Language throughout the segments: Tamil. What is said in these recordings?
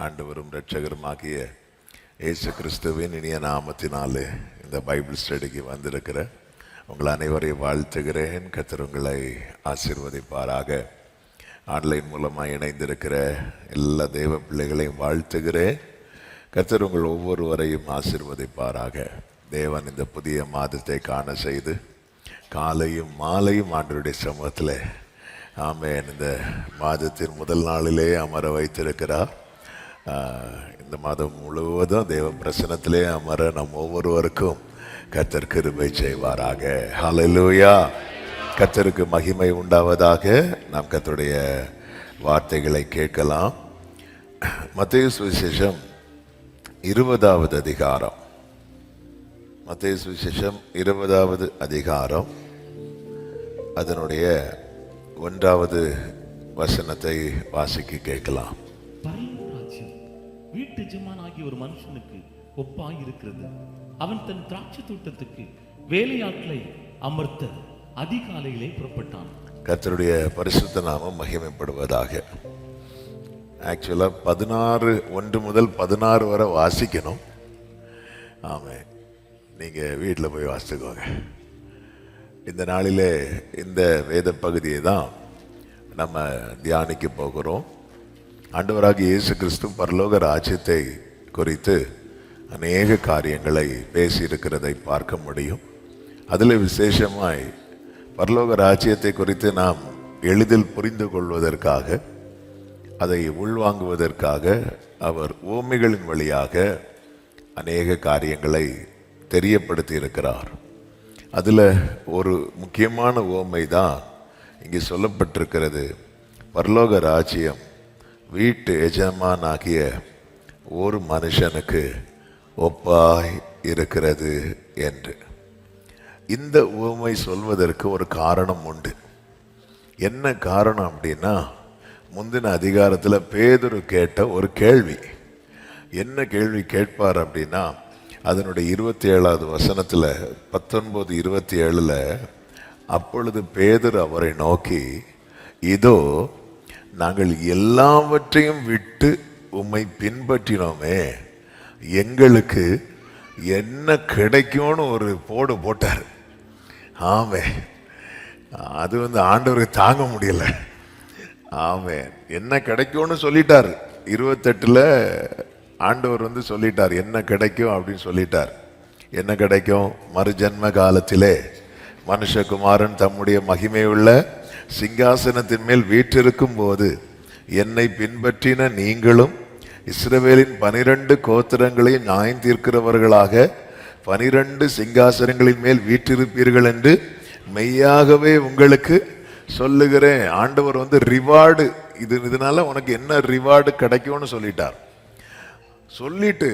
ஆண்டவரும் இரட்சகருமாகிய இயேசு கிறிஸ்துவின் இனிய நாமத்தினாலே இந்த பைபிள் ஸ்டடிக்கு வந்திருக்கிற உங்கள் அனைவரையும் வாழ்த்துகிறேன். கர்த்தர் உங்களை ஆசீர்வதிப்பாராக. ஆன்லைன் மூலமாக இணைந்திருக்கிற எல்லா தெய்வ பிள்ளைகளையும் வாழ்த்துகிறேன். கர்த்தர் உங்கள் ஒவ்வொருவரையும் ஆசீர்வதிப்பாராக. தேவன் இந்த புதிய மாதத்தை காண செய்து காலையும் மாலையும் ஆண்டவருடைய சமூகத்தில் ஆமென் இந்த மாதத்தின் முதல் நாளிலே அமர வைத்திருக்கிறார். இந்த மாதம் முழுவதும் தேவ பிரசன்னத்திலே அமர நம் ஒவ்வொருவருக்கும் கர்த்தர் கிருபை செய்வாராக. ஹல்லேலூயா. கர்த்தருக்கு மகிமை உண்டாவதாக. நாம் கர்த்தருடைய வார்த்தைகளை கேட்கலாம். மத்தேயு சுவிசேஷம் 20வது அதிகாரம். மத்தேயு சுவிசேஷம் 20வது அதிகாரம் அதனுடைய 1வது வசனத்தை வாசிக்க கேட்கலாம். வீட்டு எஜமான் ஆகிய ஒரு மனுஷனுக்கு ஒப்பாய் இருக்கிறது. அவன் தன் திராட்சை தோட்டத்துக்கு வேலையாட்களை அமர்த்த அதிகாலையிலே புறப்பட்டான். கர்த்தருடைய பரிசுத்த நாமம் மகிமைப்படுவதாக. ஆக்சுவலா 1 முதல் 16 வரை வாசிக்கணும். ஆமே, நீங்க வீட்டில் போய் வாசித்துக்கோங்க. இந்த நாளிலே இந்த வேத பகுதியை தான் நம்ம தியானிக்க போகிறோம். ஆண்டவராகிய இயேசு கிறிஸ்து பரலோக ராஜ்யத்தை குறித்து அநேக காரியங்களை பேசியிருக்கிறதை பார்க்க முடியும். அதில் விசேஷமாய் பரலோக ராஜ்யத்தை குறித்து நாம் எளிதில் புரிந்து கொள்வதற்காக, அதை உள்வாங்குவதற்காக அவர் உவமைகளின் வழியாக அநேக காரியங்களை தெரியப்படுத்தி இருக்கிறார். அதில் ஒரு முக்கியமான உவமை தான் இங்கே சொல்லப்பட்டிருக்கிறது. பரலோக ராஜ்யம் வீட்டு எஜமானாகிய ஒரு மனுஷனுக்கு ஒப்பாய் இருக்கிறது என்று. இந்த உவமை சொல்வதற்கு ஒரு காரணம் உண்டு. என்ன காரணம் அப்படின்னா, முந்தின அதிகாரத்தில் பேதுரு கேட்ட ஒரு கேள்வி. என்ன கேள்வி கேட்பார் அப்படின்னா, அதனுடைய 27வது வசனத்தில் 19:27 அப்பொழுது பேதுரு அவரை நோக்கி, இதோ நாங்கள் எல்லாவற்றையும் விட்டு உம்மை பின்பற்றினோமே, எங்களுக்கு என்ன கிடைக்கும்னு ஒரு போட்டார். ஆமே, அது ஆண்டவருக்கு தாங்க முடியல. ஆமே, என்ன கிடைக்கும்னு சொல்லிட்டார். 28 ஆண்டவர் சொல்லிட்டார் என்ன கிடைக்கும் அப்படின்னு சொல்லிட்டார். என்ன கிடைக்கும்? மறுஜன்ம காலத்திலே மனுஷகுமாரன் தம்முடைய மகிமையுள்ள சிங்காசனத்தின் மேல் வீற்றிருக்கும் போது என்னை பின்பற்றின நீங்களும் இஸ்ரவேலின் 12 கோத்திரங்களையும் நியாயம் தீர்க்கிறவர்களாக 12 சிங்காசனங்களின் மேல் வீற்றிருப்பீர்கள் என்று மெய்யாகவே உங்களுக்கு சொல்லுகிறேன். ஆண்டவர் ரிவார்டு இதனால உனக்கு என்ன ரிவார்டு கிடைக்கும்னு சொல்லிட்டார். சொல்லிட்டு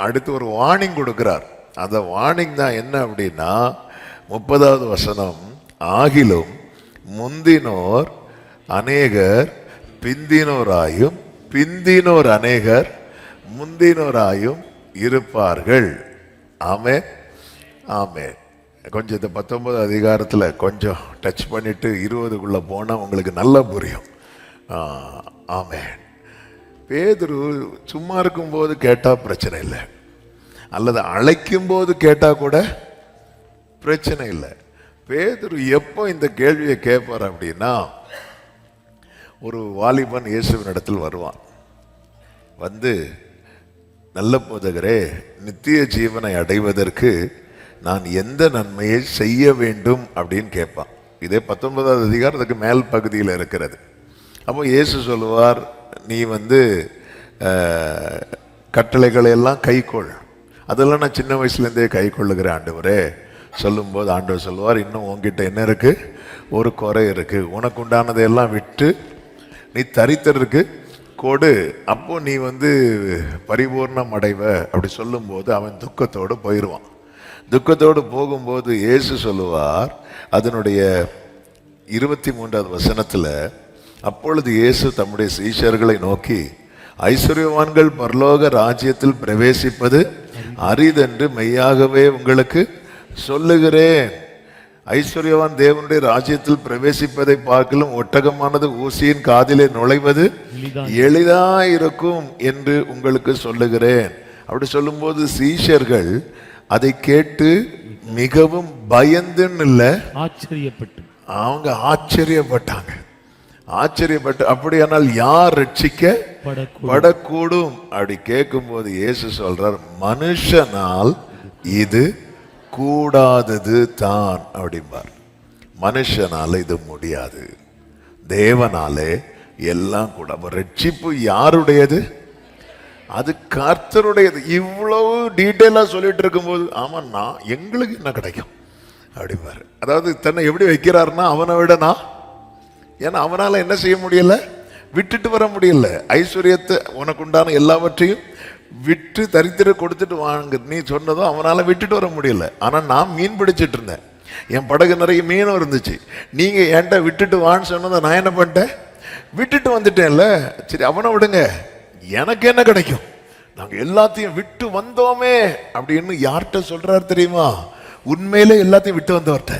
அடுத்து ஒரு வார்னிங் கொடுக்கிறார். அந்த வார்னிங் தான் என்ன அப்படின்னா, 30வது வசனம், ஆகிலும் முந்தினோர் அநேகர் பிந்தினோராயும் பிந்தினோர் அநேகர் முந்தினோராயும் இருப்பார்கள். ஆமே ஆமே. கொஞ்சம் இந்த 19 அதிகாரத்தில் கொஞ்சம் டச் பண்ணிட்டு 20க்குள்ள போனால் உங்களுக்கு நல்லா புரியும். ஆமே. பேதுரு சும்மா இருக்கும்போது கேட்டால் பிரச்சனை இல்லை, அல்லது அழைக்கும் போது கேட்டால் கூட பிரச்சனை இல்லை. பேதுரு எப்போ இந்த கேள்வியை கேட்பார் அப்படின்னா, ஒரு வாலிபன் இயேசுவின் இடத்தில் வருவான். நல்ல போதகரே, நித்திய ஜீவனை அடைவதற்கு நான் எந்த நன்மையை செய்ய வேண்டும் அப்படின்னு கேட்பான். இதே 19வது அதிகாரத்துக்கு மேல் பகுதியில் இருக்கிறது. அப்போ இயேசு சொல்லுவார், நீ கட்டளைகளை எல்லாம் கைக்கொள். அதெல்லாம் நான் சின்ன வயசுலேருந்தே கை கொள்ளுகிறேன் ஆண்டவரே சொல்லும்போது ஆண்டவர் சொல்லுவார், இன்னும் உன்கிட்ட என்ன இருக்கு? ஒரு குறை இருக்கு. உனக்கு உண்டானதையெல்லாம் விட்டு நீ தரித்திற்கு கொடு, அப்போ நீ பரிபூர்ணம் அடைவ அப்படி சொல்லும்போது அவன் துக்கத்தோடு போயிடுவான். துக்கத்தோடு போகும்போது இயேசு சொல்லுவார், அதனுடைய 23வது வசனத்தில், அப்பொழுது இயேசு தம்முடைய சீஷர்களை நோக்கி, ஐஸ்வர்யவான்கள் பரலோக ராஜ்யத்தில் பிரவேசிப்பது அரிதென்று மெய்யாகவே உங்களுக்கு சொல்லுகிறேன். ஐஸ்வர்யவான் தேவனுடைய ராஜ்யத்தில் பிரவேசிப்பதை பார்க்கலும் ஒட்டகமானது ஊசியின் காதிலே நுழைவது எளிதாயிருக்கும் என்று உங்களுக்கு சொல்லுகிறேன். அப்படி சொல்லும்போது சீஷர்கள் அதை கேட்டு மிகவும் பயந்துன்னு இல்ல, அவங்க ஆச்சரியப்பட்டாங்க. அப்படியானால் யார் ரட்சிக்கப்படக்கூடும் அப்படி கேட்கும்போது இயேசு சொல்றார், மனுஷனால் இது கூடாதது தான் அப்படிம்பார். மனுஷனால இது முடியாது, தேவனாலே எல்லாம் கூட. ரட்சிப்பு யாருடையது? அது கர்த்தருடையது. இவ்வளவு டீட்டெயிலா சொல்லிட்டு இருக்கும்போது ஆமா நான் எங்களுக்கு என்ன கிடைக்கும் அப்படிம்பாரு. அதாவது தன்னை எப்படி வைக்கிறாருன்னா அவனை விட நான், ஏன்னா அவனால என்ன செய்ய முடியல, விட்டுட்டு வர முடியல. ஐஸ்வர்யத்தை உனக்கு உண்டான எல்லாவற்றையும் விட்டு தரித்திர கொடுத்துட்டு வாங்க நீ சொன்னதும் அவனால விட்டுட்டு வர முடியல. ஆனா நான் மீன் பிடிச்சிட்டு இருந்தேன், என் படகு நிறைய மீனும் இருந்துச்சு. நீங்க என்கிட்ட விட்டுட்டு வான்னு சொன்னதை நான் என்ன பண்ணிட்டேன், விட்டுட்டு வந்துட்டேன்ல. சரி அவனை விடுங்க, எனக்கு என்ன கிடைக்கும், நாங்க எல்லாத்தையும் விட்டு வந்தோமே அப்படின்னு யார்கிட்ட சொல்றாரு தெரியுமா? உண்மையிலே எல்லாத்தையும் விட்டு வந்தவர்கிட்ட.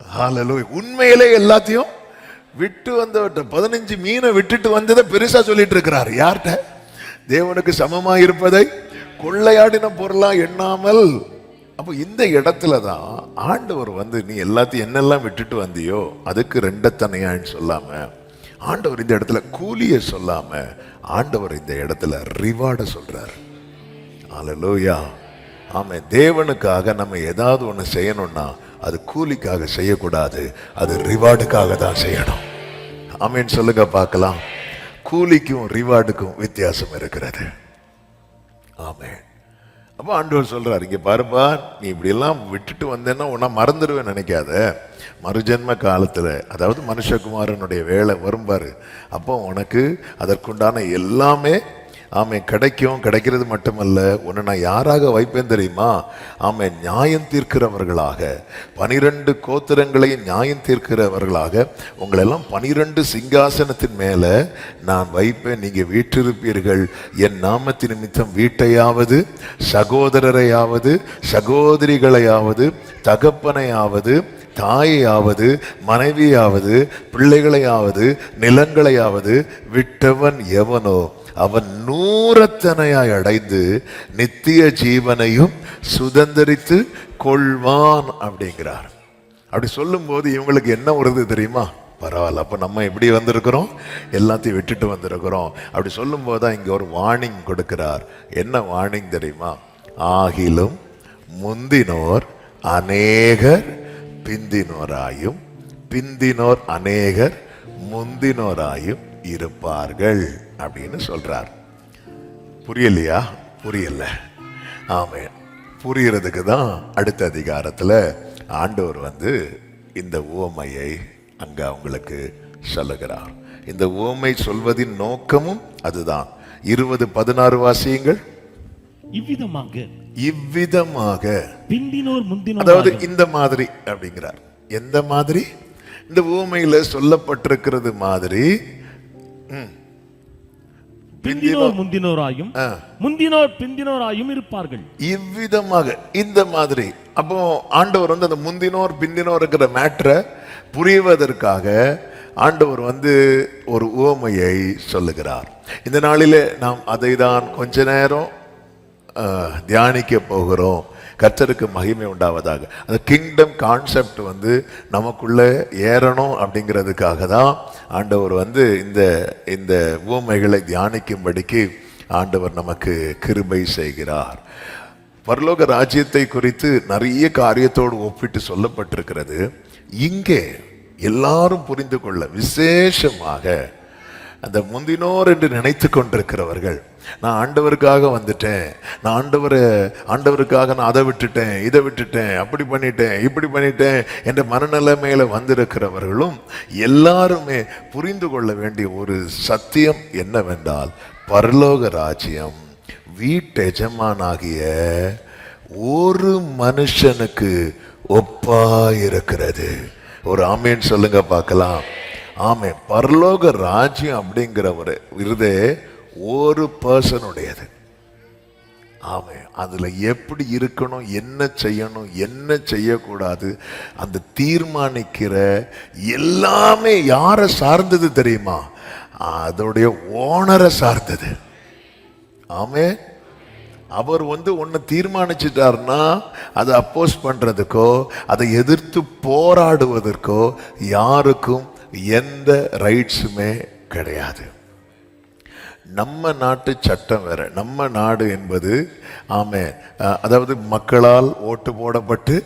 ஹல்லேலூயா. உண்மையிலே எல்லாத்தையும் விட்டு வந்தவர்கிட்ட 15 மீனை விட்டுட்டு வந்ததை பெருசா சொல்லிட்டு இருக்கிறார். யார்கிட்ட? தேவனுக்கு சமமா இருப்பதை கொள்ளையாடின பொருளா எண்ணாமல். அப்போ இந்த இடத்துல தான் ஆண்டவர் நீ எல்லாத்தையும் என்னெல்லாம் விட்டுட்டு வந்தியோ அதுக்கு ரெண்டத்தனையான்னு சொல்லாம, ஆண்டவர் இந்த இடத்துல கூலியை சொல்லாம, ஆண்டவர் இந்த இடத்துல ரிவார்டை சொல்றார். ஹல்லேலூயா. ஆமே. தேவனுக்காக நம்ம ஏதாவது ஒண்ணு செய்யணும்னா அது கூலிக்காக செய்யக்கூடாது, அது ரிவார்டுக்காக தான் செய்யணும். ஆமேன்னு சொல்லுங்க பார்க்கலாம். கூலிக்கும் ரிவார்டுக்கும் வித்தியாசம் இருக்கிறது. ஆமே. அப்ப ஆண்டவர் சொல்றாரு, இங்க பாருப்பா, நீ இப்படி எல்லாம் விட்டுட்டு வந்தேன்னா உன்னை மறந்துடுவேன் நினைக்காத. மறுஜென்ம காலத்துல, அதாவது மனுஷகுமாரனுடைய வேலை வரும் பாரு, அப்போ உனக்கு அதற்குண்டான எல்லாமே ஆமே கிடைக்கும். கிடைக்கிறது மட்டுமல்ல, உன்னை நான் யாராக வைப்பேன் தெரியுமா? ஆமே, நியாயம் தீர்க்கிறவர்களாக, 12 கோத்திரங்களையும் நியாயம் தீர்க்கிறவர்களாக உங்களெல்லாம் 12 சிங்காசனத்தின் மேல நான் வைப்பேன். நீங்க வீற்றிருப்பீர்கள். என் நாமத்தின் நிமித்தம் வீட்டையாவது, சகோதரரையாவது, சகோதரிகளையாவது, தகப்பனையாவது, தாயையாவது, மனைவியாவது, பிள்ளைகளையாவது, நிலங்களையாவது விட்டவன் எவனோ அவன் 100 அடைந்து நித்திய ஜீவனையும் சுதந்தரித்து கொள்வான் அப்படிங்கிறார். அப்படி சொல்லும் போது இவங்களுக்கு என்ன வருது தெரியுமா? பரவாயில்ல, அப்ப நம்ம எப்படி வந்திருக்கிறோம், எல்லாத்தையும் விட்டுட்டு வந்திருக்கிறோம். அப்படி சொல்லும் போதுதான் இங்க ஒரு வார்னிங் கொடுக்கிறார். என்ன வார்னிங் தெரியுமா? ஆகிலும் முந்தினோர் அநேகர் பிந்தினோராயும், பிந்தினோர் அநேகர் முந்தினோராயும் இருப்பார்கள் அப்படின்னு சொல்றார். புரியலையா? புரியல. ஆமே. புரியறதுக்கு தான் அடுத்த அதிகாரத்துல ஆண்டவர் இந்த உவமையை அங்க அவங்களுக்கு சொல்லுகிறார். இந்த உவமை சொல்வதின் நோக்கமும் அதுதான். 20:16 வாசியுங்கள். இவ்விதமாக பிந்தினோர் முந்தினோர், அதாவது இந்த மாதிரி அப்படிங்கிறார். எந்த மாதிரி? இந்த உவமையில சொல்லப்பட்டிருக்கிறது மாதிரி பிந்தினோர் முந்தினோராயும் முந்தினோர் பிந்தினோராயும் இருப்பார்கள். இவ்விதமாக, இந்த மாதிரி. அப்போ ஆண்டவர் அந்த முந்தினோர் பிந்தினோர் மேட்டரை புரிவதற்காக ஆண்டவர் ஒரு உவமையை சொல்லுகிறார். இந்த நாளிலே நாம் அதை தான் கொஞ்ச நேரம் தியானிக்க போகிறோம். கர்த்தருக்கு மகிமை உண்டாவதாக. அந்த கிங்டம் கான்செப்ட் நமக்குள்ள ஏறணும் அப்படிங்கிறதுக்காக தான் ஆண்டவர் இந்த உவமைகளை தியானிக்கும்படிக்கு ஆண்டவர் நமக்கு கிருபை செய்கிறார். பரலோக ராஜ்யத்தை குறித்து நிறைய காரியத்தோடு ஒப்பிட்டு சொல்லப்பட்டிருக்கிறது. இங்கே எல்லாரும் புரிந்து கொள்ள விசேஷமாக அந்த முந்தினோர் என்று நினைத்து கொண்டிருக்கிறவர்கள், நான் ஆண்டவருக்காக வந்துட்டேன், நான் ஆண்டவருக்காக நான் அதை விட்டுட்டேன், இதை விட்டுட்டேன், அப்படி பண்ணிட்டேன், இப்படி பண்ணிட்டேன் என்ற மனநிலைமையில வந்திருக்கிறவர்களும் எல்லாருமே புரிந்து கொள்ள வேண்டிய ஒரு சத்தியம் என்னவென்றால், பரலோக ராஜ்யம் வீட்டெஜமானாகிய ஒரு மனுஷனுக்கு ஒப்பாயிருக்கிறது. ஒரு ஆமேன் சொல்லுங்க பார்க்கலாம். ஆமே. பரலோக ராஜ்யம் அப்படிங்கிற ஒரு விருதே ஒரு பர்சனுடையது. ஆமென். அதுல எப்படி இருக்கணும், என்ன செய்யணும், என்ன செய்யக்கூடாது, அந்த தீர்மானிக்கிற எல்லாமே யாரை சார்ந்தது தெரியுமா? அதோடைய ஓனரை சார்ந்தது. ஆமென். அவர் ஒன்னு தீர்மானிச்சிட்டார்னா அதை அப்போஸ் பண்றதுக்கோ அதை எதிர்த்து போராடுவதற்கோ யாருக்கும் எந்த ரைட்ஸுமே கிடையாது. நம்ம நாட்டு சட்டம் வேற. நம்ம நாடு என்பது அதாவது மக்களால் ஓட்டு போடப்பட்டு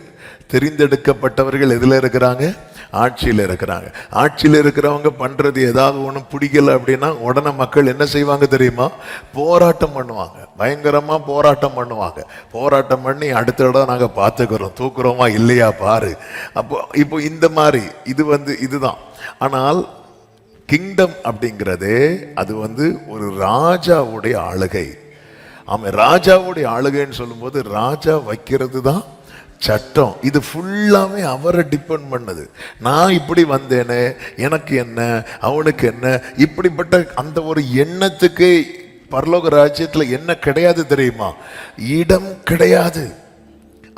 தெரிந்தெடுக்கப்பட்டவர்கள் எதுல இருக்கிறாங்க? ஆட்சியில் இருக்கிறாங்க. ஆட்சியில் இருக்கிறவங்க பண்றது ஏதாவது ஒன்று பிடிக்கல அப்படின்னா உடனே மக்கள் என்ன செய்வாங்க தெரியுமா? போராட்டம் பண்ணுவாங்க, பயங்கரமா போராட்டம் பண்ணுவாங்க. போராட்டம் பண்ணி அடுத்த இடம் நாங்க பார்த்துக்கிறோம், தூக்குறோமா இல்லையா பாரு. இப்போ இந்த மாதிரி இதுதான். ஆனால் கிங்டம் அப்படிங்கிறதே அது ஒரு ராஜாவுடைய ஆளுகை. ராஜாவுடைய ஆளுகைன்னு சொல்லும்போது ராஜா வைக்கிறது தான் சட்டம். இது ஃபுல்லாமே அவரை டிபெண்ட் பண்ணது. நான் இப்படி வந்தேனே, எனக்கு என்ன, அவனுக்கு என்ன, இப்படிப்பட்ட அந்த ஒரு எண்ணத்துக்கு பரலோக ராஜ்யத்தில் என்ன கிடையாது தெரியுமா? இடம் கிடையாது.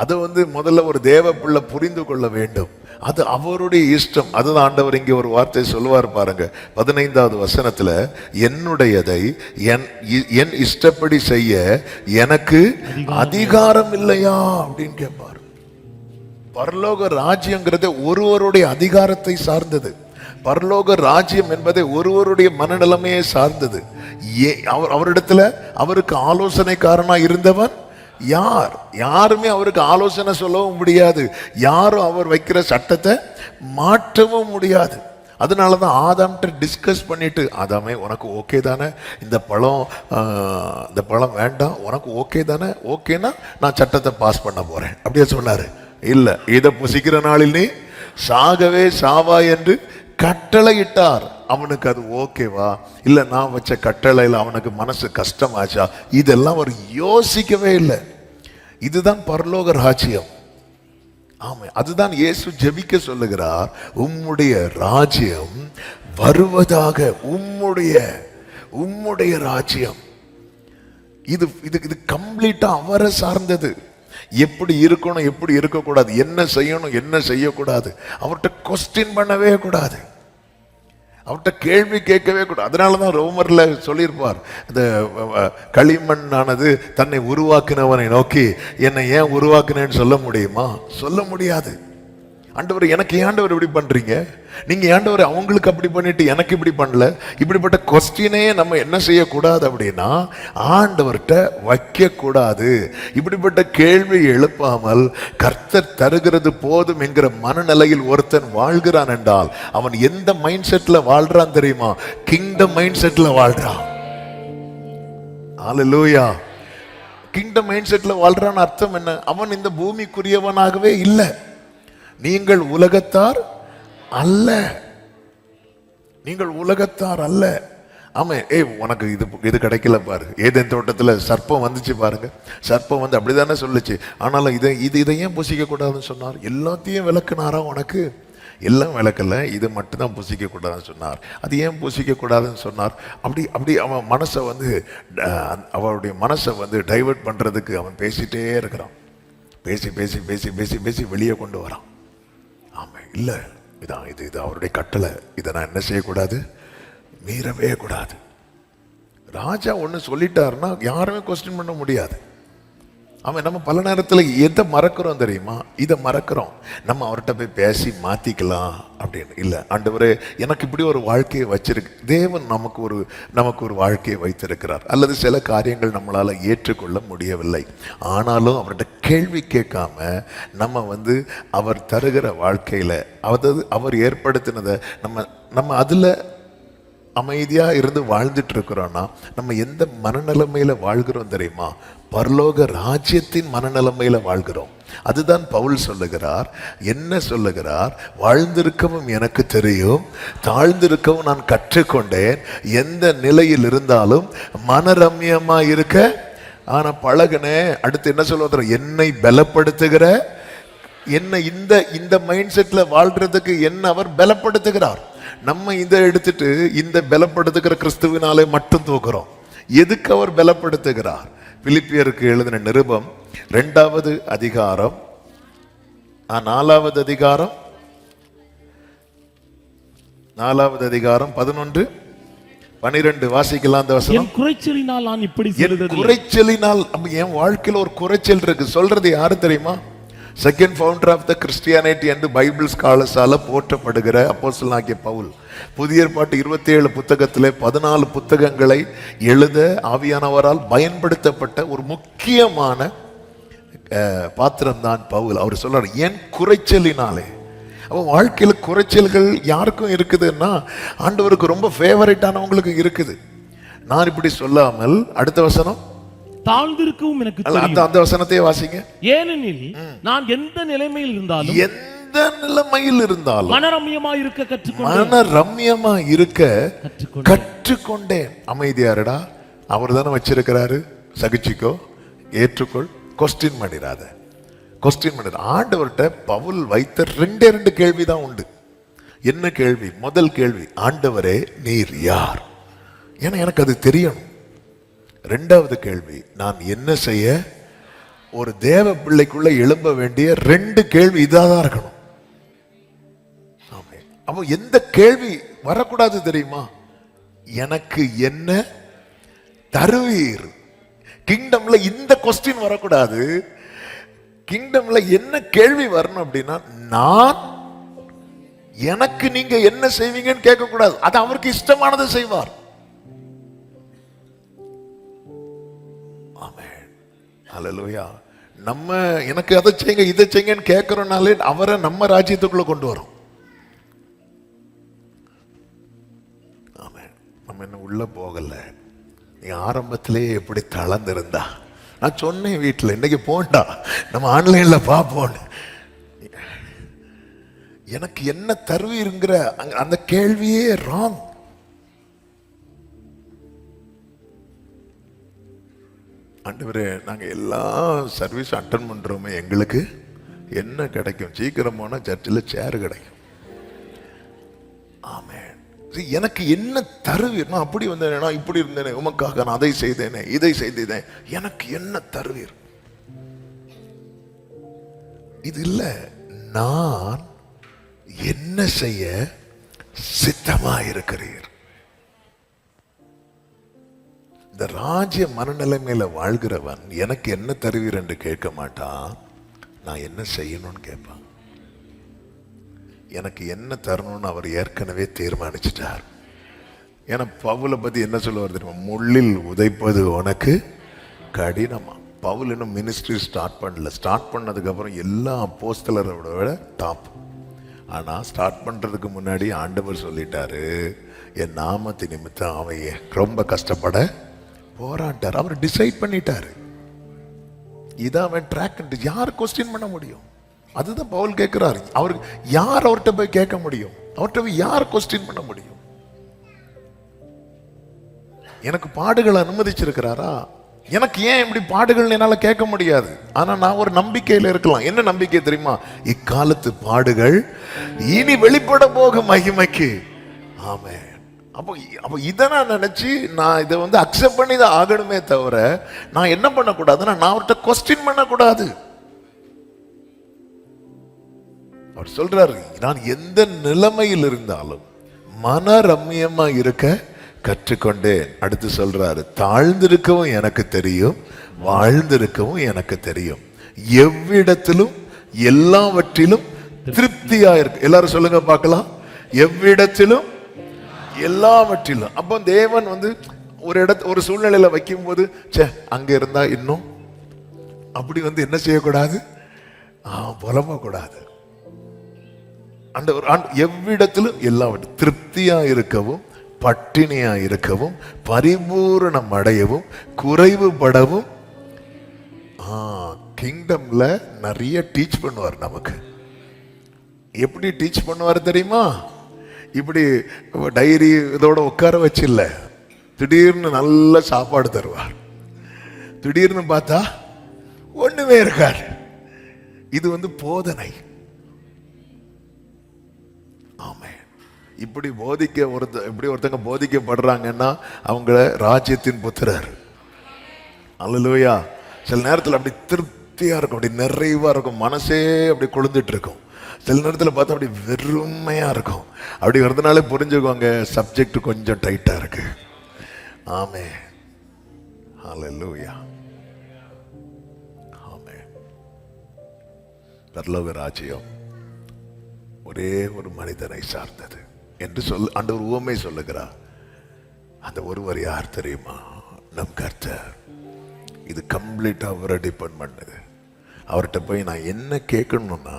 அதை முதல்ல ஒரு தேவ பிள்ளை புரிந்து கொள்ள வேண்டும். அது அவருடைய இஷ்டம். அதுதான் ஆண்டவர் இங்கே ஒரு வார்த்தை சொல்லுவார் பாருங்க, 15வது வசனத்துல, என்னுடையதை என் இஷ்டப்படி செய்ய எனக்கு அதிகாரம் இல்லையா அப்படின்னு கேட்பார். பரலோக ராஜ்யங்கிறது ஒருவருடைய அதிகாரத்தை சார்ந்தது. பரலோக ராஜ்யம் என்பதை ஒருவருடைய மனநிலைமையை சார்ந்தது. அவரிடத்துல அவருக்கு ஆலோசனைக்காரனா இருந்தவன் யார்? யாருமே அவருக்கு ஆலோசனை சொல்லவும் முடியாது. யாரும் அவர் வைக்கிற சட்டத்தை மாற்றவும் முடியாது. அதனாலதான் ஆதாம்கிட்ட டிஸ்கஸ் பண்ணிட்டு, ஆதாமே உனக்கு ஓகே தானே, இந்த பழம் வேண்டாம், உனக்கு ஓகே தானே, ஓகேனா நான் சட்டத்தை பாஸ் பண்ண போறேன் அப்படியே சொன்னாரு. இல்ல, இதை புசிக்கிற நாளில் நீ சாகவே சாவா என்று கட்டளை இட்டார். அவனுக்கு அது ஓகேவா, இல்ல நான் வச்ச கட்டளையில் அவனுக்கு மனசு கஷ்டமாச்சா, இதெல்லாம் அவர் யோசிக்கவே இல்லை. இதுதான் பரலோக ராஜ்யம். ஆமா, அதுதான் இயேசு ஜெபிக்க சொல்லுகிறார், உம்முடைய ராஜ்யம் வருவதாக. உம்முடைய ராஜ்யம் இது கம்ப்ளீட்டா அவரை சார்ந்தது. எப்படி இருக்கணும், எப்படி இருக்கக்கூடாது, என்ன செய்யணும், என்ன செய்யக்கூடாது, அவர்கிட்ட கொஸ்டின் பண்ணவே கூடாது, அவர்கிட்ட கேள்வி கேட்கவே கூடாது. அதனாலதான் ரோமர்ல சொல்லியிருப்பார், இந்த களிமண் ஆனது தன்னை உருவாக்கினவனை நோக்கி என்னை ஏன் உருவாக்குனேன்னு சொல்ல முடியுமா? சொல்ல முடியாது. ஆண்டவர், எனக்கு ஆண்டவர் இப்படி பண்றீங்க, நீங்க ஆண்டவர் அவங்களுக்கு அப்படி பண்ணிட்டு எனக்கு இப்படி பண்ணல, இப்படிப்பட்ட கொஸ்டினே நம்ம என்ன செய்யக்கூடாது அப்படின்னா ஆண்டவர்கிட்ட வைக்க கூடாது. இப்படிப்பட்ட கேள்வி எழுப்பாமல் கர்த்தர் தருகிறது போதும் என்கிற மனநிலையில் ஒருத்தன் வாழ்கிறான் என்றால் அவன் எந்த மைண்ட் செட்ல வாழ்றான் தெரியுமா? கிங்டம் மைண்ட் செட்ல வாழ்றான். ஹல்லேலூயா. கிங்டம் மைண்ட் செட்ல வாழ்றான் அர்த்தம் என்ன? அவன் இந்த பூமிக்குரியவனாகவே இல்லை. நீங்கள் உலகத்தார் அல்ல, நீங்கள் உலகத்தார் அல்ல. ஆமா, உனக்கு இது கிடைக்கல பாரு. ஏதேன் தோட்டத்துல சர்ப்பம் வந்துச்சு பாருங்க, சர்ப்பம் அப்படிதானே சொல்லுச்சு. ஆனாலும் இதை ஏன் புசிக்க கூடாதுன்னு சொன்னார்? எல்லாத்தையும் விளக்குனாரா உனக்கு? எல்லாம் விளக்கல, இது மட்டும்தான் புசிக்க கூடாதுன்னு சொன்னார். அது ஏன் புசிக்க கூடாதுன்னு சொன்னார்? அப்படி அவன் மனசை அவருடைய மனசை டைவர்ட் பண்றதுக்கு அவன் பேசிட்டே இருக்கிறான். பேசி பேசி பேசி பேசி பேசி வெளியே கொண்டு வரான். ஆமா, இல்ல இது அவருடைய கட்டளை, இதை நான் என்ன செய்யக்கூடாது, மீறவே கூடாது. ராஜா ஒன்று சொல்லிட்டாருன்னா யாருமே கொஸ்டின் பண்ண முடியாது. அவன் நம்ம பல நேரத்தில் எதை மறக்கிறோம் தெரியுமா? இதை மறக்கிறோம். நம்ம அவர்கிட்ட போய் பேசி மாத்திக்கலாம் அப்படின்னு இல்லை. ஆண்டவரே, எனக்கு இப்படி ஒரு வாழ்க்கையை வச்சிருக்கு, தேவன் நமக்கு ஒரு வாழ்க்கையை வைத்திருக்கிறார். அல்லது சில காரியங்கள் நம்மளால ஏற்றுக்கொள்ள முடியவில்லை, ஆனாலும் அவர்கிட்ட கேள்வி கேட்காம நம்ம அவர் தருகிற வாழ்க்கையில, அதாவது அவர் ஏற்படுத்தினதை நம்ம அதுல அமைதியா இருந்து வாழ்ந்துட்டு இருக்கிறோம்னா நம்ம எந்த மனநிலைமையில வாழ்கிறோம் தெரியுமா? பரலோக ராஜ்யத்தின் மனநிலைமையில வாழ்கிறோம். அதுதான் பவுல் சொல்லுகிறார். என்ன சொல்லுகிறார்? வாழ்ந்திருக்கவும் எனக்கு தெரியும், தாழ்ந்திருக்கவும் நான் கற்றுக்கொண்டேன், எந்த நிலையில் இருந்தாலும் மனரம்யமா இருக்க ஆனா பழகுனே. அடுத்து என்ன சொல்லுவார்? என்னை பலப்படுத்துகிற, என்ன இந்த மைண்ட் செட்ல வாழ்றதுக்கு என்ன அவர் பலப்படுத்துகிறார். நம்ம இதை எடுத்துட்டு இந்த பலப்படுத்துகிற கிறிஸ்துவினாலே மட்டும் தூக்குறோம். எதுக்கு அவர் பலப்படுத்துகிறார்? பிலிப்பியருக்கு எழுதின நிருபம் 2வது அதிகாரம் 4வது அதிகாரம் 11 12 வாசிக்கலாம் அந்த வசனம். என் குறைச்சலினால் நான் இப்படி செய்ததில்லை. குறைச்சலினால் என் வாழ்க்கையில் ஒரு குறைச்சல் இருக்கு. சொல்றது யாரு தெரியுமா? Second founder of the Christianity என்று பைபிள் ஸ்காலர்ஸால போற்றப்படுகிற அப்போஸ்தலனாகிய பவுல் புதிய ஏற்பாட்டு 27 புத்தகத்திலே 14 புத்தகங்களை எழுத ஆவியானவரால் பயன்படுத்தப்பட்ட ஒரு முக்கியமான பாத்திரம் தான் பவுல். அவர் சொல்றாரு, என் குறைச்சலினாலே. அப்போ வாழ்க்கையில குறைச்சல்கள் யாருக்கும் இருக்குதுன்னா ஆண்டவருக்கு ரொம்ப ஃபேவரட்டானவங்களுக்கு இருக்குது. நான் இப்படி சொல்லாமல் அடுத்த வசனம் தாழ்ந்திருக்கவும் எனக்கு தெரியும். அந்த வசனத்தையே வாசிங்க. ஏனெனில் நான் எந்த நிலைமையில் இருந்தாலும் மனரம்யமா இருக்க கற்றுக்கொண்டேன். அமைதியாருடா, அவர் தானே வச்சிருக்கிறாரு. சகிச்சிக்கோ, ஏற்றுக்கொள், கொஸ்டின் பண்ணிடாத. ஆண்டவர்கிட்ட பவுல் வைத்த 2 கேள்விதான் உண்டு. என்ன கேள்வி? முதல் கேள்வி, ஆண்டவரே நீர் யார்? ஏன்னா எனக்கு அது தெரியணும். 2வது கேள்வி, நான் என்ன செய்ய? ஒரு தேவ பிள்ளைக்குள்ள எழும்ப வேண்டிய 2 கேள்வி இதாதான் இருக்கணும். அப்போ எந்த கேள்வி வரக்கூடாது தெரியுமா? எனக்கு என்ன தருவீர்? கிங்டம்ல இந்த கொஸ்டின் வரக்கூடாது. கிங்டம்ல என்ன கேள்வி வரணும் அப்படின்னா, நான் எனக்கு நீங்க என்ன செய்வீங்கன்னு கேட்க கூடாது. அது அவருக்கு இஷ்டமானதை செய்வார். ஆமென், ஹல்லேலூயா. நம்ம எனக்கு அதை செய்யுங்க இதை செய்யுங்கன்னு கேட்கிறோம்னாலே அவரை நம்ம ராஜ்யத்துக்குள்ள கொண்டு வரும். ஆமென். நம்ம என்ன உள்ள போகல. நீ ஆரம்பத்திலேயே எப்படி தளர்ந்திருந்தா, நான் சொன்னேன் வீட்டில் இன்னைக்கு போண்டா நம்ம ஆன்லைன்ல பார்ப்போம். எனக்கு என்ன தருவீருங்கிற அந்த கேள்வியே ராங். ஆண்டவரே, நாங்க எல்லா சர்வீஸ் அட்டன் பண்றோமே, எங்களுக்கு என்ன கிடைக்கும்? சீக்கிரம் போனா சர்ச்சில் சேர் கிடைக்கும். ஆமென். எனக்கு என்ன தருவீர்? நான் அப்படி வந்தேன், நான் இப்படி இருந்தேனே, உமக்காக நான் அதை செய்தேனே, இதை செய்தேன், எனக்கு என்ன தருவீர்? இது இல்ல, நான் என்ன செய்ய சித்தமாயிருக்கிறீர். இந்த ராஜ்ய மனநிலைமையில வாழ்கிறவன் எனக்கு என்ன தருவீர் என்று கேட்க மாட்டான், நான் என்ன செய்யணும்னு கேட்பான். எனக்கு என்ன தரணும்னு அவர் ஏற்கனவே தீர்மானிச்சிட்டார். ஏன்னா பவுலை பத்தி என்ன சொல்லுவார் தெரியுமா? முள்ளில் உதைப்பது உனக்கு கடினமா. பவுல் இன்னும் மினிஸ்ட்ரி ஸ்டார்ட் பண்ணல. ஸ்டார்ட் பண்ணதுக்கு அப்புறம் எல்லா அப்போஸ்தலரோட விட டாப். ஆனா ஸ்டார்ட் பண்றதுக்கு முன்னாடி ஆண்டவர் சொல்லிட்டாரு, என் நாமத்து நிமித்தம் அவன் ரொம்ப கஷ்டப்பட போராட்டார். அவர் டிசைட் பண்ணிட்டாரு. இதான் அவன் ட்ராக். யார் கொஸ்டின் பண்ண முடியும்? அதுதான் பவுல் கேட்கிறாரு. அவருக்கு யார் அவர்கிட்ட போய் கேட்க முடியும்? அவர்கிட்ட போய் யார் கொஸ்டின் பண்ண முடியும்? எனக்கு பாடுகளை அனுமதிச்சிருக்கிறாரா? எனக்கு ஏன் இப்படி பாடுகள் என்னால கேட்க முடியாது? ஆனா நான் ஒரு நம்பிக்கையில இருக்கலாம். என்ன நம்பிக்கை தெரியுமா? இக்காலத்து பாடுகள் இனி வெளிப்பட போகும் மகிமைக்கு. ஆமென். அப்போ இதை நான் நினைச்சு நான் இதை அக்செப்ட் பண்ணி தான் ஆகணுமே தவிர நான் என்ன பண்ணக்கூடாதுன்னா, நான் அவர்கிட்ட கொஸ்டின் பண்ணக்கூடாது. அவர் சொல்றாரு, நான் எந்த நிலைமையில் இருந்தாலும் மனரம்யமா இருக்க கற்றுக்கொண்டேன். அடுத்து சொல்றாரு, தாழ்ந்திருக்கவும் எனக்கு தெரியும், வாழ்ந்திருக்கவும் எனக்கு தெரியும், எவ்விடத்திலும் எல்லாவற்றிலும் திருப்தியா இருக்கு. எல்லாரும் சொல்லுங்க பார்க்கலாம், எவ்விடத்திலும் எல்லாவற்றிலும். அப்போ தேவன் ஒரு சூழ்நிலையில வைக்கும் போது அங்க இருந்தா இன்னும் அப்படி என்ன செய்யக்கூடாது, புலம்ப கூடாது. எவ்விடத்திலும் எல்லாவற்றும் திருப்தியா இருக்கவும், பட்டினியா இருக்கவும், பரிபூரணம் அடையவும், குறைவுபடவும். கிங்டம்ல நிறைய டீச் பண்ணுவார் நமக்கு. எப்படி டீச் பண்ணுவார் தெரியுமா? இப்படி டைரி இதோட உட்கார வச்சு இல்ல, திடீர்னு நல்ல சாப்பாடு தருவார். திடீர்னு பார்த்தா ஒண்ணுமே இருக்காது. இது போதனை. ஆமென். இப்படி ஒருத்தங்க போதிக்கப்படுறாங்கன்னா அவங்கள ராஜ்யத்தின் புத்திரர். அல்லேலூயா. சில நேரத்தில் அப்படி திருப்தியா இருக்கும், அப்படி நிறைவா இருக்கும், மனசே அப்படி கொழுந்துட்டு இருக்கும். சில நேரத்தில் பார்த்தா அப்படி வெறுமையா இருக்கும். அப்படி வரதுனால புரிஞ்சுக்கோங்க, சப்ஜெக்ட் கொஞ்சம் டைட்டா இருக்கு. ஆமே, அல்லேலூயா, ஆமே. பரலோக ராஜ்யம் ஒரே ஒரு மனிதனை சார்ந்தது என்று ஆண்டவர் உவமை சொல்லுகிறார். அந்த ஒருவர் யார் தெரியுமா? நம் கர்த்தர். இது கம்ப்ளீட்டா அவரை டிபெண்ட் பண்ணுது. அவர்கிட்ட போய் நான் என்ன கேட்கணும்னா,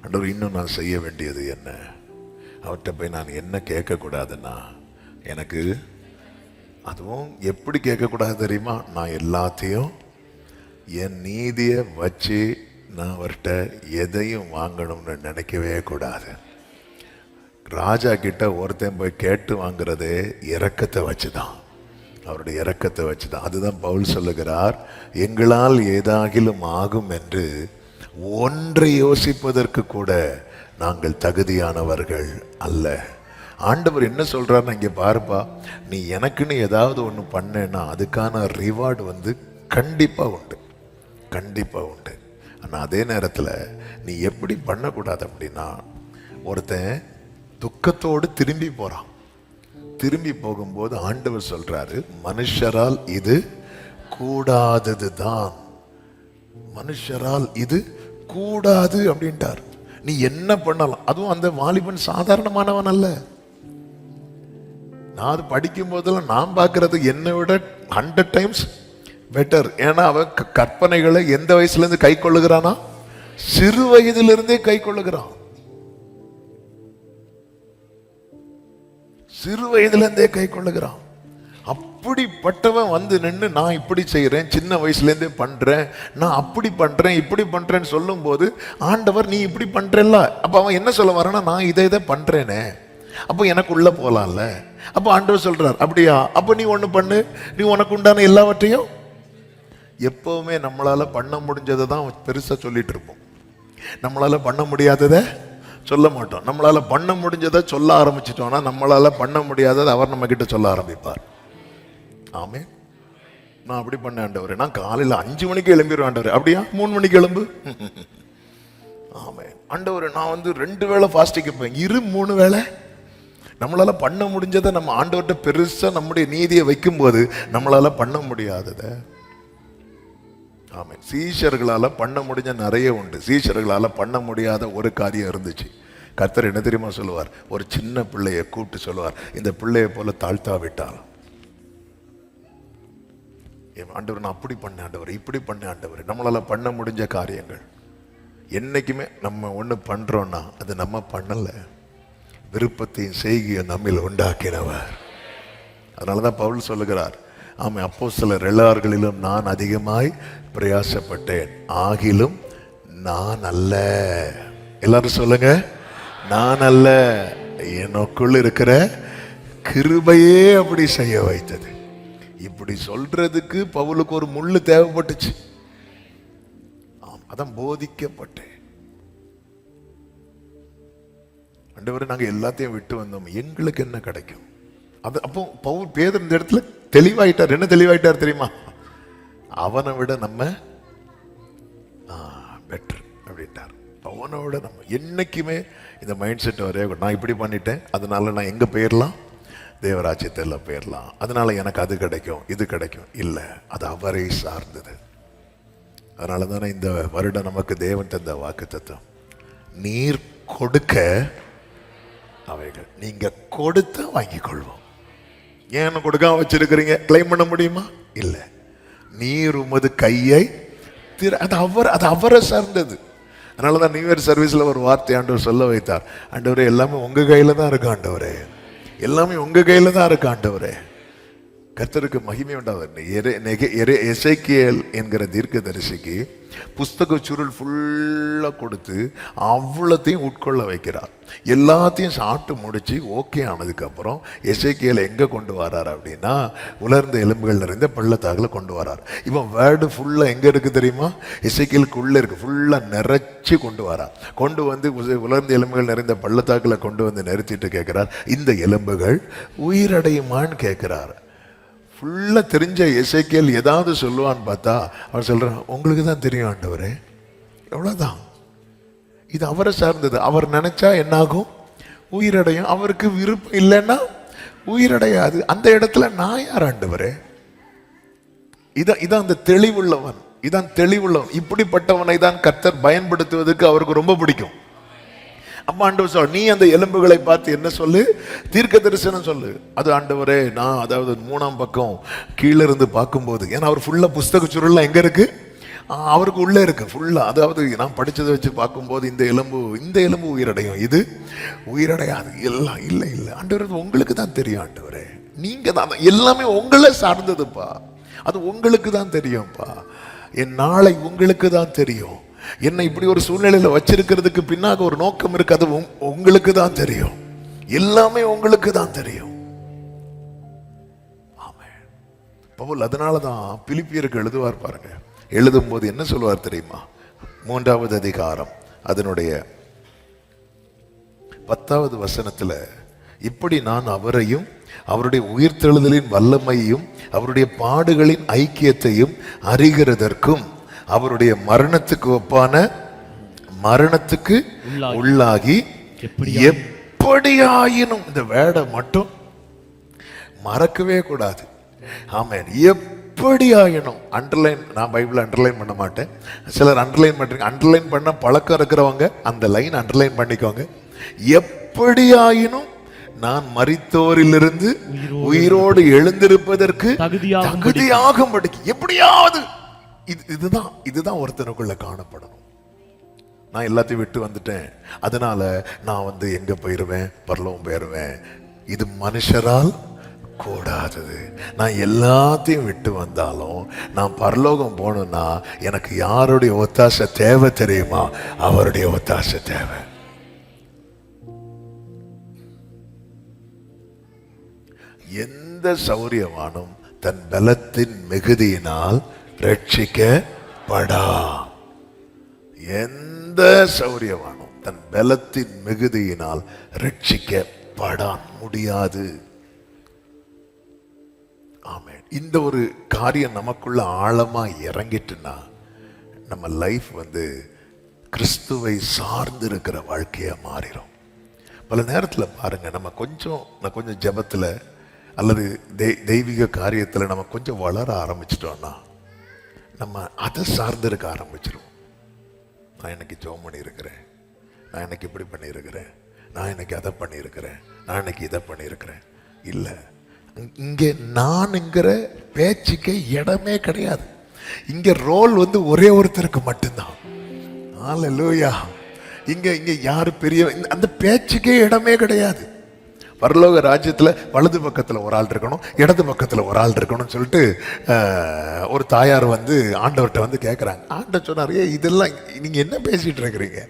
ஆண்டவர் இன்னும் நான் செய்ய வேண்டியது என்ன? அவர்கிட்ட போய் நான் என்ன கேட்கக்கூடாதுன்னா, எனக்கு அதுவும் எப்படி கேட்கக்கூடாது தெரியுமா? நான் எல்லாத்தையும் என் நீதியை வச்சு நான் அவர்கிட்ட எதையும் வாங்கணும்னு நினைக்கவே கூடாது. ராஜா கிட்ட ஒருத்தன் போய் கேட்டு வாங்குறதே இரக்கத்தை வச்சுதான், அவருடைய இரக்கத்தை வச்சுதான். அதுதான் பவுல் சொல்லுகிறார், எங்களால் ஏதாகிலும் ஆகும் என்று ஒன்றை யோசிப்பதற்கு கூட நாங்கள் தகுதியானவர்கள் அல்ல. ஆண்டவர் என்ன சொல்றாருன்னு இங்க பாருப்பா, நீ எனக்குன்னு ஏதாவது ஒன்று பண்ணேன்னா அதுக்கான ரிவார்டு கண்டிப்பா உண்டு, கண்டிப்பா உண்டு. ஆனால் அதே நேரத்தில் நீ எப்படி பண்ணக்கூடாது அப்படின்னா, ஒருத்தன் துக்கத்தோடு திரும்பி போறான். திரும்பி போகும்போது ஆண்டவர் சொல்றாரு, மனுஷரால் இது கூடாதது தான், மனுஷரால் இது கூடாது அப்படின்ட்டார். நீ என்ன பண்ணலாம்? அதுவும் அந்த வாலிபன் சாதாரணமானவன் அல்ல. நான் அது படிக்கும் போதெல்லாம் நான் பார்க்கறது என்னை விட 100 times பெட்டர். ஏன்னா அவன் கற்பனைகளை எந்த வயசுல இருந்து கை கொள்ளுகிறானா? சிறு வயதிலிருந்தே கை கொள்ளுகிறான். சிறு வயதிலிருந்தே கை கொள்ளுகிறான். அப்படிப்பட்டவன் நின்று நான் இப்படி செய்யறேன், சின்ன வயசுல இருந்தே பண்றேன், நான் அப்படி பண்றேன் இப்படி பண்றேன்னு சொல்லும் போது ஆண்டவர் நீ இப்படி பண்றேல்ல, அப்ப அவன் என்ன சொல்ல வரானா, நான் இதை பண்றேனே, அப்போ எனக்கு உள்ள போலாம்ல. அப்போ ஆண்டவர் சொல்றார், அப்படியா, அப்ப நீ ஒண்ணு பண்ணு, நீ உனக்கு உண்டான எல்லாவற்றையும். எப்பவுமே நம்மளால பண்ண முடிஞ்சதை தான் பெருசா சொல்லிட்டு இருப்போம், நம்மளால பண்ண முடியாததை சொல்ல மாட்டோம். நம்மளால பண்ண முடிஞ்சதை சொல்ல ஆரம்பிச்சிட்டோம்னா நம்மளால பண்ண முடியாததை அவர் நம்ம கிட்ட சொல்ல ஆரம்பிப்பார். ஆமே, நான் அப்படி பண்ண ஆண்டவரே, நான் காலையில் 5 மணிக்கு எழும்பிடுவேன் ஆண்டவரே. அப்படியா, 3 மணிக்கு எழும்பு. ஆமே ஆண்டவரே, நான் 2 வேளை ஃபாஸ்டிங் இருப்பேன், 3 வேளை. நம்மளால பண்ண முடிஞ்சதை நம்ம ஆண்டவர்கிட்ட பெருசா நம்முடைய நீதியை வைக்கும் போது நம்மளால பண்ண முடியாததை. ஆமே, சீஷர்களால பண்ண முடிஞ்ச நிறைய உண்டு, சீஷர்களால பண்ண முடியாத ஒரு காரியம் இருந்துச்சு. கர்த்தர் என்ன தெரியுமா சொல்லுவார்? ஒரு சின்ன பிள்ளையை கூப்பிட்டு சொல்லுவார், இந்த பிள்ளையை போல தாழ்த்தா விட்டால். ஆண்டவர், நான் அப்படி பண்ண ஆண்டவர், இப்படி பண்ண ஆண்டவர். நம்மளால பண்ண முடிஞ்ச காரியங்கள் என்னைக்குமே நம்ம ஒண்ணு பண்றோம்னா அது நம்ம பண்ணல, விருப்பத்தையும் செய்கையை நம்மில் உண்டாக்கினவர். அதனாலதான் பவுல் சொல்லுகிறார், ஆமா, அப்போஸ்தலர் எல்லார்களிலும் நான் அதிகமாய் பிரயாசப்பட்டேன், ஆகிலும் நான் அல்ல. எல்லாரும் சொல்லுங்க, நான் அல்ல, எனக்குள் இருக்கிற கிருபையே அப்படி செய்ய வைத்தது. இப்படி சொல்றதுக்கு பவுலுக்கு ஒரு முள்ளு தேவைப்பட்டுச்சு. அதான் போதிக்கப்பட்டேன். ஆண்டவரே, நாங்க எல்லாத்தையும் விட்டு வந்தோம், எங்களுக்கு என்ன கிடைக்கும்? அது அப்போ பவுல் பேதுரு இந்த இடத்துல தெளிவாயிட்டார். என்ன தெளிவாயிட்டார் தெரியுமா? அவனை விட நம்ம பெட்டர் அப்படின்ட்டார். அவனை விட நம்ம என்னைக்குமே இந்த மைண்ட் செட் வரைய, நான் இப்படி பண்ணிட்டேன் அதனால நான் எங்க போயிடலாம், தேவராஜ்யத்தில் போயிடலாம், அதனால எனக்கு அது கிடைக்கும் இது கிடைக்கும். இல்லை, அது அவரை சார்ந்தது. அதனால தானே இந்த வருடம் நமக்கு தேவன் தந்த வாக்குத்தத்தம், நீர் கொடுக்க அவைகள் நீங்க கொடுத்து வாங்கிக் கொள்வோம். ஏன் கொடுக்காம வச்சிருக்கிறீங்க? கிளைம் பண்ண முடியுமா? இல்லை. நீர் உமது கையை அது அவரை சார்ந்தது. அதனாலதான் நியூ இயர் சர்வீஸ்ல ஒரு வார்த்தை ஆண்டவர் சொல்ல வைத்தார், ஆண்டவரே எல்லாமே உங்க கையில தான் இருக்கு ஆண்டவரே, எல்லாமே உங்க கையில தான் இருக்கு ஆண்டவரே. கர்த்தருக்கு மகிமை உண்டாவது. எசேக்கியேல் என்கிற தீர்க்கதரிசிக்கு புஸ்தக சுருள் ஃபுல்லா கொடுத்து அவ்வளத்தையும் உட்கொள்ள வைக்கிறார். எல்லாத்தையும் சாப்பிட்டு முடிச்சு ஓகே ஆனதுக்கு அப்புறம் எசேக்கியேல் எங்க கொண்டு வரார் அப்படின்னா, உலர்ந்த எலும்புகள் நிறைந்த பள்ளத்தாக்குல கொண்டு வரார். இவன் வேர்டு ஃபுல்லா எங்க இருக்கு தெரியுமா? எசேக்கியேலுக்கு உள்ள இருக்கு, ஃபுல்லா நிறைச்சு கொண்டு வரார். கொண்டு வந்து உலர்ந்த எலும்புகள் நிறைந்த பள்ளத்தாக்குல கொண்டு வந்து நிறுத்திட்டு கேட்கிறார், இந்த எலும்புகள் உயிரடையுமான்னு கேட்கிறார். ஃபுல்லா தெரிஞ்ச எசேக்கியேல் ஏதாவது சொல்லுவான்னு பார்த்தா அவர் சொல்றான், உங்களுக்கு தான் தெரியும் ஆண்டவரே. எவ்வளவுதான். இது அவரை சார்ந்தது. அவர் நினைச்சா என்னாகும்? உயிரடையும். அவருக்கு விருப்பம் இல்லைன்னா உயிரடையாது. அந்த இடத்துல நான் யார் ஆண்டவரே? இதான் அந்த தெளிவுள்ளவன். இதான் தெளிவுள்ளவன். இப்படிப்பட்டவனை தான் கர்த்தர் பயன்படுத்துவதற்கு அவருக்கு ரொம்ப பிடிக்கும். அம்மா ஆண்டவர் சொல், நீ அந்த எலும்புகளை பார்த்து என்ன சொல்லு? தீர்க்க தரிசனம் சொல்லு. அது ஆண்டவரே, நான் அதாவது 3ஆம் பக்கம் கீழே இருந்து பார்க்கும்போது, ஏன்னா அவர் ஃபுல்லா புஸ்தக சுருள்லாம் எங்க இருக்கு? அவருக்கு உள்ள இருக்கு ஃபுல்லா. அதாவது நான் படிச்சதை வச்சு பார்க்கும்போது இந்த எலும்பு உயிரடையும், இது உயிரடையாது. எல்லாம் இல்லை இல்லை ஆண்டவர், உங்களுக்கு தான் தெரியும் ஆண்டவரே. நீங்க தான், எல்லாமே உங்களை சார்ந்ததுப்பா. அது உங்களுக்கு தான் தெரியும்ப்பா. என் நாளை உங்களுக்கு தான் தெரியும். என்னை இப்படி ஒரு சூழ்நிலையில வச்சிருக்கிறதுக்கு பின்னாக ஒரு நோக்கம் இருக்கு. அது உங்களுக்கு தான் தெரியும். எல்லாமே உங்களுக்கு தான் தெரியும். ஆமென். பவுல் அதனாலதான் பிலிப்பியருக்கு எழுதுவார் பாருங்க. எழுதும் போது என்ன சொல்வார் தெரியுமா? 3வது அதிகாரம் அதனுடைய 10வது வசனத்துல, இப்படி நான் அவரையும் அவருடைய உயிர்த்தெழுதலின் வல்லமையும் அவருடைய பாடுகளின் ஐக்கியத்தையும் அறிகிறதற்கும் அவருடைய மரணத்துக்கு ஒப்பான மரணத்துக்கு உள்ளாகி எப்படியாயினும், இந்த வேடை மட்டும் மறக்கவே கூடாது. ஆமென். எப்படியாயினும் அண்டர்லைன், நான் பைபிள் அண்டர்லைன் பண்ண மாட்டேன். சிலர் அண்டர்லைன் பண்றீங்க. அண்டர்லைன் பண்ண பழக்கம் இருக்கிறவங்க அந்த லைன் அண்டர்லைன் பண்ணிக்கோங்க. எப்படியாயினும் நான் மரித்தோரிலிருந்து உயிரோடு எழுந்திருப்பதற்கு தகுதியாகும்படி எப்படியாவது. இதுதான் ஒருத்தனுக்குள்ள காணப்படணும். நான் எல்லாத்தையும் விட்டு வந்துட்டேன், அதனால நான் எங்க போயிருவேன்? பரலோகம் போயிருவேன். இது மனுஷரால் கூடாதது. நான் எல்லாத்தையும் விட்டு வந்தாலும் நான் பரலோகம் போகணும்னா எனக்கு யாருடைய ஒத்தாசை தேவை தெரியுமா? அவருடைய ஒத்தாசை தேவை. எந்த சௌரியவானும் தன் பலத்தின் மிகுதியினால் ரட்சிக்கப்படா. எந்த சௌரியவானும் தன் பலத்தின் மிகுதியினால் ரட்சிக்கப்படா முடியாது. ஆமென். இந்த ஒரு காரியம் நமக்குள்ள ஆழமா இறங்கிட்டுனா நம்ம லைஃப் கிறிஸ்துவை சார்ந்து இருக்கிற வாழ்க்கையா மாறிடும். பல நேரத்தில் பாருங்க, நான் கொஞ்சம் ஜெபத்துல அல்லது தெய்வீக காரியத்தில் நம்ம கொஞ்சம் வளர ஆரம்பிச்சிட்டோம்னா நம்ம அதை சார்ந்து இருக்க ஆரம்பிச்சிருவோம். நான் இன்னைக்கு ஜெபம் பண்ணியிருக்கிறேன், நான் இன்னைக்கு இப்படி பண்ணியிருக்கிறேன், நான் இன்னைக்கு அதை பண்ணியிருக்கிறேன், நான் இன்னைக்கு இதை பண்ணியிருக்கிறேன். இல்லை, இங்கே நான்ங்கிற பேச்சுக்கே இடமே கிடையாது. இங்கே ரோல் ஒரே ஒருத்தருக்கு மட்டும்தான். ஹல்லேலூயா. இங்கே யாரு பெரிய, அந்த பேச்சுக்கே இடமே கிடையாது. பரலோக ராஜ்யத்தில் வலது பக்கத்தில் ஒரு ஆள் இருக்கணும், இடது பக்கத்தில் ஒரு ஆள் இருக்கணும்னு சொல்லிட்டு ஒரு தாயார் ஆண்டவர்கிட்ட கேட்குறாங்க. ஆண்டவர் சொன்னார், இதெல்லாம் நீங்கள் என்ன பேசிகிட்டு இருக்கிறீங்க?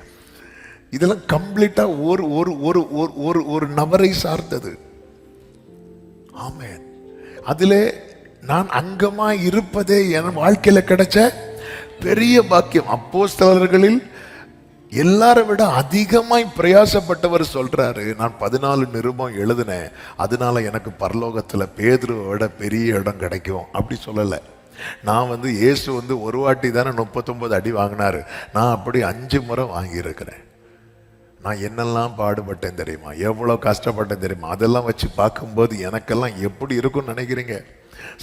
இதெல்லாம் கம்ப்ளீட்டாக ஒரு ஒரு ஒரு ஒரு ஒரு நபரை சார்ந்தது. ஆமென். அதில் நான் அங்கமாக இருப்பதே என் வாழ்க்கையில் கிடைச்ச பெரிய பாக்கியம். அப்போஸ்தலர்களில் எல்லாரை விட அதிகமாய் பிரயாசப்பட்டவர் சொல்றாரு, நான் 14 நிருபம் எழுதினேன், அதனால எனக்கு பரலோகத்துல பேதுருவை விட பெரிய இடம் கிடைக்கும். அப்படி சொல்லலை. நான் இயேசு ஒரு வாட்டி தானே 39 அடி வாங்கினாரு, நான் அப்படி 5 முறை வாங்கியிருக்கிறேன். நான் என்னெல்லாம் பாடுபட்டேன் தெரியுமா? எவ்வளோ கஷ்டப்பட்டேன் தெரியுமா? அதெல்லாம் வச்சு பார்க்கும்போது எனக்கெல்லாம் எப்படி இருக்கும்னு நினைக்கிறீங்க?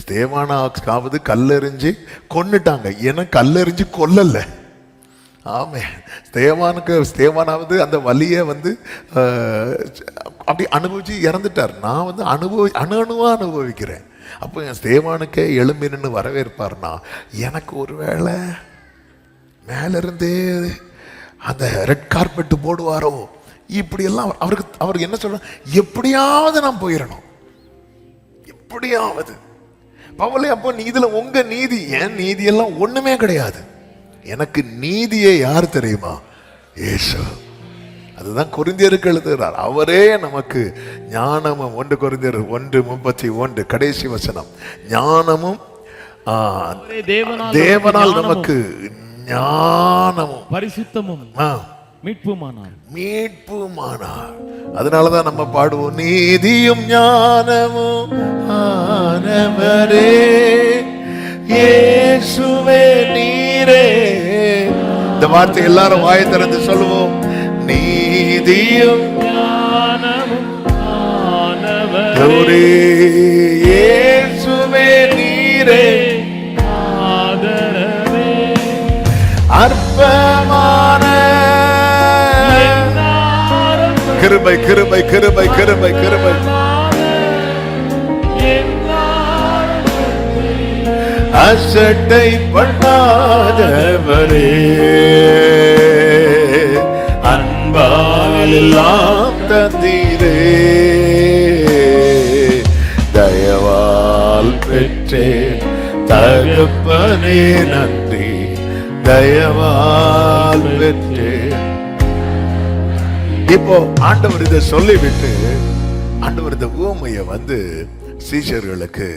ஸ்தேவானாவது கல்லெறிஞ்சு கொன்னுட்டாங்க, எனக்கு கல்லெறிஞ்சு கொல்லலை. ஆமே. ஸ்தேவானாவது அந்த வலியை அப்படி அனுபவிச்சு இறந்துட்டார். நான் அணுவா அனுபவிக்கிறேன். அப்போ என் ஸ்தேவானுக்கே எழும்பி நின்று வரவேற்பார்னா எனக்கு ஒருவேளை மேலிருந்தே அந்த ரெட் கார்பெட் போடுவாரோ இப்படியெல்லாம் அவருக்கு என்ன சொல்ற, எப்படியாவது நான் போயிடணும், எப்படியாவது. பவுலே, அப்போ இதுல உங்க நீதி, என் நீதி எல்லாம் ஒண்ணுமே கிடையாது. எனக்கு நீதியை யார் தெரியுமா? இயேசு. அதுதான் கொரிந்தியருக்கு எழுதுகிறார். அவரே நமக்கு ஞானமும், 1 கொரிந்தியர் 1:31 கடைசி வசனம், ஞானமும் தேவனால் நமக்கு ஞானமும் பரிசுத்தமும் மீட்புமானார். அதனாலதான் நம்ம பாடுவோம், நீதியும் ஞானமும் ஆனவரே இயேசுவே நீரே. இந்த வார்த்தை எல்லாரும் வாயை திறந்து சொல்லுவோம், நீதியும் ஞானமும் ஆனவரே இயேசுவே நீரே ஆதரவே அற்பமான கிருபை கிருபை கிருபை கிருபை கிருபை அசட்டை பண்ணாதவரே அன்பால் எல்லாம் தந்தீரே தயவால் பெற்றேன் தகப்பனே நன்றி தயவால் பெற்றேன். இப்போ ஆண்டவர் இதை சொல்லிவிட்டு ஆண்டவர் இந்த உவமையை வந்து சீஷர்களுக்கு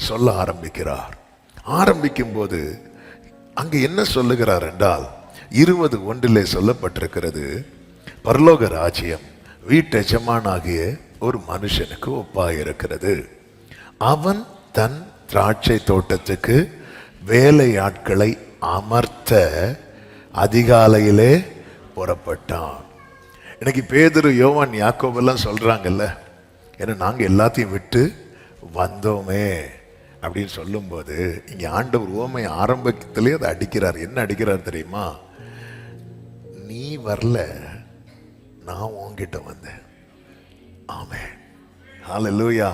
சொல்ல ஆரம்பிக்கிறார். ஆரம்பிக்கும் போது அங்க என்ன சொல்லுகிறார் என்றால் 20:1 சொல்லப்பட்டிருக்கிறது, பரலோக ராஜ்யம் வீட்டு எஜமானாகிய ஒரு மனுஷனுக்கு ஒப்பாயிருக்கிறது. அவன் தன் திராட்சை தோட்டத்துக்கு வேலையாட்களை அமர்த்த அதிகாலையிலே புறப்பட்டான். இன்னைக்கு பேதுரு, யோவான், யாக்கோபு எல்லாம் சொல்றாங்கல்ல, ஏன்னா நாங்க எல்லாத்தையும் விட்டு வந்தோமே அப்படின்னு சொல்லும்போது இங்க ஆண்டவர் உவமை ஆரம்பத்திலே அதை அடிக்கிறார். என்ன அடிக்கிறார் தெரியுமா? நீ வரல, நான் உன்கிட்ட வந்தேன். ஆமென், ஹல்லேலூயா.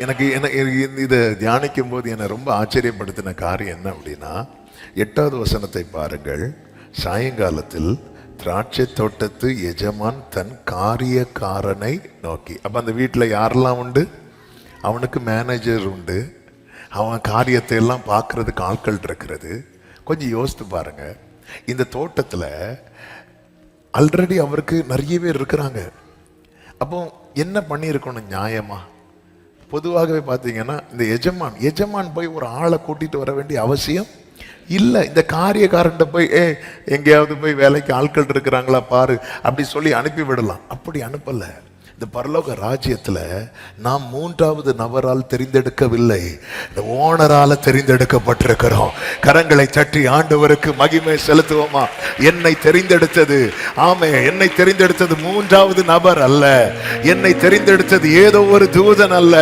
எனக்கு இதை தியானிக்கும் போது என்னை ரொம்ப ஆச்சரியப்படுத்தின காரியம் என்ன அப்படின்னா, 8வது வசனத்தை பாருங்கள். சாயங்காலத்தில் திராட்சை தோட்டத்து எஜமான் தன் காரியக்காரனை நோக்கி, அப்ப அந்த வீட்டில் யாரெல்லாம் உண்டு? அவனுக்கு மேனேஜர் உண்டு, அவன் காரியத்தை எல்லாம் பார்க்கறதுக்கு ஆட்கள் இருக்கிறது. கொஞ்சம் யோசித்து பாருங்க, இந்த தோட்டத்தில் ஆல்ரெடி அவருக்கு நிறைய பேர் இருக்கிறாங்க. அப்போ என்ன பண்ணியிருக்கணும் நியாயமா? பொதுவாகவே பார்த்தீங்கன்னா இந்த எஜமான் போய் ஒரு ஆளை கூட்டிட்டு வர வேண்டிய அவசியம் இல்லை. இந்த காரியக்காரன்ட்ட போய் எங்கேயாவது போய் வேலைக்கு ஆட்கள் இருக்கிறாங்களா பாரு அப்படி சொல்லி அனுப்பி விடலாம். அப்படி அனுப்பல. இந்த பரலோக ராஜ்யத்தில் நாம் 3வது நபரால் தெரிந்தெடுக்கவில்லை, இந்த ஓனரால தெரிந்தெடுக்கப்பட்டிருக்கிறோம். கரங்களை தட்டி ஆண்டவருக்கு மகிமை செலுத்துவோமா? என்னை தெரிந்தெடுத்தது, ஆமே, என்னை தெரிந்தெடுத்தது 3வது நபர் அல்ல. என்னை தெரிந்தெடுத்தது ஏதோ ஒரு தூதன் அல்ல,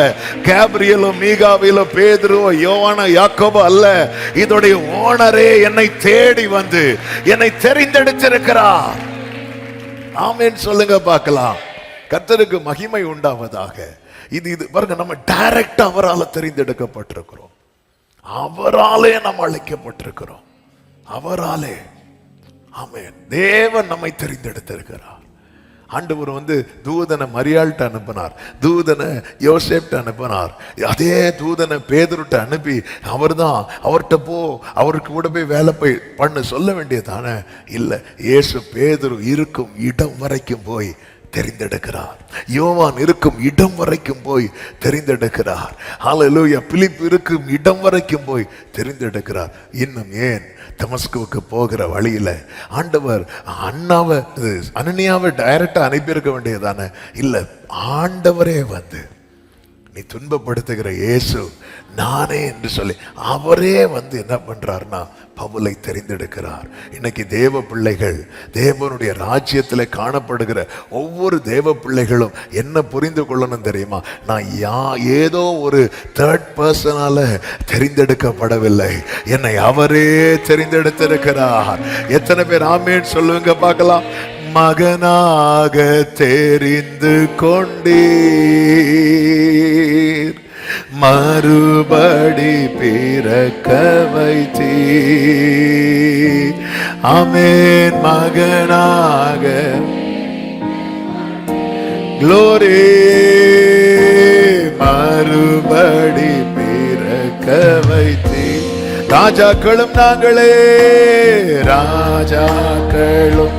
கேப்ரியலோ, மீகாவிலோ, பேதுருவோ, யோவானோ, யாக்கோபோ அல்ல. இதோடைய ஓனரே என்னை தேடி வந்து என்னை தெரிந்தெடுத்திருக்கிறார். ஆமென் சொல்லுங்க பார்க்கலாம். கர்த்தருக்கு மகிமை உண்டாவதாக. இது பாருங்க, நம்ம டைரக்டா அவரால் தெரிந்தெடுக்கப்பட்டிருக்கிறோம். அவராலே நம்ம அழைக்கப்பட்டிருக்கிறோம். அவராலே. ஆமென். தேவன் நம்மை தெரிந்தெடுத்திருக்கிறார். ஆண்டவர் தூதனை மரியாள்கிட்ட அனுப்பினார், தூதனை யோசேப்ட்ட அனுப்பினார், அதே தூதனை பேதுருட்ட அனுப்பி அவர்தான் அவர்கிட்ட போ, அவருக்கு கூட போய் வேலை போய் பண்ணு சொல்ல வேண்டியதானே? இல்லை, இயேசு பேதுரு இருக்கும் இடம் வரைக்கும் போய் தெரிந்தெடுக்கிறார். யோவான் இருக்கும் இடம் வரைக்கும் போய் தெரிந்தெடுக்கிறார். ஹல்லேலூயா. பிலிப் இருக்கும் இடம் வரைக்கும் போய் தெரிந்தெடுக்கிறார். இன்னும் ஏன் தமஸ்குவுக்கு போகிற வழியில ஆண்டவர் அனனியாவை டைரக்டா அனுப்பியிருக்க வேண்டியதானே? இல்லை, ஆண்டவரே வந்து நீ துன்பப்படுத்துகிற இயேசு நானே என்று சொல்லி அவரே என்ன பண்றாருன்னா பவுலை தெரிந்தெடுக்கிறார். இன்னைக்கு தேவ பிள்ளைகள், தேவனுடைய ராஜ்யத்தில் காணப்படுகிற ஒவ்வொரு தேவ பிள்ளைகளும் என்ன புரிந்து கொள்ளணும் தெரியுமா? நான் ஏதோ ஒரு தேர்ட் பர்சனால தெரிந்தெடுக்கப்படவில்லை, என்னை அவரே தெரிந்தெடுத்திருக்கிறார். எத்தனை பேர் ஆமேன் சொல்லுங்க பார்க்கலாம்? மகனாக தெரிந்து கொண்டீர், மறுபடி பிறக்க வைத்தீர். ஆமென். மகனாக க்ளோரி, மறுபடி பிறக்க வைத்தீர். ராஜாக்களும் நாங்களே, ராஜாக்களும்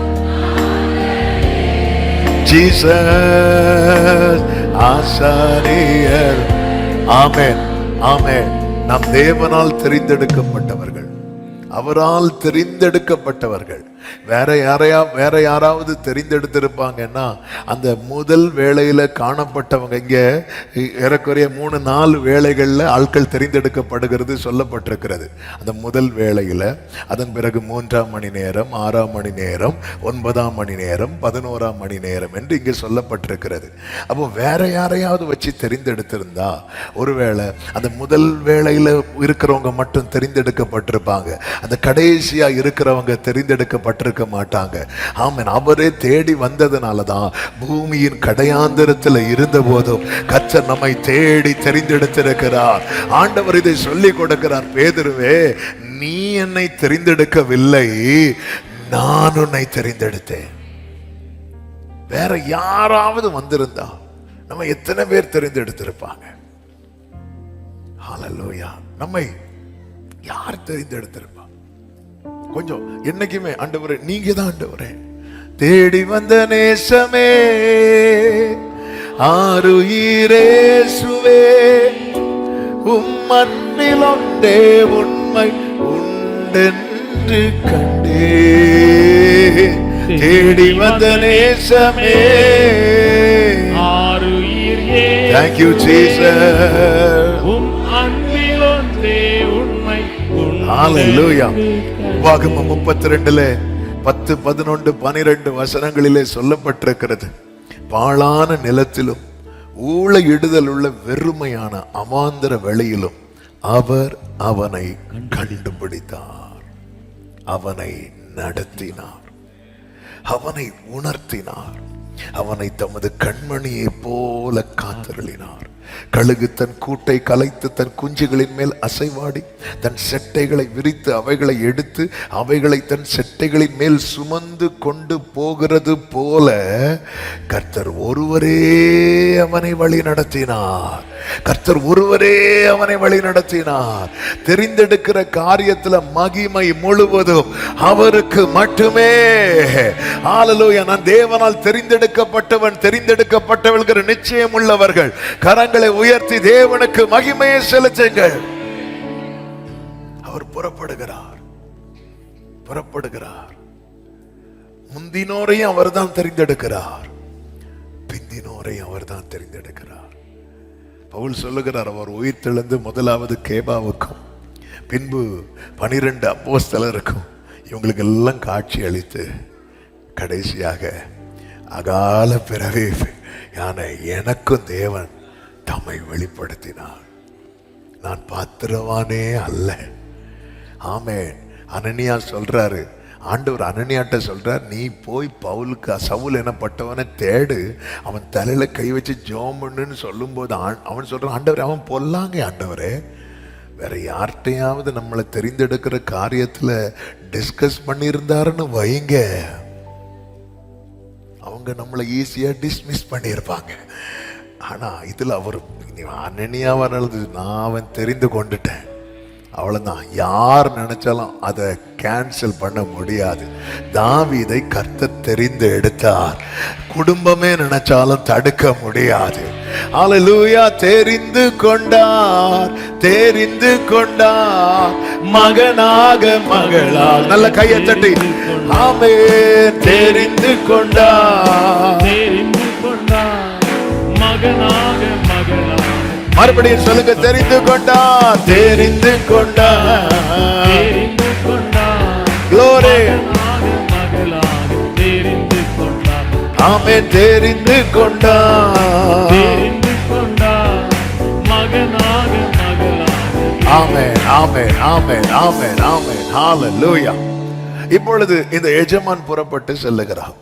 ஜீசஸ் ஆசாரியர். ஆமென், ஆமென். நாம் தேவனால் தெரிந்தெடுக்கப்பட்டவர்கள். அவரால் தெரிந்தெடுக்கப்பட்டவர்கள். வேற யாராவது தெரிந்தெடுத்திருப்பாங்கன்னா அந்த முதல் வேளையில காணப்பட்டவங்க, இங்க ஏறக்குறைய 3-4 வேளைகள்ல ஆட்கள் தெரிந்தெடுக்கப்படுகிறது சொல்லப்பட்டிருக்கிறது. அந்த முதல் வேளையில, அதன் பிறகு 3ஆம் மணி நேரம், 6ஆம் மணி நேரம், 9ஆம் மணி நேரம், 11ஆம் மணி நேரம் என்று இங்கே சொல்லப்பட்டிருக்கிறது. அப்போ வேற யாரையாவது வச்சு தெரிந்தெடுத்திருந்தா ஒருவேளை அந்த முதல் வேளையில இருக்கிறவங்க மட்டும் தெரிந்தெடுக்கப்பட்டிருப்பாங்க, அந்த கடைசியா இருக்கிறவங்க தெரிந்தெடுக்கப்பட்டிருக்க மாட்டாங்க. ஆமென். அவரே தேடி வந்ததுனாலதான் பூமியின் கடையாந்தரத்தில் இருந்த போதும் கர்த்தர் நம்மை தேடி தெரிந்தெடுத்திருக்கிறார். ஆண்டவர் இதை சொல்லிக் கொடுக்கிறார். பேதுருவே, நீ என்னை தெரிந்தெடுக்கவில்லை, நான் உன்னை தெரிந்தெடுத்தேன். வேற யாராவது வந்திருந்தா நம்ம எத்தனை பேர் தெரிந்தெடுத்திருப்பாங்க? ஹல்லேலூயா. நம்மை யார் தெரிந்தெடுத்திருப்பா? கொஞ்சம் என்னைக்குமே ஆண்டவரே நீங்க தான் ஆண்டவரே. தேடி வந்த நேசமே, ஆருயிரேசுவே, உம் அன்பில் ஒன்றே உண்மை உண்டென்று கண்டே. தேடி வந்த நேசமே, Thank you, Jesus. Hallelujah. உபாகமம் 32 10, 11, 12 வசனங்களிலே சொல்லப்பட்டிருக்கிறது. பாழான நிலத்திலும் ஊளையிடுதல் உள்ள வெறுமையான அவாந்தர வெளியிலும் அவர் அவனை கண்டுபிடித்தார், அவனை நடத்தினார், அவனை உணர்த்தினார், அவனை தமது கண்மணியை போல காத்தருளினார். கழுகு தன் கூட்டை கலைத்து தன் குஞ்சுகளின் மேல் அசைவாடி தன் செட்டைகளை விரித்து அவைகளை எடுத்து அவைகளை தன் செட்டைகளின் மேல் சுமந்து கொண்டு போகிறது போல கர்த்தர் ஒருவரே அவனை வழி நடத்தினார். கர்த்தர் ஒருவரே அவனை வழி நடத்தினார். தெரிந்தெடுக்கிற காரியத்துல மகிமை முழுவதும் அவருக்கு மட்டுமே. ஹல்லேலூயா. நான் தேவனால் தெரிந்தெடுக்கப்பட்டவன், தெரிந்தெடுக்கப்பட்டவள்கிற நிச்சயம் உள்ளவர்கள் கரங்களை உயர்த்தி தேவனுக்கு மகிமையை செலுத்துங்கள். அவர் புறப்படுகிறார். முந்தினோரையும் அவர் தான் தெரிந்தெடுக்கிறார், பிந்தினோரையும் அவர் தான் தெரிந்தெடுக்கிறார். பவுல் சொல்லுகிறார், அவர் உயிர்த்தெழுந்து முதலாவது கேபாவுக்கும் பின்பு 12 அப்போஸ்தலருக்கும் இவங்களுக்கு எல்லாம் காட்சி அளித்து கடைசியாக அகால பிறவி எனக்கும் தேவன் தம்மை வெளிப்படுத்தினார். நான் பாத்திரவானே அல்ல. ஆமென். அனனியா சொல்றாரு, ஆண்டவர் அனனியாட்ட சொல்றார், நீ போய் சவுல் எனப்பட்டவனை தேடு, அவன் தலையில கை வச்சு ஜெபம் பண்ணுன்னு சொல்லும் போது அவன் சொல்றான், ஆண்டவரே அவன் பொல்லாங்க ஆண்டவரே. வேற யார்கிட்டையாவது நம்மளை தெரிந்தெடுக்கிற காரியத்துல டிஸ்கஸ் பண்ணியிருந்தாருன்னு வைங்க, அவங்க நம்மளை ஈஸியா டிஸ்மிஸ் பண்ணியிருப்பாங்க. ஆனா இதுல அவர் அனனியாவா நல்லது, நான் அவன் தெரிந்து கொண்டுட்டேன், அவ்வளவுதான். யார் நினைச்சாலும் அதை கேன்சல் பண்ண முடியாது. தாவீதை கர்த்தர் தெரிந்து எடுத்தார், குடும்பமே நினைச்சாலும் தடுக்க முடியாது. ஹல்லேலூயா. தெரிந்து கொண்டார் மகனாக மகளால். நல்ல கையை தட்டி ஆமென். தெரிந்து கொண்டார் மகனாக மகளால். மறுபடியும் சொல்லுங்க, தெரிந்து கொண்டார் Glory. ஆமென். தெரிந்து கொண்டார் மகனாக மகளாக. ஆமென், ஆமென், ஆமென், ஆமென், ஆமென். ஹல்லேலூயா. இப்பொழுது இந்த எஜமான் புறப்பட்டு செல்லுகிறார்.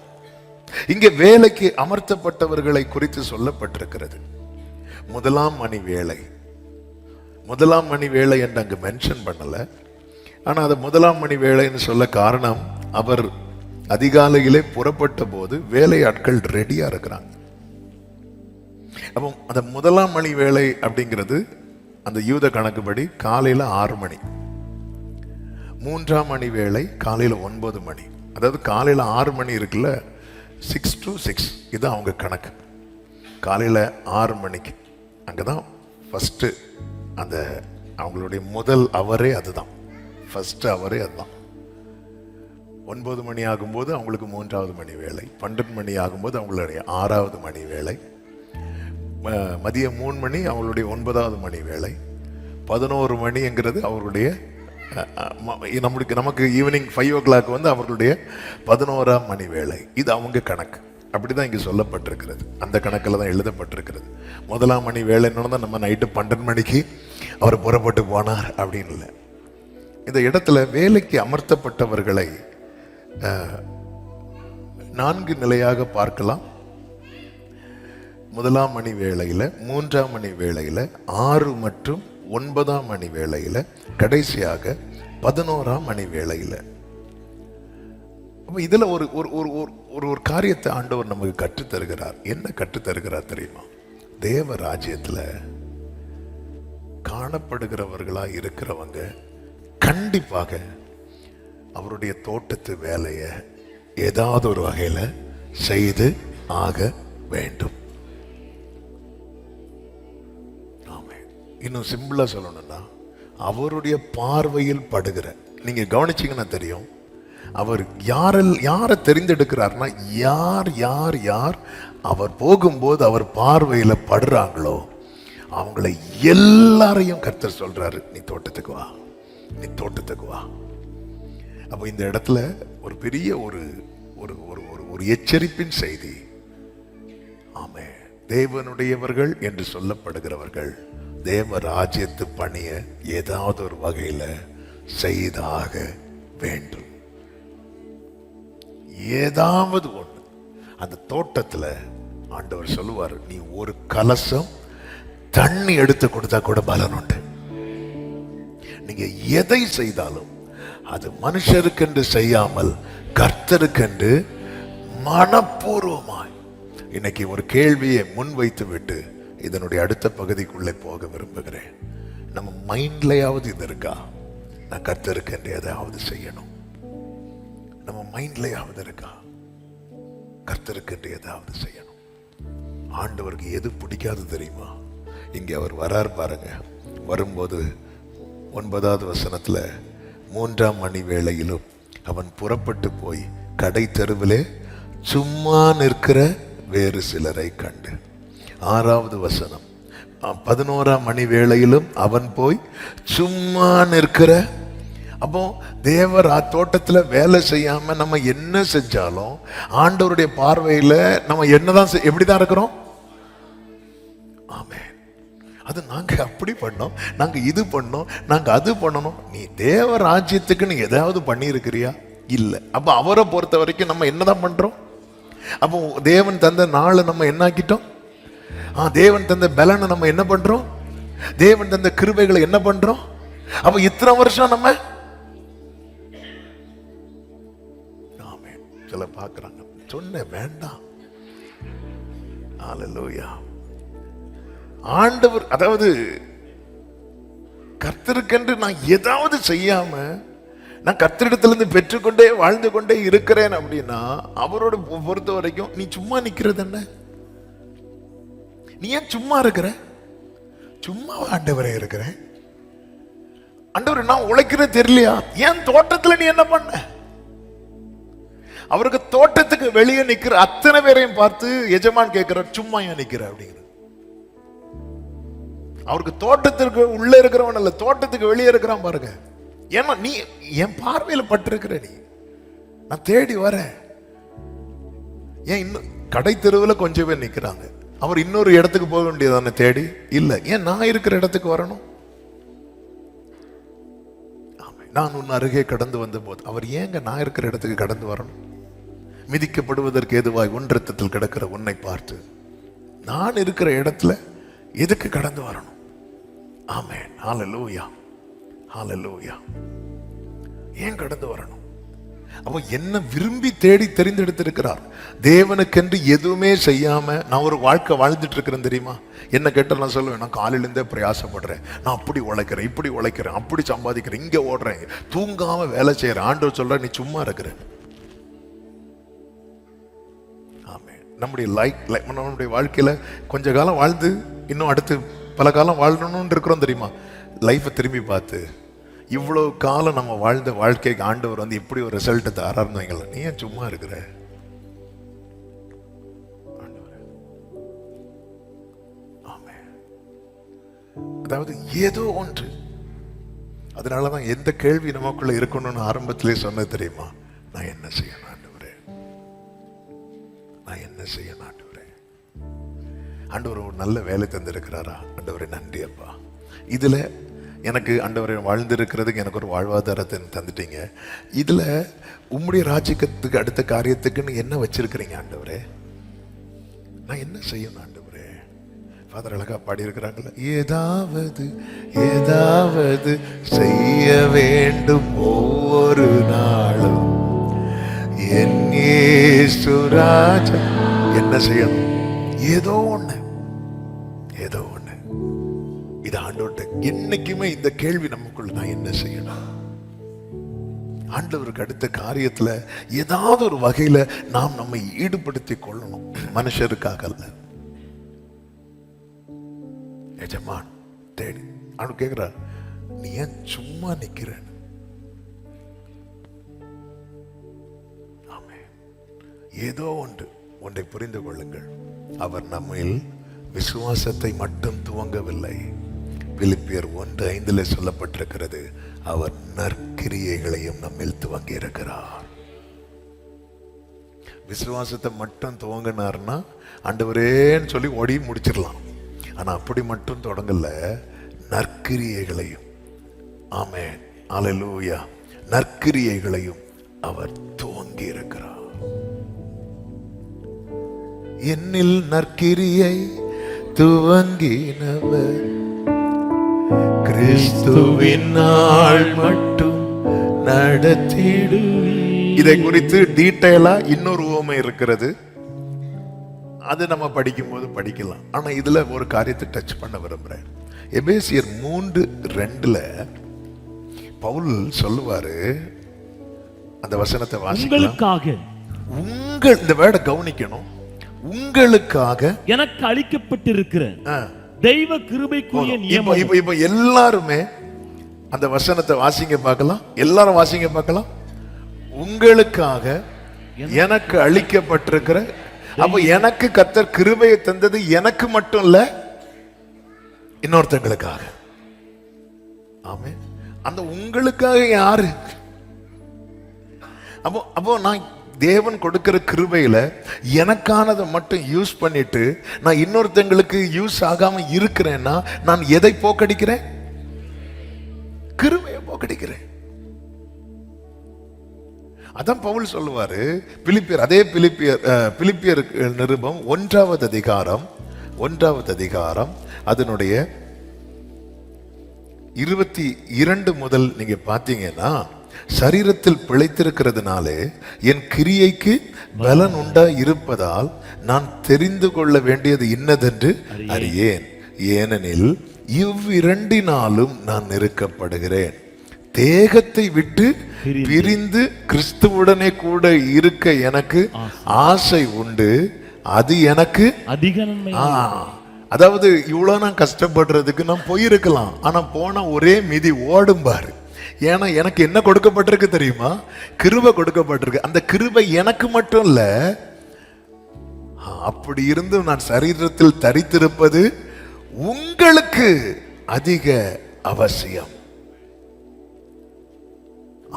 இங்கே வேலைக்கு அமர்த்தப்பட்டவர்களை குறித்து சொல்லப்பட்டிருக்கிறது. முதலாம் மணி வேளை என்று அங்கு மென்ஷன் பண்ணல. ஆனா அது முதலாம் மணி வேளைன்னு சொல்ல காரணம், அவர் அதிகாலையிலே புறப்பட்ட போது வேலையாட்கள் ரெடியா இருக்கிறாங்க. அப்போ அந்த முதலாம் மணி வேளை அப்படிங்கிறது அந்த யூத கணக்குப்படி காலையில 6 மணி. 3ஆம் மணி வேளை காலையில 9 மணி. அதாவது காலையில 6 மணி இருக்குல்ல, 6 to 6 இது அவங்க கணக்கு. காலையில 6 மணிக்கு அங்கதான் ஃபர்ஸ்ட் அந்த அவங்களுடைய முதல் அவரே அதுதான். ஃபர்ஸ்ட் அவரே அதுதான். 9 மணி ஆகும்போது அவங்களுக்கு 3வது மணி வேலை, 12 மணி ஆகும்போது அவங்களுடைய 6வது மணி வேலை, மதியம் 3 மணி அவங்களுடைய 9வது மணி வேலை, 11 மணிங்கிறது அவருடைய நமக்கு ஈவினிங் 5 o'clock வந்து அவர்களுடைய 11ஆம் மணி வேலை. இது அவங்க கணக்கு. அப்படிதான் இங்கே சொல்லப்பட்டிருக்கிறது. அந்த கணக்கில் தான் எழுதப்பட்டிருக்கிறது. 1ஆம் மணி வேலைன்னு தான் நம்ம நைட்டு 12 மணிக்கு அவர் புறப்பட்டு போனார் அப்படின்னு இல்லை. இந்த இடத்துல வேலைக்கு அமர்த்தப்பட்டவர்களை 4 நிலையாக பார்க்கலாம். 1ஆம் மணி வேளையில், 3ஆம் மணி வேளையில், 6 மற்றும் 9ஆம் மணி வேளையில், கடைசியாக 11ஆம் மணி வேளையில். அப்போ இதில் ஒரு ஒரு ஒரு ஒரு ஒரு காரியத்தை ஆண்டவர் நமக்கு கற்றுத்தருகிறார். என்ன கற்றுத்தருகிறார் தெரியுமா? தேவ ராஜ்யத்தில் காணப்படுகிறவர்களாக இருக்கிறவங்க கண்டிப்பாக அவருடைய தோட்டத்து வேலையை ஏதாவது ஒரு வகையில் செய்து ஆக வேண்டும். இன்னும் சிம்பிளா சொல்லணும்னா, அவருடைய பார்வையில் படுகிற, நீங்க கவனிச்சீங்கன்னா தெரியும், அவர் யாரை தெரிந்தெடுக்கிறார்னா, யார் யார் யார் அவர் போகும்போது அவர் பார்வையில படுறாங்களோ அவங்களை எல்லாரையும் கர்த்தர் சொல்றாரு, நீ தோட்டத்துக்கு வா, நீ தோட்டத்துக்கு வா. அப்போ இந்த இடத்துல ஒரு பெரிய ஒரு ஒரு எச்சரிப்பின் செய்தி. ஆமே, தேவனுடையவர்கள் என்று சொல்லப்படுகிறவர்கள் தேவ ராஜ்யத்து பணிய ஏதாவது ஒரு வகையில செய்தாக வேண்டும். ஏதாவது ஒண்ணு. அந்த தோட்டத்துல ஆண்டவர் சொல்லுவார், நீ ஒரு கலசம் தண்ணி எடுத்து கொடுத்தா கூட பலன் உண்டு. நீங்க எதை செய்தாலும் அது மனுஷருக்கென்று செய்யாமல் கர்த்தருக்கென்று மனப்பூர்வமாய். இன்னைக்கு ஒரு கேள்வியை முன்வைத்து விட்டு இதனுடைய அடுத்த பகுதிக்குள்ளே போக விரும்புகிறேன். நம்ம மைண்ட்லயாவது இது இருக்கா? நான் கர்த்தருக்கென்று எதையாவது செய்யணும். நம்ம மைண்ட்லயாவது இருக்கா? கர்த்தருக்கென்று எதாவது செய்யணும். ஆண்டவருக்கு எது பிடிக்காது தெரியுமா? இங்கே அவர் வரார் பாருங்க. வரும்போது 9வது வசனத்துல 3ஆம் மணி வேளையிலும் அவன் புறப்பட்டு போய் கடை தெருவிலே சும்மா நிற்கிற வேறு சிலரை கண்டு. 6வது வசனம் 11ஆம் மணி வேளையிலும் அவன் போய் சும்மா நிற்கிற. அப்போ தேவர் தோட்டத்துல வேலை செய்யாம நம்ம என்ன செஞ்சாலும் ஆண்டவருடைய பார்வையில நம்ம என்னதான் எப்படிதான் இருக்கிறோம்? ஆமென். அது நாங்க அப்படி பண்ணோம், நாங்க இது பண்ணோம், நாங்க அது பண்ணணும். நீ தேவ ராஜ்யத்துக்கு நீ ஏதாவது பண்ணி இருக்கிறியா? இல்ல. அப்ப அவரை பொறுத்த வரைக்கும் நம்ம என்னதான் பண்றோம்? அப்போ தேவன் தந்த நாளை நம்ம என்ன ஆக்கிட்டோம்? தேவன் தந்த பலனை நம்ம என்ன பண்றோம்? தேவன் தந்த கிருபைகளை என்ன பண்றோம்? அப்ப இத்தனை வருஷம் நம்ம சில பாக்குறாங்க, சொன்ன வேண்டாம். ஹல்லேலூயா. ஆண்டவர், அதாவது கர்த்தருக்கென்று நான் ஏதாவது செய்யாம நான் கர்த்தரிடத்திலிருந்து பெற்றுக்கொண்டே வாழ்ந்து கொண்டே இருக்கிறேன் அப்படின்னா அவரோட பொறுத்த வரைக்கும் நீ சும்மா நிக்கிறது என்ன? நீ ஏன் சும்மா இருக்கிற? சும்மா ஆண்டவரே இருக்கிறேன். ஆண்டவர் நான் உழைக்கிறேன் தெரியலையா? ஏன் தோட்டத்துல நீ என்ன பண்ண? அவருக்கு தோட்டத்துக்கு வெளியே நிக்கிற அத்தனை பேரையும் பார்த்து எஜமான் கேட்கிறார், சும்மா ஏன் நிக்கிற அப்படிங்கிற. அவருக்கு தோட்டத்திற்கு உள்ள இருக்கிறவன் அல்ல, தோட்டத்துக்கு வெளியே இருக்கிறான் பாருங்க. ஏன்னா நீ என் பார்வையில பட்டிருக்கிற, நீ நான் தேடி வரேன். ஏன் இன்னும் கடை தெருவில் கொஞ்சம் பேர் நிக்கிறாங்க, அவர் இன்னொரு இடத்துக்கு போக வேண்டியதானே தேடி? இல்ல, ஏன் நான் இருக்கிற இடத்துக்கு வரணும்? நான் உன் அருகே கடந்து வந்த போது அவர் ஏங்க நான் இருக்கிற இடத்துக்கு கடந்து வரணும்? மிதிக்கப்படுவதற்கு ஏதுவாய் ஒன்றத்தில் கிடக்கிற உன்னை பார்த்து நான் இருக்கிற இடத்துல எதுக்கு கடந்து வரணும்? ஆமென். ஹல்லேலூயா, ஹல்லேலூயா. ஏன் கடந்து வரணும்? அப்ப என்ன விரும்பி தேடி தெரிந்தெடுத்திருக்கிறார். தேவனுக்கென்று எதுவுமே செய்யாம நான் ஒரு வாழ்க்கை வாழ்ந்துட்டு இருக்கிறேன் தெரியுமா? என்ன கேட்டால் நான் சொல்லுவேன், நான் காலையிலேருந்தே பிரயாசப்படுறேன், நான் அப்படி உழைக்கிறேன், இப்படி உழைக்கிறேன், அப்படி சம்பாதிக்கிறேன், இங்க ஓடுறேன், தூங்காம வேலை செய்யறேன். ஆண்டவர் சொல்ற நீ சும்மா இருக்கிற. ஆமென். நம்முடைய வாழ்க்கையில கொஞ்ச காலம் வாழ்ந்து இன்னும் அடுத்து பல காலம் வாழணும்னு இருக்கிறோம் தெரியுமா? லைஃபை திரும்பி பார்த்து இவ்வளவு காலம் நம்ம வாழ்ந்த வாழ்க்கைக்கு ஆண்டவர் வந்து இப்படி ஒரு ரிசல்ட் தாராருன்னு வைங்களேன். நீ ஏன் சும்மா இருக்கிற? அதாவது ஏதோ ஒன்று. அதனாலதான் எந்த கேள்வி நமக்குள்ள இருக்கணும்னு ஆரம்பத்திலே சொன்னது தெரியுமா? நான் என்ன செய்யணும் ஆண்டவரே? நான் என்ன செய்யணும் ஆண்டவரே? ஆண்டவர் ஒரு நல்ல வேலை தந்திருக்கிறாரா? ஆண்டவரே நன்றி அப்பா. இதுல எனக்கு ஆண்டவரை வாழ்ந்திருக்கிறதுக்கு எனக்கு ஒரு வாழ்வாதாரத்தை தந்துட்டீங்க. இதுல உம்முடைய ராஜ்யத்துக்கு அடுத்த காரியத்துக்குன்னு என்ன வச்சிருக்கிறீங்க ஆண்டவரே? நான் என்ன செய்யணும் ஆண்டவரே? ஃபாதர் அழகா பாடி இருக்கிறாங்கல்ல, ஏதாவது ஏதாவது செய்ய வேண்டும் ஒவ்வொரு நாளும் என் இயேசு ராஜா. என்ன செய்யணும்? ஏதோ ஒண்ணு, ஏதோ ஒண்ணு. இது ஆண்டவர்கிட்ட என்னைக்குமே இந்த கேள்வி நமக்குள்ள, நான் என்ன செய்யணும்? ஆண்டவருக்கு அடுத்த காரியத்துல ஏதாவது ஒரு வகையில நாம் நம்மை ஈடுபடுத்திக் கொள்ளணும். மனுஷருக்காக அல்ல, எஜமான் தேடி. அவனு கேட்கிறா, நீ ஏன் சும்மா நிக்கிற? ஏதோ ஒன்றை புரிந்து கொள்ளுங்கள். அவர் நம்மில் விசுவாசத்தை மட்டும் துவங்கவில்லை. பிலிப்பியர் 1:5 சொல்லப்பட்டிருக்கிறது, அவர் நற்கிரியைகளையும் நம்மில் துவங்கி இருக்கிறார். விசுவாசத்தை மட்டும் துவங்கினார்னா ஆண்டவரேன்னு சொல்லி ஓடி முடிச்சிடலாம். ஆனா அப்படி மட்டும் தொடங்கல, நற்கிரியைகளையும். ஆமென், அல்லேலூயா. நற்கிரியைகளையும் அவர் துவங்கி இருக்கிறார். என்னில் நற்கிரியை துவங்கினவர் கிறிஸ்துவின் நாள் மட்டும் நடத்திடு. இதை குறித்து டீட்டெயிலா இன்னொரு உவமை இருக்கிறது, அது நம்ம படிக்கும் போது படிக்கலாம். ஆனா இதுல ஒரு காரியத்தை டச் பண்ண விரும்புறேன். எபேசியர் 3:2 பவுல் சொல்லுவாரு, அந்த வசனத்தை வாசிக்கலாம். உங்கள், இந்த வேர்டை கவனிக்கணும், உங்களுக்காக எனக்கு அளிக்கப்பட்டிருக்கிற தெய்வ கிருபைக்குரிய நியமம். இப்ப எல்லாருமே அந்த வசனத்தை வாசிங்க பார்க்கலாம். எல்லாரும் வாசிங்க பார்க்கலாம். உங்களுக்காக எனக்கு அளிக்கப்பட்டிருக்கிற. அப்ப எனக்கு கர்த்தர் கிருபையை தந்தது எனக்கு மட்டும் இல்ல, இன்னொருத்தங்களுக்காக. ஆமென். அந்த உங்களுக்காக யாரு? அப்போ நான் தேவன் கொடுக்கிற கிருபையில எனக்கானதை மட்டும் யூஸ் பண்ணிட்டு நான் இன்னொருத்தங்களுக்கு யூஸ் ஆகாம இருக்கிறேன்னா நான் எதை போக்கடிக்கிறேன்? கிருபையை போக்கடிக்கிறேன். அதான் பவுல் சொல்லுவாரு பிலிப்பியர், அதே பிலிப்பியர் நிருபம் 1வது அதிகாரம் அதனுடைய 22 முதல் நீங்க பாத்தீங்கன்னா, சரீரத்தில் பிழைத்திருக்கிறதுனாலே என் கிரியைக்கு பலன் உண்டா இருப்பதால் நான் தெரிந்து கொள்ள வேண்டியது இன்னதென்று அறியேன். ஏனெனில் இவ்விரண்டினாலும் நான் நெருக்கப்படுகிறேன். தேகத்தை விட்டு பிரிந்து கிறிஸ்துவுடனே கூட இருக்க எனக்கு ஆசை உண்டு. அது எனக்கு அதிக நன்மை. அதாவது இவ்வளவு நான் கஷ்டப்படுறதுக்கு நான் போயிருக்கலாம், ஆனா போன ஒரே மிதி ஓடும் பாரு. ஏன்னா எனக்கு என்ன கொடுக்கப்பட்டிருக்கு தெரியுமா? கிருபை கொடுக்கப்பட்டிருக்கு. அந்த கிருபை எனக்கு மட்டும் இல்ல, அப்படி இருந்தும் நான் சரீரத்தில் தரித்திருப்பது உங்களுக்கு அதிக அவசியம்.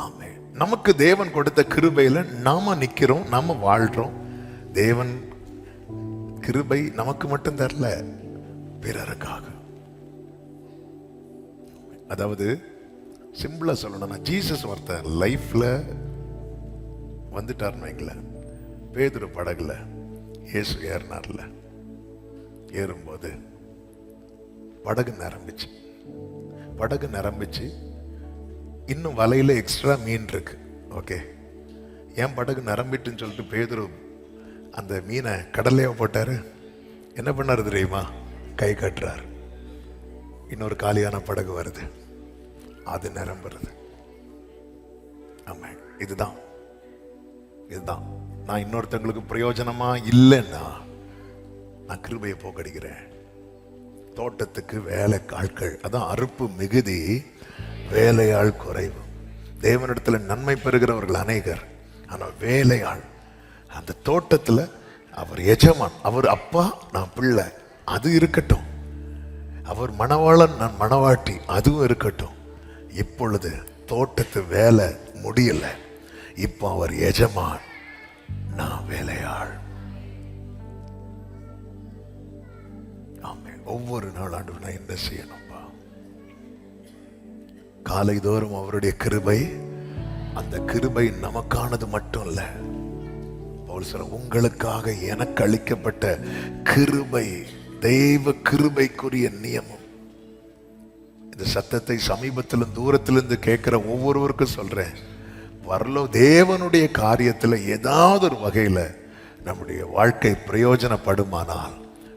ஆமென். நமக்கு தேவன் கொடுத்த கிருபையில நாம நிக்கிறோம், நாம வாழ்றோம். தேவன் கிருபை நமக்கு மட்டும் தரல, பிறருக்காக. அதாவது சிம்பிளா சொல்லணும்னா, ஜீசஸ் ஒருத்தன் லைஃப்ல வந்துட்டாருன்னு வைங்களேன். பேதுரு படகுல இயேசு ஏறினார்ல, ஏறும்போது படகு நிரம்பிச்சு இன்னும் வலையில எக்ஸ்ட்ரா மீன் இருக்கு. ஓகே, ஏன் படகு நிரம்பிட்டுன்னு சொல்லிட்டு பேதுரு அந்த மீனை கடல்லையே போட்டாரு. என்ன பண்ணாரு தெரியுமா? கை கட்டுறாரு. இன்னொரு காலியான படகு வருது, அது நிரம்புறது. ஆமா, இதுதான் நான் இன்னொருத்தங்களுக்கு பிரயோஜனமா இல்லைன்னா நான் கிருபையை போக்கடிக்கிறேன். தோட்டத்துக்கு வேலை ஆட்கள், அதான் அறுப்பு மிகுதி வேலையாள் குறைவு. தேவனிடத்துல நன்மை பெறுகிறவர்கள் அநேகர், ஆனால் வேலையாள். அந்த தோட்டத்துல அவர் எஜமான், அவர் அப்பா, நான் பிள்ளை, அது இருக்கட்டும். அவர் மணவாளன், நான் மணவாட்டி, அதுவும் இருக்கட்டும். இப்பொழுது தோட்டத்து வேலை முடியல, இப்போ அவர் எஜமான், நான் வேலையாள். ஆமென். ஒவ்வொரு நாள் ஆண்டவரே நான் என்ன செய்யணும்பா? காலை தோறும் அவருடைய கிருபை, அந்த கிருபை நமக்கானது மட்டும் இல்ல, பவுல் சொல்ற உங்களுக்காக எனக்கு அளிக்கப்பட்ட கிருபை, தெய்வ கிருபைக்குரிய நியமம். இந்த சத்தத்தை சமீபத்திலும் தூரத்திலிருந்து கேட்கிற ஒவ்வொருவருக்கும் சொல்றேன், வரலோ தேவனுடைய காரியத்தில் ஏதாவது ஒரு வகையில் நம்முடைய வாழ்க்கை பிரயோஜனப்படுமானால்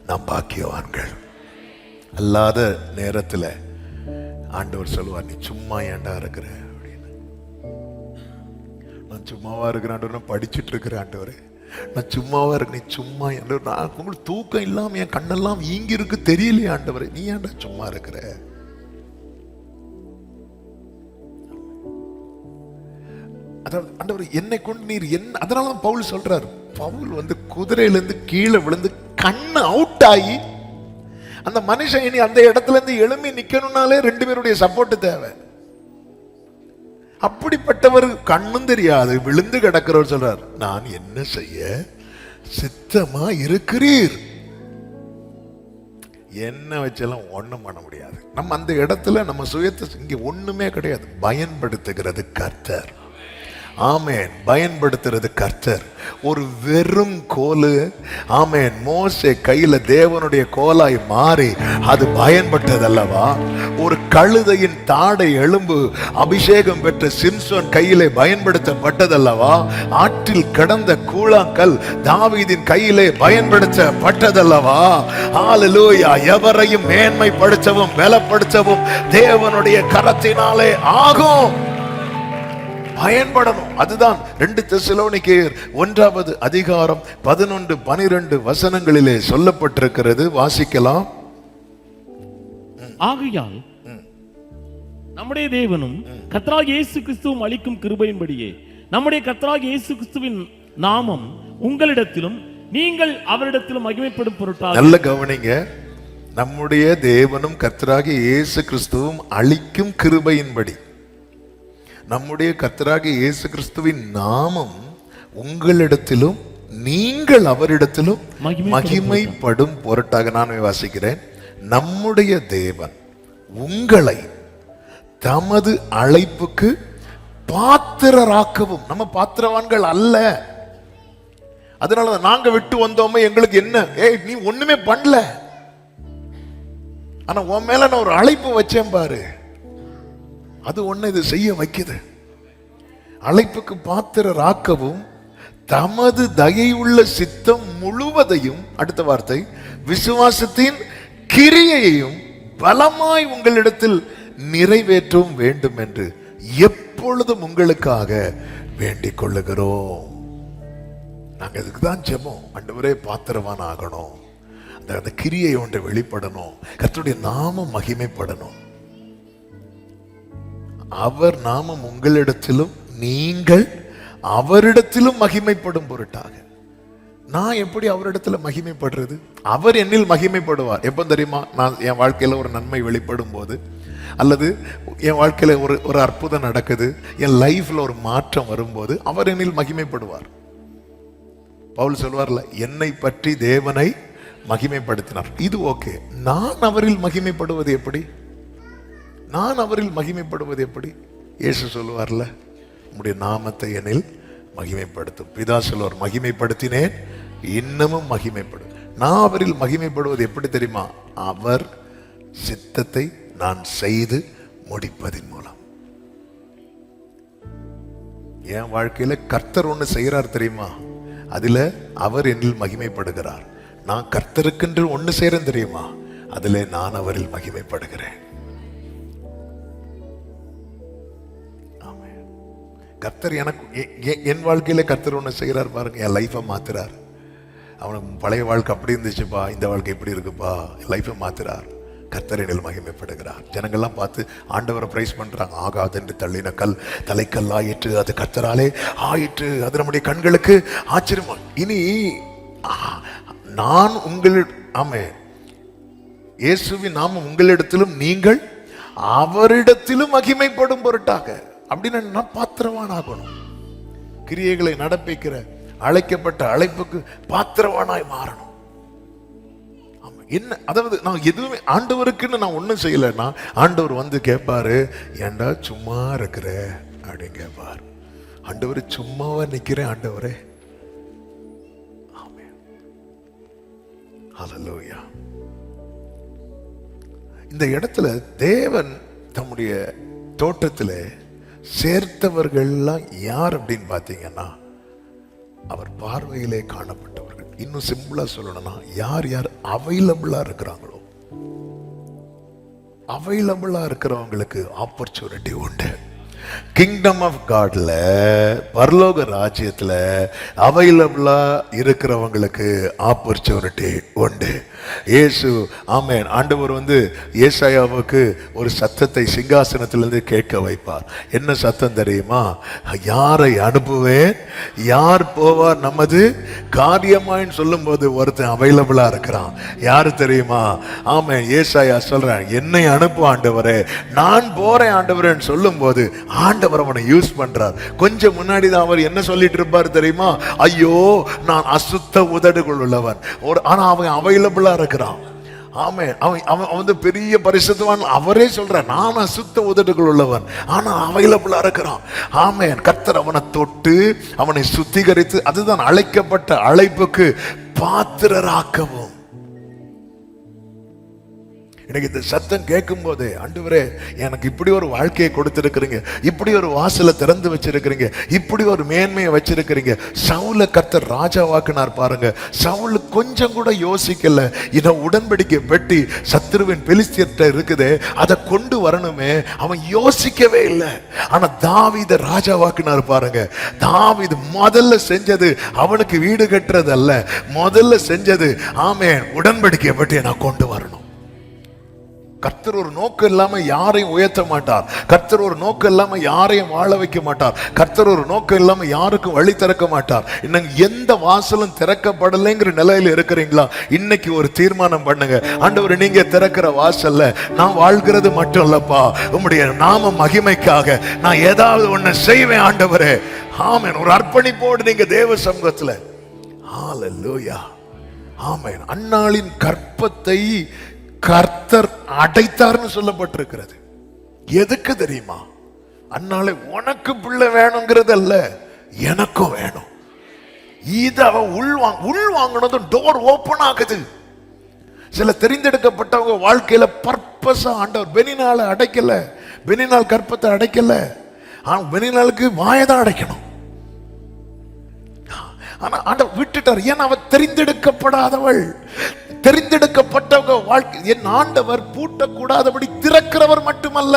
நாம் பாக்கியவான்கள். அல்லாத நேரத்தில் ஆண்டவர் சொல்லுவார், நீ சும்மா ஏண்டா இருக்கிற அப்படின்னு. நான் சும்மாவா இருக்கிறேன் ஆண்டவர், நான் படிச்சுட்டு இருக்கிறேன் ஆண்டவர், நான் சும்மாவா இருக்கு, நீ சும்மா ஆண்டவர், நான் உங்களுக்கு தூக்கம் இல்லாம என் கண்ணெல்லாம் ஈங்கி இருக்கு தெரியலையே ஆண்டவர், நீ ஏன்டா சும்மா இருக்கிற? அதாவது ஆண்டவர் என்னை கொண்டு நீர் என்ன, அதனாலதான் பவுல் சொல்றாரு, பவுல் வந்து குதிரையிலிருந்து கீழே விழுந்து கண்ணு அவுட் ஆகி அந்த மனுஷன் இனி அந்த இடத்துல இருந்து எழும்பி நிக்கணும்னாலே 2 பேருடைய சப்போர்ட் தேவை. அப்படிப்பட்டவர் கண்ணும் தெரியாது விழுந்து கிடக்கிறவர் சொல்றார், நான் என்ன செய்ய சித்தமா இருக்கிறீர். என்ன வச்செல்லாம் ஒண்ணும் பண்ண முடியாது. நம்ம அந்த இடத்துல நம்ம சுயத்தை இங்க ஒண்ணுமே கிடையாது. பயன்படுத்துகிறது கர்த்தர். ஆமேன். பயன்படுத்துறது கர்த்தர். ஒரு வெறும் கோலு, ஆமேன், மோசே கையில தேவனுடைய கோலாய் மாறி அது பயன்பட்டதல்லவா? ஒரு கழுதையின் தாடை எலும்பு அபிஷேகம் பெற்ற சிம்சோன் கையிலே பயன்படுத்தப்பட்டதல்லவா? ஆற்றில் கிடந்த கூழாங்கல் தாவீதின் கையிலே பயன்படுத்தப்பட்டதல்லவா? ஹல்லேலூயா. எவரையும் மேன்மைப்படுத்தவும் பலப்படுத்தவும் தேவனுடைய கரத்தினாலே ஆகும். பயன்படணும். அதுதான் 2 தெசலோனிக்கேயர் 1 அதிகாரம் 11, 12 வசனங்களிலே சொல்லப்பட்டிருக்கிறது. வாசிக்கலாம். ஆகையால் நம்முடைய தேவனும் கர்த்தராகிய இயேசு கிறிஸ்துவும் அளிக்கும் கிருபையின்படியே நம்முடைய கர்த்தராகிய இயேசு கிறிஸ்துவின் நாமம் உங்களிடத்திலும் நீங்கள் அவரிடத்திலும் மகிமைப்படும் பொருட்டாக. நல்ல கவனிங்க. நம்முடைய தேவனும் கர்த்தராகிய இயேசு கிறிஸ்துவும் அளிக்கும் கிருபையின்படி, நம்முடைய கர்த்தராகிய இயேசு கிறிஸ்துவின் நாமம் உங்களிடத்திலும் நீங்கள் அவரிடத்திலும் மகிமைப்படும் பொருட்டாக. நான் வாசிக்கிறேன். நம்முடைய தேவன் உங்களை தமது அழைப்புக்கு பாத்திரராக்கவும். நம்ம பாத்திரவான்கள் அல்ல, அதனால நாங்க விட்டு வந்தோமே எங்களுக்கு என்ன, நீ ஒண்ணுமே பண்ணல, ஆனா உன் மேல நான் ஒரு அழைப்பு வச்சேன் பாரு, அது ஒண்ணு இது செய்ய வைக்குது. அழைப்புக்கு பாத்திரராக்கவும் தமது தயையுள்ள சித்தம் முழுவதையும், அடுத்த வார்த்தை, விசுவாசத்தின் கிரியையையும் பலமாய் உங்களிடத்தில் நிறைவேற்றவும் வேண்டும் என்று எப்பொழுதும் உங்களுக்காக வேண்டிக் கொள்ளுகிறோம். நாங்க இதுக்கு தான் ஜெபம். ஆண்டவரே பாத்திரவான் ஆகணும், அந்த கிரியை ஒன்றை வெளிப்படணும், கர்த்தருடைய நாமம் மகிமைப்படணும். அவர் நாமம் உங்களிடத்திலும் நீங்கள் அவரிடத்திலும் மகிமைப்படும் பொருட்டாக. நான் எப்படி அவரிடத்துல மகிமைப்படுறது? அவர் என்னில் மகிமைப்படுவார். எப்போ தெரியுமா? நான் என் வாழ்க்கையில ஒரு நன்மை வெளிப்படும் போது, அல்லது என் வாழ்க்கையில ஒரு அற்புதம் நடக்குது, என் லைஃப்ல ஒரு மாற்றம் வரும்போது அவர் என்னில் மகிமைப்படுவார். பவுல் சொல்வார்ல, என்னை பற்றி தேவனை மகிமைப்படுத்தினார். இது ஓகே. நான் அவரில் மகிமைப்படுவது எப்படி? நான் அவரில் மகிமைப்படுவது எப்படி? இயேசு சொல்லுவார்ல, உம்முடைய நாமத்தை என்னில் மகிமைப்படுத்தும். பிதா சொல்லுவார், மகிமைப்படுத்தினேன், இன்னமும் மகிமைப்படும். நான் அவரில் மகிமைப்படுவது எப்படி தெரியுமா? அவர் சித்தத்தை நான் செய்து முடிப்பதின் மூலம். என் வாழ்க்கையில கர்த்தர் ஒண்ணு செய்யறார் தெரியுமா? அதுல அவர் என்னில் மகிமைப்படுகிறார். நான் கர்த்தருக்கென்று ஒண்ணு செய்யறேன் தெரியுமா? அதுல நான் அவரில் மகிமைப்படுகிறேன். கர்த்தர் எனக்கு, என் வாழ்க்கையில கர்த்தர் ஒண்ணு செய்யறார் பாருங்க, என் லைஃபை மாத்துறார். அவனுக்கு பழைய வாழ்க்கை அப்படி இருந்துச்சுப்பா, இந்த வாழ்க்கை இப்படி இருக்குப்பா, லைஃபை மாத்துறார். கர்த்தரினில் மகிமைப்படுகிறார். ஜனங்கள்லாம் பார்த்து ஆண்டவரை பிரைஸ் பண்றாங்க. ஆகாது என்று தள்ளின கல் தலைக்கல் ஆயிற்று, அது கர்த்தராலே ஆயிற்று, அது நம்முடைய கண்களுக்கு ஆச்சரியமா. இனி நான் ஆமென், இயேசுவின் நாமம் உங்களிடத்திலும் நீங்கள் அவரிடத்திலும் மகிமைப்படும் பொருட்டாக. அப்படின்னு நான் பாத்திரவான் ஆகணும். கிரியைகளை நடப்பிக்கிற அழைக்கப்பட்ட அழைப்புக்கு பாத்திரவானாய் மாறணும். என்ன, அதாவது நான் எதுவுமே ஆண்டவருக்குன்னு நான் ஒன்றும் செய்யலைன்னா ஆண்டவர் வந்து கேட்பாரு, ஏண்டா சும்மா இருக்கிற அப்படின்னு கேட்பார். ஆண்டவர் சும்மாவா நிக்கிறேன் ஆண்டவரே. ஆமென், ஹல்லேலூயா. இந்த இடத்துல தேவன் தம்முடைய தோட்டத்தில் சேர்த்தவர்கள்லாம் யார் அப்படின்னு பார்த்தீங்கன்னா, அவர் பார்வையிலே காணப்பட்டவர்கள். இன்னும் சிம்பிளா சொல்லணும்னா, யார் யார் அவைலபிளா இருக்கிறாங்களோ, அவைலபிளா இருக்கிறவங்களுக்கு ஆப்பர்ச்சுனிட்டி உண்டு. கிங்டம் ஆஃப் காட்ல, பரலோக ராஜ்யத்துல அவைலபிளா இருக்கிறவங்களுக்கு ஆப்பர்ச்சுனிட்டி உண்டு. இயேசு, ஆமென், ஆண்டவர் வந்து ஏசாயாவுக்கு ஒரு சத்தத்தை சிங்காசனத்திலிருந்து கேட்க வைப்பார். என்ன சத்தம் தெரியுமா? யாரை அனுப்புவேன், யார் போவார் நமது காரியமாயின்னு சொல்லும் போது ஒருத்தன் அவைலபிளா இருக்கிறான். யாரு தெரியுமா? ஆமென், ஏசாயா சொல்றேன், என்னை அனுப்பு ஆண்டவரே, நான் போறேன் ஆண்டவரேன்னு சொல்லும் போது ஆண்டவர் அவனை யூஸ் பண்றார். கொஞ்சம் முன்னாடி தான் அவர் என்ன சொல்லிட்டு இருப்பார் தெரியுமா? ஐயோ, நான் அசுத்த உதடுகள் உள்ளவன். ஆனா அவன் அவைலபிளா இருக்கிறான். ஆமென், அவன் வந்து பெரிய பரிசுத்தவான். அவரே சொல்ற, நான் அசுத்த உதடுகள் உள்ளவன், ஆனா அவைலபிளா இருக்கிறான். ஆமென், கர்த்தர் அவனை தொட்டு அவனை சுத்திகரித்து, அதுதான் அழைக்கப்பட்ட அழைப்புக்கு பாத்திரராக்கவும். எனக்கு இந்த சத்தம் கேட்கும் போதே, ஆண்டவரே எனக்கு இப்படி ஒரு வாழ்க்கையை கொடுத்திருக்கிறீங்க, இப்படி ஒரு வாசலை திறந்து வச்சிருக்கிறீங்க, இப்படி ஒரு மேன்மையை வச்சிருக்கிறீங்க. சவுல கர்த்தர் ராஜாவாக்குனார் பாருங்க. சவுல் கொஞ்சம் கூட யோசிக்கல, இதை உடன்படிக்கை பெட்டி சத்துருவின் பெலிஸ்தியர்ட்ட இருக்குதே, அதை கொண்டு வரணுமே, அவன் யோசிக்கவே இல்லை. ஆனா தாவீதை ராஜாவாக்குனார் பாருங்க. தாவீது முதல்ல செஞ்சது அவனுக்கு வீடு கட்டுறது அல்ல, முதல்ல செஞ்சது, ஆமென், உடன்படிக்கை பெட்டியை நான் கொண்டு வரணும். கர்த்தர் ஒரு நோக்கம் இல்லாம யாரையும் உயர்த்த மாட்டார். கர்த்தர் ஒரு நோக்கம் இல்லாம யாரையும் வாழ வைக்க மாட்டார். கர்த்தர் ஒரு நோக்கம் இல்லாம யாருக்கும் வழி திறக்க மாட்டார். இன்னும் எந்த வாசலும் திறக்கப்படலைங்கிற நிலையில இருக்கிறீங்களா? இன்னைக்கு ஒரு தீர்மானம் பண்ணுங்க. ஆண்டவர், நீங்க திறக்கிற வாசல்ல நான் வாழ்கிறது மட்டும் இல்லப்பா, உம்முடைய நாம மகிமைக்காக நான் ஏதாவது ஒண்ணு செய்வேன் ஆண்டவரே. ஆமென், ஒரு அர்ப்பணிப்போடு நீங்க தேவ சமூகத்துல. ஹல்லேலூயா. ஆமென். அன்னாளின் கற்பத்தை கர்த்தர் அடைத்தார்னு சொல்லப்பட்டிருக்கிறது. எதுக்கு தெரியுமா? அன்னாலே உனக்கு பிள்ளை வேணுங்கிறது அல்ல, எனக்கும் வேணும். இத அவன் உள்வாங்கினதும் டோர் ஓபன் ஆகுது. சில தெரிந்தெடுக்கப்பட்டவங்க வாழ்க்கையில பர்பஸா ஆண்டவர் பெனினால அடைக்கல, பெனினால் கற்பத்தை அடைக்கல, ஆனா பெனினாலுக்கு வாயதான் அடைக்கணும். ஆனா ஆண்டவர் விட்டுட்டார். ஏன்னா அவ தெரிந்தெடுக்கப்படாதவள். தெரிந்தெடுக்கப்பட்டவங்க வாழ்க்கை, என் ஆண்டவர் பூட்டக்கூடாதபடி திறக்கிறவர் மட்டுமல்ல,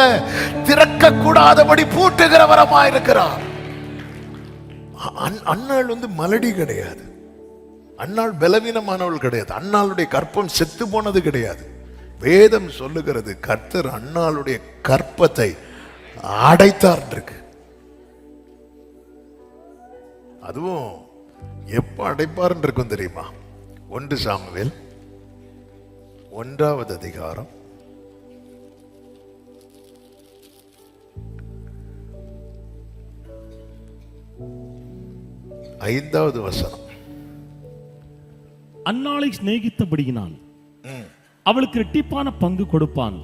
திறக்க கூடாதபடி பூட்டுகிறவரமாயிருக்கிறார். அன்னாள் வந்து மலடி கிடையாது, அன்னாள் பலவீனமானவள் கிடையாது, அன்னாளுடைய கற்பம் செத்து போனது கிடையாது. வேதம் சொல்லுகிறது, கர்த்தர் அன்னாளுடைய கற்பத்தை அடைத்தார் இருக்கு. அதுவும் எப்ப அடைப்பார் இருக்கும் தெரியுமா? 1 சாமுவேல் 1வது அதிகாரம் 5வது வசனம். அன்னாளை சிநேகித்தபடியினால் அவளுக்கு இரட்டிப்பான பங்கு கொடுப்பான்,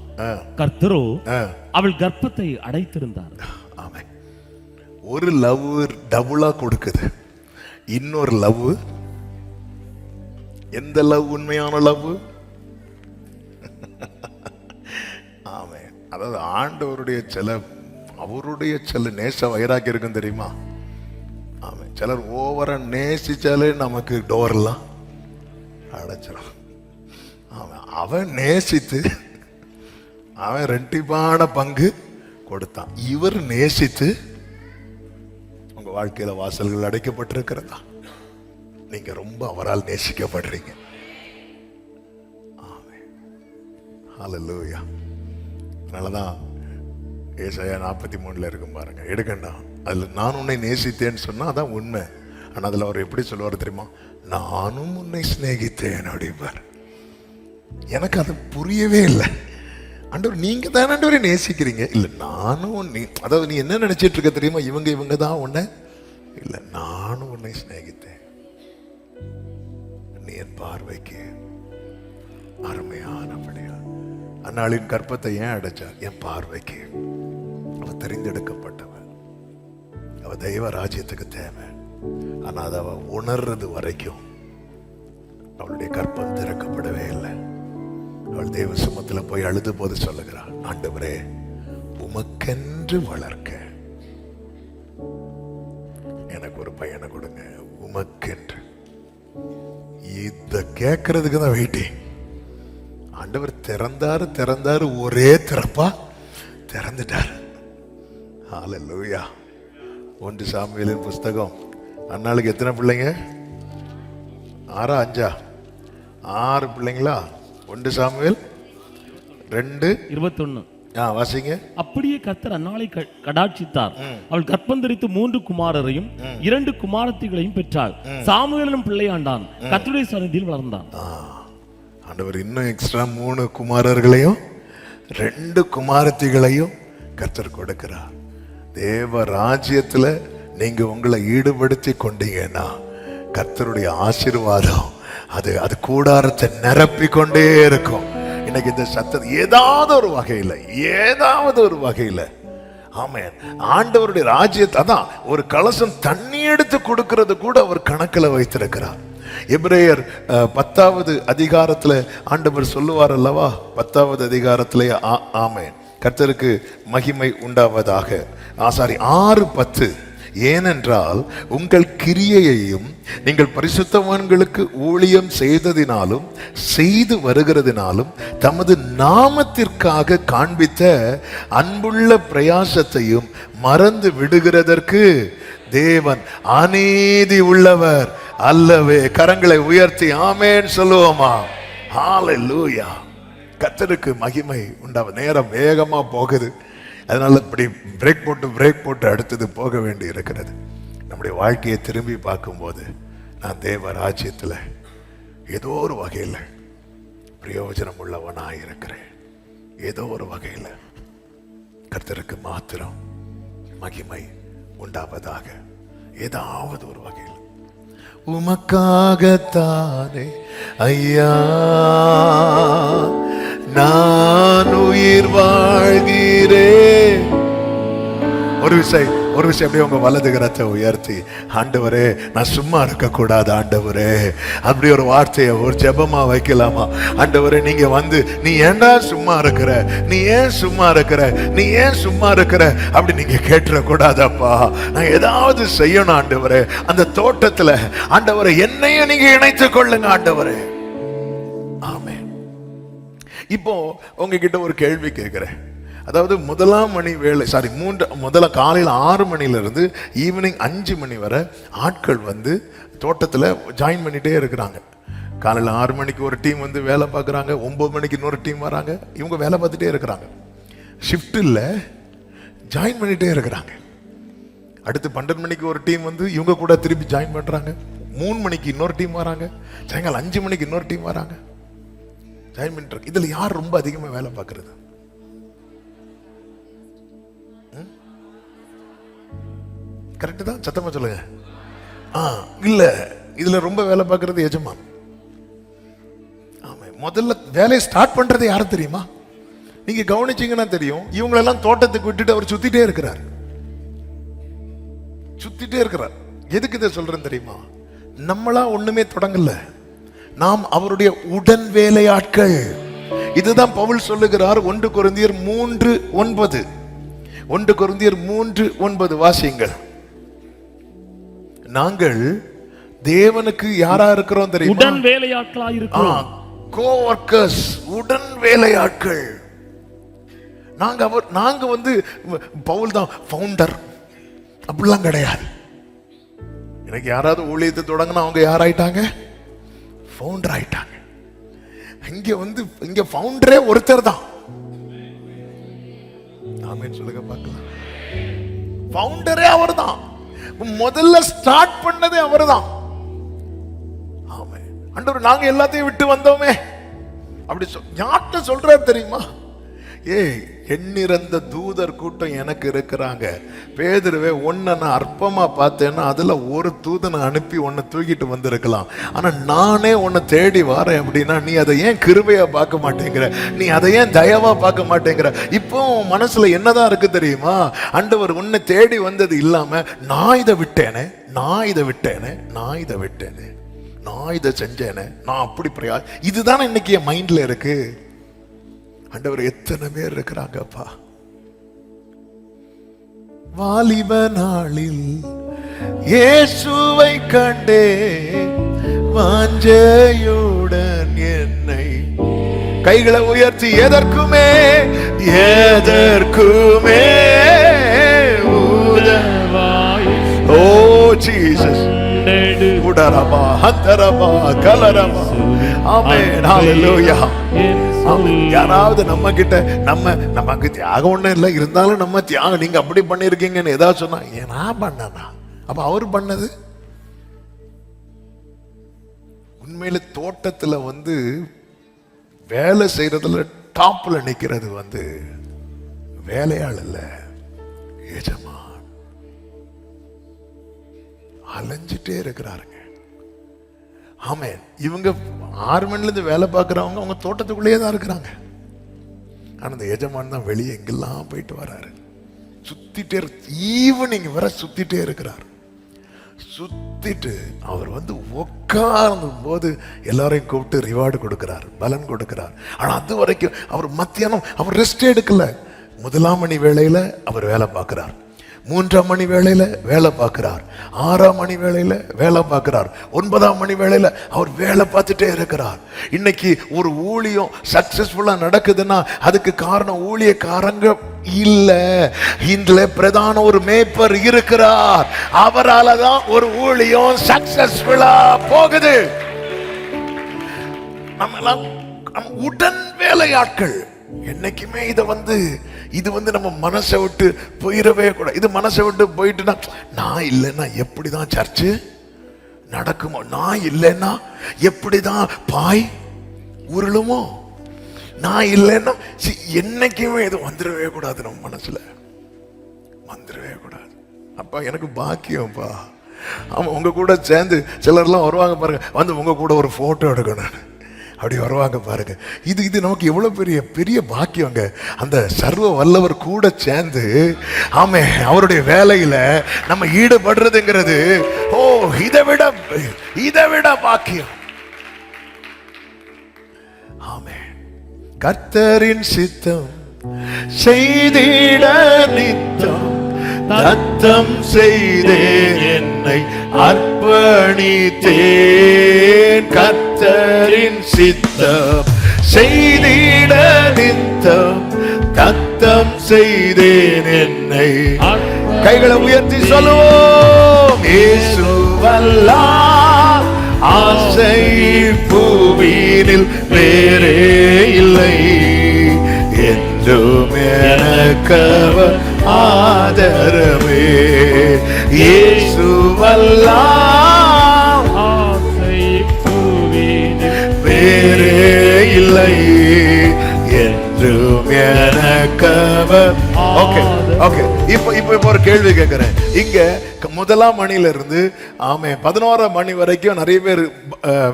கர்த்தரோ அவள் கர்ப்பத்தை அடைத்திருந்தார். ஆமென். ஒரு லவ் டபுளா கொடுக்குது, இன்னொரு லவ். எந்த லவ் உண்மையான லவ்? ஆமென். அதாவது ஆண்டவருடைய அவருடைய சில நேச வைராக்கி இருக்கும் தெரியுமா? ஆமென். சிலர் ஓவரா நேசிச்சாலே நமக்கு டோர்லாம் அடைச்சிடும். அவன் அவன் நேசித்து அவன் ரெட்டிப்பான பங்கு கொடுத்தான். இவர் நேசித்து உங்க வாழ்க்கையில வாசல்கள் அடைக்கப்பட்டிருக்கிறதா? நீங்க ரொம்ப அவரால் நேசிக்கப்படுறீங்க. ஹல்லேலூயா. அதனாலதான் ஏசாயா 43 இருக்கும் பாருங்க, எடுக்கண்டா. அதுல நான் உன்னை நேசித்தேன்னு சொன்னா அதான் உண்மை. ஆனா அதுல அவர் எப்படி சொல்லுவார் தெரியுமா? நானும் உன்னை சிநேகித்தேன் அப்படிப்பார். எனக்கு அது புரியவே இல்லை. ஆண்டவர் நீங்க தான் ஆண்டவரை நேசிக்கிறீங்க. இல்ல நானும் நீ, அதாவது நீ என்ன நினைச்சிட்டு இருக்க தெரியுமா? இவங்க தான் உன்னை, இல்ல நானும் உன்னை சிநேகித்தேன். நீ என் பார்வைக்கு அருமையானபடியா. அன்னாளின் கற்பத்தை ஏன் அடைச்சார்? என் பார்வைக்கு. அவ தெரிந்தெடுக்கப்பட்டவன், அவ தெய்வ ராஜ்யத்துக்கு தேவை. ஆனா அதை அவ உணர்றது வரைக்கும் அவளுடைய கற்பம் திறக்கப்படவே இல்லை. அவள் தேவ சுமத்துல போய் அழுது போது சொல்லுகிறாள், ஆண்டவரே உமக்கென்று வளர்க்க எனக்கு ஒரு பையனை கொடுங்க, உமக்கென்று. இத கேட்கறதுக்கு தான் வெயிட்டிங். ஆண்டவர் திறந்தாரு, ஒரே திறப்பா திறந்துட்டாரு. ஹல்லேலூயா. 1 சாமுவேலின் புஸ்தகம். அன்னாளுக்கு எத்தனை பிள்ளைங்க? 6 5 6 பிள்ளைங்களா? 1 சாமுவேல் 2:21. வாசிங்க. அப்படியே கர்த்தர் அன்னாளை கடாட்சித்தார். அவள் கர்ப்பம் தரித்து 3 குமாரரையும் 2 குமாரத்திகளையும் பெற்றாள். சாமுவேலும் பிள்ளையாண்டான், கர்த்தருடைய சந்நிதியில் வளர்ந்தான். ஆண்டவர் இன்னும் எக்ஸ்ட்ரா 3 குமாரர்களையும் 2 குமாரத்திகளையும் கர்த்தர் கொடுக்கிறார். தேவ ராஜ்யத்துல நீங்க உங்களை ஈடுபடுத்தி கொண்டீங்கன்னா கர்த்தருடைய ஆசீர்வாதம் அது கூடாரத்தை நிரப்பி கொண்டே இருக்கும். இன்னைக்கு இந்த சத்தம் ஏதாவது ஒரு வகையில ஆமென், ஆண்டவருடைய ராஜ்யத்தை, அதான் ஒரு கலசம் தண்ணி எடுத்து கொடுக்கிறது கூட அவர் கணக்கில் வைத்திருக்கிறார். எபிரேயர் 10வது அதிகாரத்துல ஆண்டவர் சொல்லுவார் அல்லவா? 10வது அதிகாரத்திலே ஆமென், கர்த்தருக்கு மகிமை உண்டாவதாக. 6:10. ஏனென்றால் உங்கள் கிரியையையும் நீங்கள் பரிசுத்தவான்களுக்கு ஊழியம் செய்ததினாலும் செய்து வருகிறதினாலும் தமது நாமத்திற்காக காண்பித்த அன்புள்ள பிரயாசத்தையும் மறந்து விடுகிறதற்கு தேவன் அநீதி உள்ளவர் அல்லவே. கரங்களை உயர்த்தி ஆமென் சொல்லுவோமா? ஹல்லேலூயா. கர்த்தருக்கு மகிமை உண்டாவ. நேரம் வேகமா போகுது, அதனால இப்படி பிரேக் போட்டு அடுத்தது போக வேண்டி இருக்கிறது. நம்முடைய வாழ்க்கையை திரும்பி பார்க்கும்போது நான் தேவ ராஜ்யத்துல ஏதோ ஒரு வகையில் பிரயோஜனம் உள்ளவனாக இருக்கிறேன். ஏதோ ஒரு வகையில் கர்த்தருக்கு மாத்திரம் மகிமை உண்டாவதாக. ஏதாவது ஒரு வகையில் உமக்காகத்தானே ஐயா நான் உயிர் வாழ்கிறேன். ஒரு விஷயம் அப்படியே உங்க வலது கரத்தை உயர்த்தி, ஆண்டவரே நான் சும்மா இருக்க கூடாது ஆண்டவரே, அப்படி ஒரு வார்த்தையை ஒரு ஜெபமா வைக்கலாமா? ஆண்டவரே நீங்க வந்து நீ ஏன்டா சும்மா இருக்கிற, நீ ஏன் சும்மா இருக்கிற அப்படி நீங்க கேட்டுற கூடாதப்பா. நான் ஏதாவது செய்யணும் ஆண்டவரே. அந்த தோட்டத்துல ஆண்டவரே என்னையும் நீங்க இணைத்துக் கொள்ளுங்க ஆண்டவரே. ஆமென். இப்போ உங்ககிட்ட ஒரு கேள்வி கேட்கிறேன். அதாவது முதல்ல காலையில் 6 மணிலிருந்து ஈவினிங் 5 மணி வரை ஆட்கள் வந்து தோட்டத்தில் ஜாயின் பண்ணிட்டே இருக்கிறாங்க. காலையில் 6 மணிக்கு ஒரு டீம் வந்து வேலை பார்க்குறாங்க, 9 மணிக்கு இன்னொரு டீம் வராங்க, இவங்க வேலை பார்த்துட்டே இருக்கிறாங்க. ஷிஃப்டில் ஜாயின் பண்ணிட்டே இருக்கிறாங்க. அடுத்து 12 மணிக்கு ஒரு டீம் வந்து இவங்க கூட திருப்பி ஜாயின் பண்ணுறாங்க. 3 மணிக்கு இன்னொரு டீம் வராங்க, சாயங்காலம் 5 மணிக்கு இன்னொரு டீம் வராங்க, ஜாயின் பண்ணிட்டு. இதில் யார் ரொம்ப அதிகமாக வேலை பார்க்கறது? கரெக்டு தான், சத்தமா சொல்லுங்க. இல்ல, இதுல ரொம்ப வேலை பார்க்கறது எஜமான். ஆமா, முதல்ல வேலையை ஸ்டார்ட் பண்றது யாரு தெரியுமா? நீங்க கவனிச்சீங்கன்னா தெரியும், இவங்களெல்லாம் தோட்டத்துக்கு விட்டுட்டு அவர் சுத்திட்டே இருக்கிறார். எதுக்கு இதை சொல்றேன் தெரியுமா? நம்மளா ஒண்ணுமே தொடங்கல, நாம் அவருடைய உடன் வேலையாட்கள். இதுதான் பவுல் சொல்லுகிறார் 1 கொரிந்தியர் 3:9. 1 கொரிந்தியர் 3:9 வாசியுங்கள். நாங்கள் தேவனுக்கு யாரா இருக்கிறோம் தெரியுமா? உடன் வேலையாட்களா இருக்கிறோம். கோவர்க்கர்ஸ், உடன் வேலையாட்கள். நாங்க வந்து பவுல் தான் ஃபவுண்டர் அப்படிலாம் கிடையாது. எனக்கு யாராவது ஊழியத்தை தொடங்கினா அவங்க யாராயிட்டாங்க? ஃபவுண்டர் ஆயிட்டாங்க. இங்க ஃபவுண்டரே ஒருத்தர் தான். ஆமென் சொல்லுங்க பார்க்கலாம். ஃபவுண்டரே அவர்தான். முதல்ல ஸ்டார்ட் பண்ணதே அவர்தான். ஆமென். ஆண்டவர் நாங்க எல்லாத்தையும் விட்டு வந்தோமே அப்படி யார்கிட்ட சொல்றாரு தெரியுமா? எண்ணிறந்த தூதர் கூட்டம் எனக்கு இருக்கிறாங்க. பேதுருவே, உன்னை நான் அற்பமா பார்த்தேன்னா அதுல ஒரு தூதனை அனுப்பி உன்னை தூக்கிட்டு வந்திருக்கலாம். ஆனா நானே உன்னை தேடி வரேன் அப்படின்னா நீ அதை ஏன் கிருபையா பார்க்க மாட்டேங்கிற? நீ அதை ஏன் தயவா பார்க்க மாட்டேங்கிற? இப்போ மனசுல என்னதான் இருக்கு தெரியுமா? ஆண்டவர் உன்னை தேடி வந்தது இல்லாம நான் இதை விட்டேனே, நான் இதை விட்டேனே, நான் இதை விட்டேனே, நான் இதை செஞ்சேனே, நான் அப்படி இதுதானே இன்னைக்கு என் மைண்ட்ல இருக்கு. ஆண்டவர் எத்தனை பேர் இருக்கிறாங்கப்பா. வாலிப நாளில் இயேசுவை கண்டே வாஞ்சையுடன் என்னை கைகளை உயர்த்தி எதற்குமே எதற்குமே ஓ ஜீசஸ் உடரமா ஹந்தரமா கலரமா. ஆமென் ஹalleluya. யாராவது நம்ம கிட்ட நமக்கு தியாகம் ஒண்ணும் இல்லை, இருந்தாலும் நம்ம தியாகம் நீங்க அப்படி பண்ணிருக்கீங்கன்னு ஏதாவது சொன்னா நான் பண்ணனா? அப்ப அவர் பண்ணது உண்மையில தோட்டத்துல வேலை செய்யறதுல டாப்ல நிக்கிறது வேலையாள் இல்ல, எஜமான். அலைஞ்சிட்டே இருக்கிறாருங்க. ஆமென். இவங்க 6 மணில இருந்து வேலை பார்க்கறவங்க அவங்க தோட்டத்துக்குள்ளேயே தான் இருக்கிறாங்க. ஆனா அந்த எஜமான் தான் வெளியே எங்கெல்லாம் போயிட்டு வராரு. சுத்திட்டே ஈவினிங் வர சுத்திட்டே இருக்கிறார். சுத்திட்டு அவர் உட்கார்ந்தும் போது எல்லாரையும் கூப்பிட்டு ரிவார்டு கொடுக்கிறார், பலன் கொடுக்கிறார். ஆனா அது வரைக்கும் அவர் மத்தியானம் அவர் ரெஸ்ட் எடுக்கல. 1 மணி வேளையில அவர் வேலை பார்க்கிறார், 3 மணி வேளையில வேலை பார்க்கிறார், 6 மணி வேளையில வேலை பார்க்கிறார், 9 மணி வேளையில அவர் வேலை பார்த்துட்டே இருக்கிறார். இன்னைக்கு ஒரு ஊழியம் சக்சஸ்ஃபுல்லா நடக்குதுன்னா அதுக்கு காரணம் ஊழியக்காரங்க இல்ல, இதுல பிரதான ஒரு மேய்ப்பர் இருக்கிறார். அவரால தான் ஒரு ஊழியம் சக்சஸ்ஃபுல்லா போகுது. நம்ம உடன் வேலையாட்கள். என்னைக்குமே இது நம்ம மனசை விட்டு போயிடவே கூடாது. இது மனசை விட்டு போயிட்டுனா நான் இல்லைன்னா எப்படிதான் சர்ச்சு நடக்குமோ, நான் இல்லைன்னா எப்படிதான் பாய் உருளுமோ, நான் இல்லைன்னா என்னைக்குமே இது வந்துடவே கூடாது. நம்ம மனசுல வந்துடவே கூடாது. அப்பா எனக்கு பாக்கியம்ப்பா. ஆமா, உங்க கூட சேர்ந்து சிலர்லாம் வருவாங்க பாருங்க, உங்க கூட ஒரு போட்டோ எடுக்கணும் அப்படி வருவாங்க பாருங்க. இது நமக்கு எவ்வளவு பெரிய பாக்கியங்க. அந்த சர்வ வல்லவர் கூட சேர்ந்து ஆமே அவருடைய வேலையில நம்ம ஈடுபடுறதுங்கிறது இதை விட பாக்கியம். ஆமே. கர்த்தரின் சித்தம் செய்திட நித்தம் தத்தம் செய்தேன், என்னை அர்ப்பணித்தேன். கர்த்தரின் சித்தம் செய்திட நித்தம் தத்தம் செய்தேன், என்னை. கைகளை உயர்த்தி சொல்லுவோம். இயேசுவல்லால் ஆசை பூவினில் வேறே இல்லை, என்றும் எனக்கவர் ஆதரவே. இயேசுவல்லால் ஆசை பூவினில் வேறே இல்லை, என்றும் எனக்கவர். ஓகே. இப்போ ஒரு கேள்வி கேட்கிறேன். இங்க 1 மணில இருந்து 11 மணி வரைக்கும் நிறைய பேர்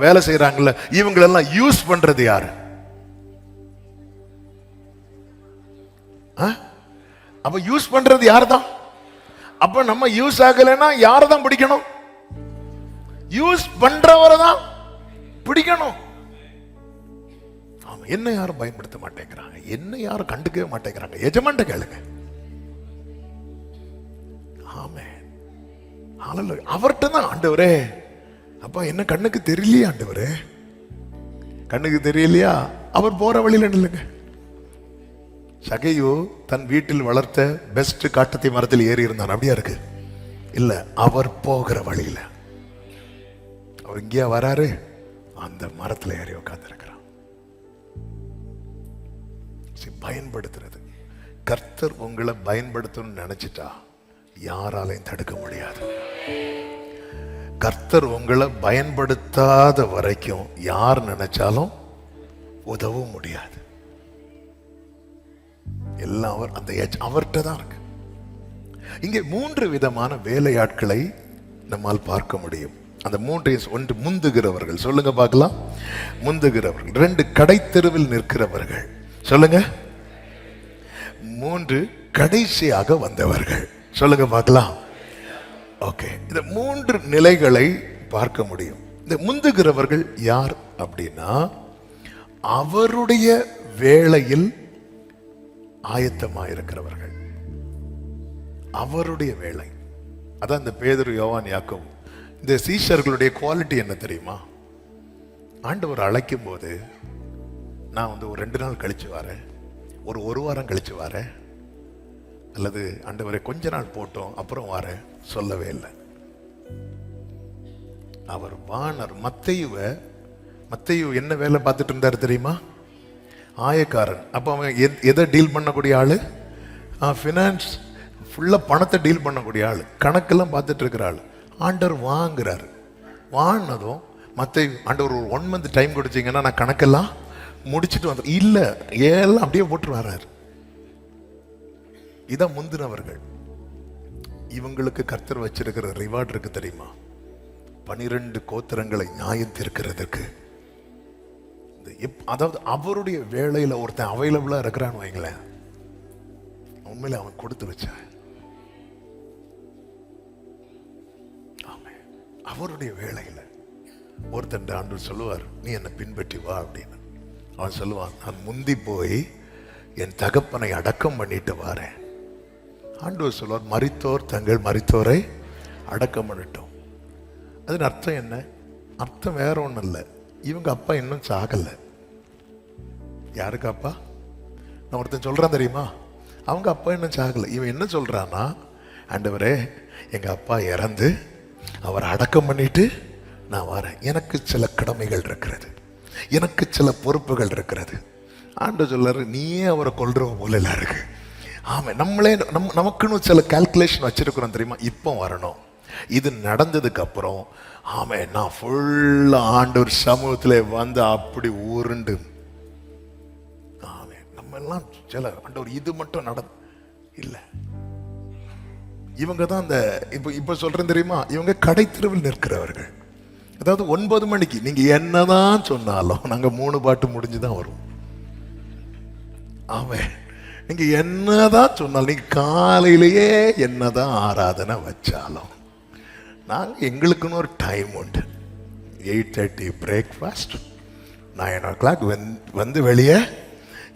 வேலை செய்யறாங்கல்ல, இவங்களெல்லாம் யூஸ் பண்றது யாரு? அப்ப யூஸ் பண்றது யாரு தான்? அப்ப நம்ம யூஸ் ஆகலைன்னா யாரை தான் பிடிக்கணும்? யூஸ் பண்றவரை தான் பிடிக்கணும். என்ன யாரும் பயன்படுத்த மாட்டேங்கிறாங்க, என்ன யாரும் கண்டுக்கவே மாட்டேங்கிறாங்க. எஜமான்ட்ட கேளுங்க. அவர்கிட்ட தான் ஆண்டவரே, அப்பா என்ன கண்ணுக்கு தெரியலையா ஆண்டவரே? கண்ணுக்கு தெரியலையா? அவர் போற வழியில நில்லுங்க. சகையோ தன் வீட்டில் வளர்த்த பெஸ்ட் காட்டத்தை மரத்தில் ஏறி இருந்தான். அப்படியா இருக்கு? இல்ல, அவர் போகிற வழியில. அவர் இங்கேயா வராரு? அந்த மரத்துல ஏறி உட்கார்ந்து இருக்கிறான். பயன்படுத்துறது. கர்த்தர் உங்களை பயன்படுத்தணும்னு நினைச்சிட்டா யாராலையும் தடுக்க முடியாது. கர்த்தர் உங்களை பயன்படுத்தாத வரைக்கும் யார் நினைச்சாலும் உதவும் முடியாது. எல்லாம் அந்த அவர்கிட்ட தான் இருக்கு. இங்கே 3 விதமான வேலையாட்களை நம்மால் பார்க்க முடியும். அந்த 3 ஒன்று முந்துகிறவர்கள், சொல்லுங்க பார்க்கலாம். முந்துகிறவர்கள். 2 கடைத்தெருவில் நிற்கிறவர்கள், சொல்லுங்க. 3 கடைசியாக வந்தவர்கள், சொல்லுங்க பார்க்கலாம். ஓகே, இந்த 3 நிலைகளை பார்க்க முடியும். இந்த முந்துகிறவர்கள் யார் அப்படின்னா, அவருடைய வேளையில் ஆயத்தமாயிருக்கிறவர்கள். அவருடைய வேலை அதான் இந்த பேதுரு, யோவான், யாக்கோபு. இந்த சீஷர்களுடைய குவாலிட்டி என்ன தெரியுமா? ஆண்டவர் அழைக்கும் போது நான் ஒரு 2 நாள் கழிச்சு வரேன், ஒரு வாரம் கழிச்சு வரேன், அல்லது ஆண்டவரை கொஞ்ச நாள் போட்டோம் அப்புறம் வரேன் சொல்லவே இல்லை. அவர் வானர். மத்தேயு என்ன வேலை பார்த்துட்டு இருந்தாரு தெரியுமா? ஆயக்காரன். அப்போ அவன் எதை டீல் பண்ணக்கூடிய ஆளு? ஃபினான்ஸ், ஃபுல்லாக பணத்தை டீல் பண்ணக்கூடிய ஆள், கணக்கெல்லாம் பார்த்துட்டு இருக்கிற ஆள். ஆண்டவர் வாங்குறாரு. வாங்கினதும் மத்தேயு, ஆண்டவர் ஒரு 1 month டைம் கொடுத்தீங்கன்னா நான் கணக்கெல்லாம் முடிச்சுட்டு வந்து, இல்லை எல்லாம் அப்படியே போட்டு வர்றாரு. இதான் முந்தினவர்கள். இவங்களுக்கு கர்த்தர் வச்சிருக்கிற ரிவார்டு இருக்கு தெரியுமா? 12 கோத்திரங்களை நியாயம் தீர்க்கிறதுக்கு. அதாவது அவருடைய வேலையில ஒருத்தன் அவைலபிளா இருக்கிறான்னு வைங்களேன், உண்மையில அவன் கொடுத்து வச்சான். அவருடைய வேலையில ஒருத்தன் ஆண்டவர் சொல்லுவார், நீ என்னை பின்பற்றி வா அப்படின்னு. அவன் சொல்லுவான், நான் முந்தி போய் என் தகப்பனை அடக்கம் பண்ணிட்டு வாரேன். ஆண்டவர் சொல்லுவார், மரித்தோர் தங்கள் மரித்தோரை அடக்கம் பண்ணட்டும். அதன் அர்த்தம் என்ன? அர்த்தம் வேற ஒன்றும் இல்லை, இவங்க அப்பா இன்னும் சாகலை. யாருக்கு அப்பா? நான் ஒருத்தன் சொல்றான் தெரியுமா, அவங்க அப்பா இன்னும் சாகலை. இவன் என்ன சொல்றான்னா, ஆண்டவரே எங்க அப்பா இறந்து அவர் அடக்கம் பண்ணிட்டு நான் வரேன், எனக்கு சில கடமைகள் இருக்கிறது, எனக்கு சில பொறுப்புகள் இருக்கிறது. ஆண்டவர் சொல்றாரு, நீயே அவரை கொல்றவ போல எல்லாம் இருக்கு. ஆமா, நம்மளே நமக்குன்னு சில கால்குலேஷன் வச்சிருக்கிறோம் தெரியுமா? இப்போ வரணும். இது நடந்ததுக்கு அப்புறம் ஆமே நான் ஃபுல்லா ஆண்டவர் சமூகத்தில் வந்து அப்படி ஊருண்டு, ஆமே நம்ம எல்லாம் சில ஆண்டவர் இது மட்டும் இல்லை. இவங்க தான் அந்த இப்ப சொல்றேன் தெரியுமா, இவங்க கடைத்தெருவில் நிற்கிறவர்கள். அதாவது 9 மணிக்கு நீங்க என்னதான் சொன்னாலும் நாங்க 3 பாட்டு முடிஞ்சுதான் வரும். ஆமாம், நீங்க என்னதான் சொன்னாலும், நீங்க காலையிலேயே என்னதான் ஆராதனை வச்சாலும் நாங்கள் எங்களுக்குன்னு ஒரு டைம் உண்டு. 8:30 பிரேக்ஃபாஸ்ட், 9 o'clock வந்து வெளியே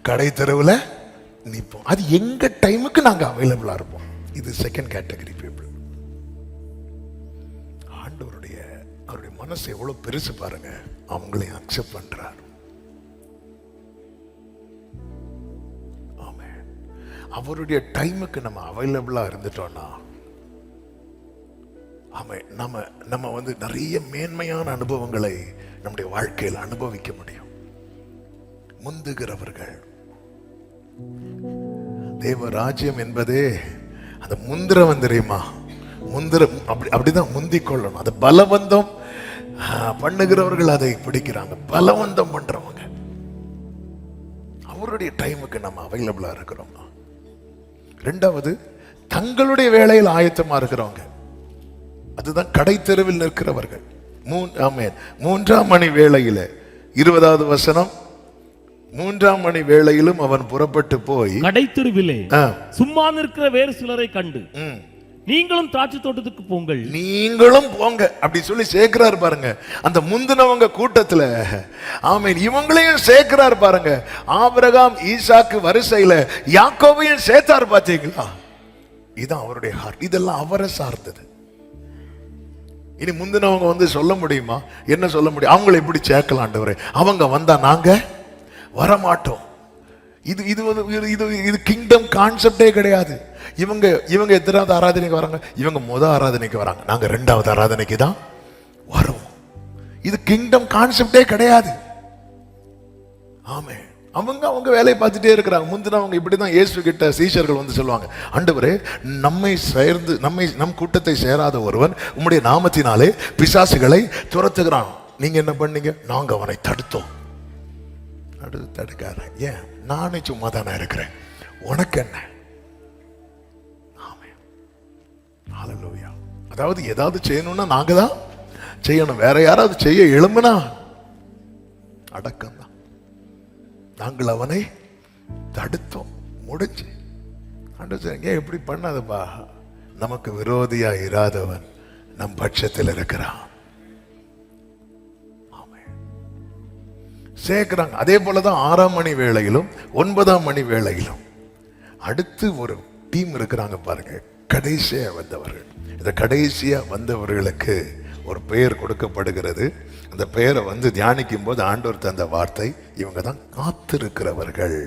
கடை தெருவில் நிற்போம். அது எங்க டைமுக்கு நாங்கள் அவைலபிளா இருப்போம். இது செகண்ட் கேட்டகரி பீப்புள். ஆண்டவருடைய அவருடைய மனசு எவ்வளவு பெருசு பாருங்க, அவங்களையும் அக்செப்ட் பண்றார். ஆமா, அவருடைய டைமுக்கு நம்ம அவைலபிளா இருந்துட்டோம்னா ஆமா நம்ம வந்து நிறைய மேன்மையான அனுபவங்களை நம்முடைய வாழ்க்கையில் அனுபவிக்க முடியும். முந்துகிறவர்கள். தேவ ராஜ்யம் என்பதே அந்த முந்திரவன் தெரியுமா? அப்படிதான் முந்திக் கொள்ளணும். அது பலவந்தம் பண்ணுகிறவர்கள் அதை பிடிக்கிறாங்க, பலவந்தம் பண்றவங்க. அவருடைய டைமுக்கு நம்ம அவைலபிளா இருக்கிறோம். 2வது, தங்களுடைய வேலையில் ஆயத்தமா இருக்கிறவங்க. அதுதான் கடை தெருவில் நிற்கிறவர்கள். 3ஆம் மணி வேளையில 20வது வசனம், 3ஆம் மணி வேளையிலும் அவன் புறப்பட்டு போய் கடை தெருவிலே சும்மா நிற்கிற வேறு சிலரை கண்டு, நீங்களும் திராட்சை தோட்டத்துக்கு போங்கள், நீங்களும் போங்க அப்படி சொல்லி சேர்க்கிறார் பாருங்க. அந்த முந்தினவங்க கூட்டத்துல ஆமீன் இவங்களையும் சேர்க்கிறார் பாருங்க. ஆபிரகாம் ஈசாக்கு வரிசையில யாக்கோபையும் சேர்த்தார் பாத்தீங்களா? இதுதான் அவருடைய ஹார்ட். இதெல்லாம் அவரை சார்ந்தது. இனி முந்தினவங்க வந்து சொல்ல முடியுமா? என்ன சொல்ல முடியும்? அவங்களை எப்படி சேர்க்கலாம் ஆண்டவரே? அவங்க வந்தா நாங்க வரமாட்டோம். இது இது இது இது கிங்டம் கான்செப்டே கிடையாது. இவங்க எத்தனாவது ஆராதனைக்கு வராங்க? இவங்க ஆராதனைக்கு வராங்க, நாங்க 2வது ஆராதனைக்கு தான் வருவோம். இது கிங்டம் கான்செப்டே கிடையாது. ஆமே, அவங்க வேலையை பார்த்துட்டே இருக்கிறாங்க. முந்தினவங்க இப்படிதான் இயேசு கிட்ட சீஷர்கள் வந்து சொல்லுவாங்க, ஆண்டவரே, நம் கூட்டத்தை சேராத ஒருவன் உம்முடைய நாமத்தினாலே பிசாசுகளை துரத்துகிறான், நீங்க என்ன பண்ணீங்க? நாங்க அவனை தடுத்தோம். தடுக்காத, ஏன்? நானே சும்மா தானே இருக்கிறேன், உனக்கு என்ன? ஹல்லேலூயா. அதாவது ஏதாவது செய்யணும்னா நாங்க தான் செய்யணும், வேற யாராவது செய்ய எழும்புனா அடக்கம் தான். நாங்கள் அவனை தடுத்தோம், முடிஞ்சு. ஏன் இப்படி பண்ணாதப்பா, நமக்கு விரோதியா இராதவன் நம் பட்சத்தில் இருக்கிறான். சேர்க்கிறாங்க. அதே போலதான் 6ஆம் மணி வேளையிலும் 9ஆம் மணி வேளையிலும் அடுத்து ஒரு டீம் இருக்கிறாங்க பாருங்க, கடைசியா வந்தவர்கள். இந்த கடைசியா வந்தவர்களுக்கு ஒரு பெயர் கொடுக்கப்படுகிறது. அந்த பெயரை வந்து தியானிக்கும் போது ஆண்டவர் தந்த வார்த்தை, இவங்க தான் காத்திருக்கிறவர்கள்.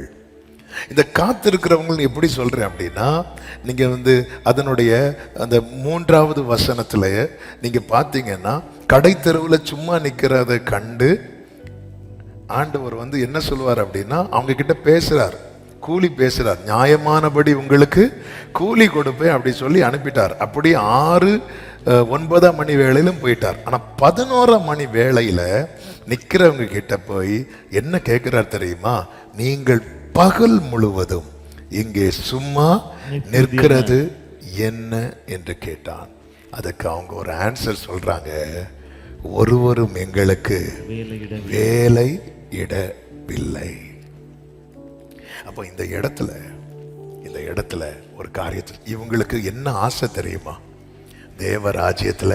இந்த காத்திருக்கிறவங்க எப்படி சொல்றேன் அப்படின்னா, நீங்க வந்து அதனுடைய அந்த 3வது வசனத்துல நீங்க பாத்தீங்கன்னா, கடை தெருவில் சும்மா நிக்கிறத கண்டு ஆண்டவர் வந்து என்ன சொல்லுவார் அப்படின்னா, அவங்க கிட்ட பேசுறார், கூலி பேசுறார். நியாயமானபடி உங்களுக்கு கூலி கொடுப்பேன் அப்படி சொல்லி அனுப்பிட்டார். அப்படி 6, 9ஆம் மணி வேளையிலும் போயிட்டார். ஆனா 11ஆம் மணி வேளையில நிக்கிறவங்க கிட்ட போய் என்ன கேட்கிறார் தெரியுமா? நீங்கள் பகல் முழுவதும் இங்கே சும்மா நிற்கிறது என்ன என்று கேட்டான். அதுக்கு அவங்க ஒரு ஆன்சர் சொல்றாங்க, ஒருவரும் எங்களுக்கு வேலை இடவில்லை. அப்போ இந்த இடத்துல ஒரு காரியத்தில் இவங்களுக்கு என்ன ஆசை தெரியுமா? தேவ ராஜ்யத்துல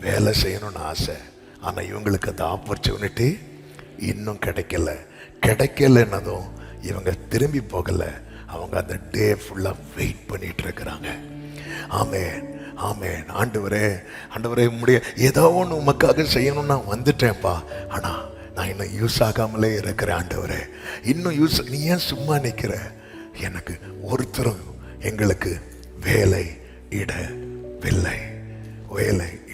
வேலை செய்யணும்னு ஆசை. ஆனா இவங்களுக்கு அந்த ஆப்பர்ச்சுனிட்டி இன்னும் கிடைக்கலன்னதும் இவங்க திரும்பி போகல. அவங்க அந்த டே ஃபுல்லா வெயிட் பண்ணிட்டு இருக்கிறாங்க. ஆமென், ஆமென். ஆண்டவரே, உம்முடைய ஏதோ ஒன்று உமக்காக செய்யணும்னு நான் வந்துட்டேன்ப்பா, ஆனா நான் இன்னும் யூஸ் ஆகாமலே இருக்கிறேன். ஆண்டவரே, இன்னும் யூஸ், நீ ஏன் சும்மா நிற்கிற? எனக்கு ஒருத்தரும் எங்களுக்கு வேலை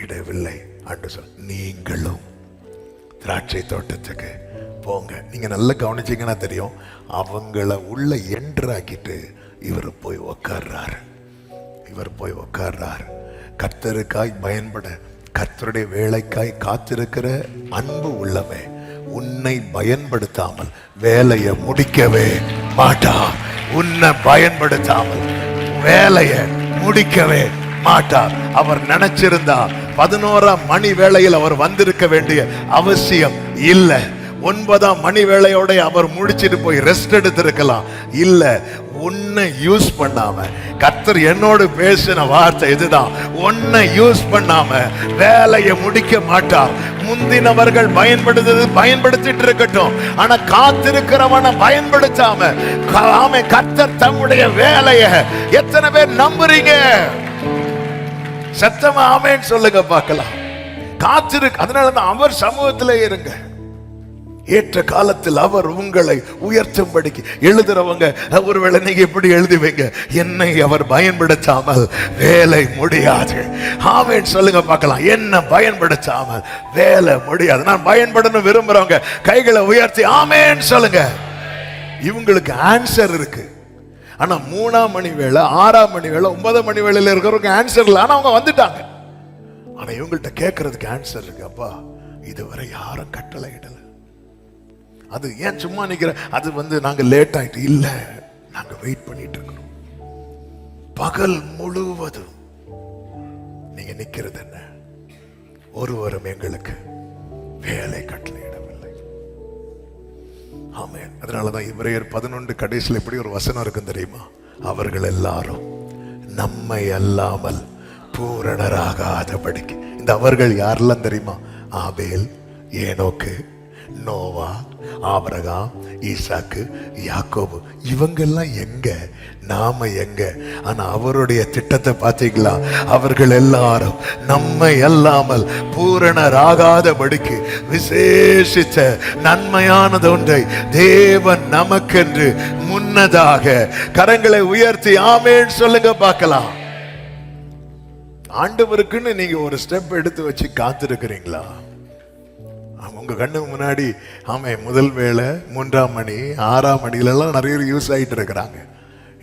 இடவில்லை. ஆண்டு சொல், நீங்களும் திராட்சை தோட்டத்துக்கு போங்க. நீங்க நல்லா கவனிச்சீங்கன்னா தெரியும், அவங்கள உள்ள என்ட்ராக்கிட்டு இவர் போய் உட்கார்றார். கர்த்தருக்காய் பயன்பட, கர்த்தருடைய வேலைக்காய் காத்திருக்கிற அன்பு உள்ளமே, உன்னை பயன்படுத்தாமல் வேலையை முடிக்கவே மாட்டார். உன்னை பயன்படுத்தாமல் வேலையை முடிக்கவே மாட்டார். அவர் நினைச்சிருந்தார் 11ஆம் மணி வேளையில் அவர் வந்திருக்க வேண்டிய அவசியம் இல்லை. 9ஆம் மணி வேளையோட அவர் முடிச்சிட்டு போய் ரெஸ்ட் எடுத்திருக்கலாம். இல்ல, உன்னை யூஸ் பண்ணாம, கர்த்தர் என்னோடு பேசின வார்த்தை இதுதான், உன்னை யூஸ் பண்ணாம வேலையை முடிக்க மாட்டார். முந்தினவர்கள் பயன்படுத்திட்டு இருக்கட்டும், ஆனா காத்திருக்கிறவனை பயன்படுத்தாம கர்த்தர் தம்முடைய வேலையை எத்தனை பேர் நம்புறீங்க? சத்தமா ஆமென் சொல்லுங்க பார்க்கலாம். அதனாலதான் அவர் சமூகத்திலே இருங்க. ஏற்ற காலத்தில் அவர் உங்களை உயர்த்தும்படிக்கு எழுதுறவங்க ஒருவேளை நீங்க எப்படி எழுதுவீங்க? என்னை அவர் பயன்படுத்தாமல் வேலை முடியாது. ஆமென் சொல்லுங்க பார்க்கலாம். என்ன பயன்படுத்தாமல் வேலை முடியாது. நான் பயன்படணும் விரும்புறவங்க கைகளை உயர்த்தி ஆமென் சொல்லுங்க. இவங்களுக்கு ஆன்சர் இருக்கு. ஆனா 3ஆம் மணி வேளை, 6ஆம் மணி வேளை, 9ஆம் மணி வேளையில இருக்கிறவங்க ஆன்சர் இல்லை. ஆனா அவங்க வந்துட்டாங்க. ஆனா இவங்கள்ட்ட கேட்கறதுக்கு ஆன்சர் இருக்கு. அப்பா, இதுவரை யாரும் கட்டளை இடல. அது ஏன் சும்மா நிக்கிற? அது வந்து நாங்க லேட் ஆயிட்டு இல்ல, நாங்க வெயிட் பண்ணிட்டு இருக்கோம். பகல் முழுவதும் நீங்க நிக்கிறது என்ன? ஒருவரும் எங்களுக்கு வேலை கட்டளையிடவில்லை. ஆமென். அதனாலதான் எபிரேயர் 11 கடைசியில் எப்படி ஒரு வசனம் இருக்கும் தெரியுமா? அவர்கள் எல்லாரும் நம்மை அல்லாமல் பூரணராகாதபடிக்கு. இந்த அவர்கள் யாரெல்லாம் தெரியுமா? ஆபேல், ஏனோக்கு, நோவா, ஆபிரகாம், ஈசாக்கு, யாக்கோபு. இவங்கெல்லாம் எங்க, நாம எங்க? ஆனா அவருடைய திட்டத்தை பார்த்தீங்களா? அவர்கள் எல்லாரும் நம்மை அல்லாமல் பூரணராகாதபடிக்கு விசேஷித்த நன்மையானது ஒன்றை தேவன் நமக்கென்று முன்னதாக. கரங்களை உயர்த்தி ஆமென் சொல்லுங்க பார்க்கலாம். ஆண்டவருக்குன்னு நீங்க ஒரு ஸ்டெப் எடுத்து வச்சு காத்திருக்கிறீங்களா? உங்க கண்ணு முன்னாடி ஆமே முதல் வேளை 3ஆம் மணி 6ஆம் மணிலெல்லாம் நிறைய யூஸ் ஆயிட்டு இருக்கிறாங்க.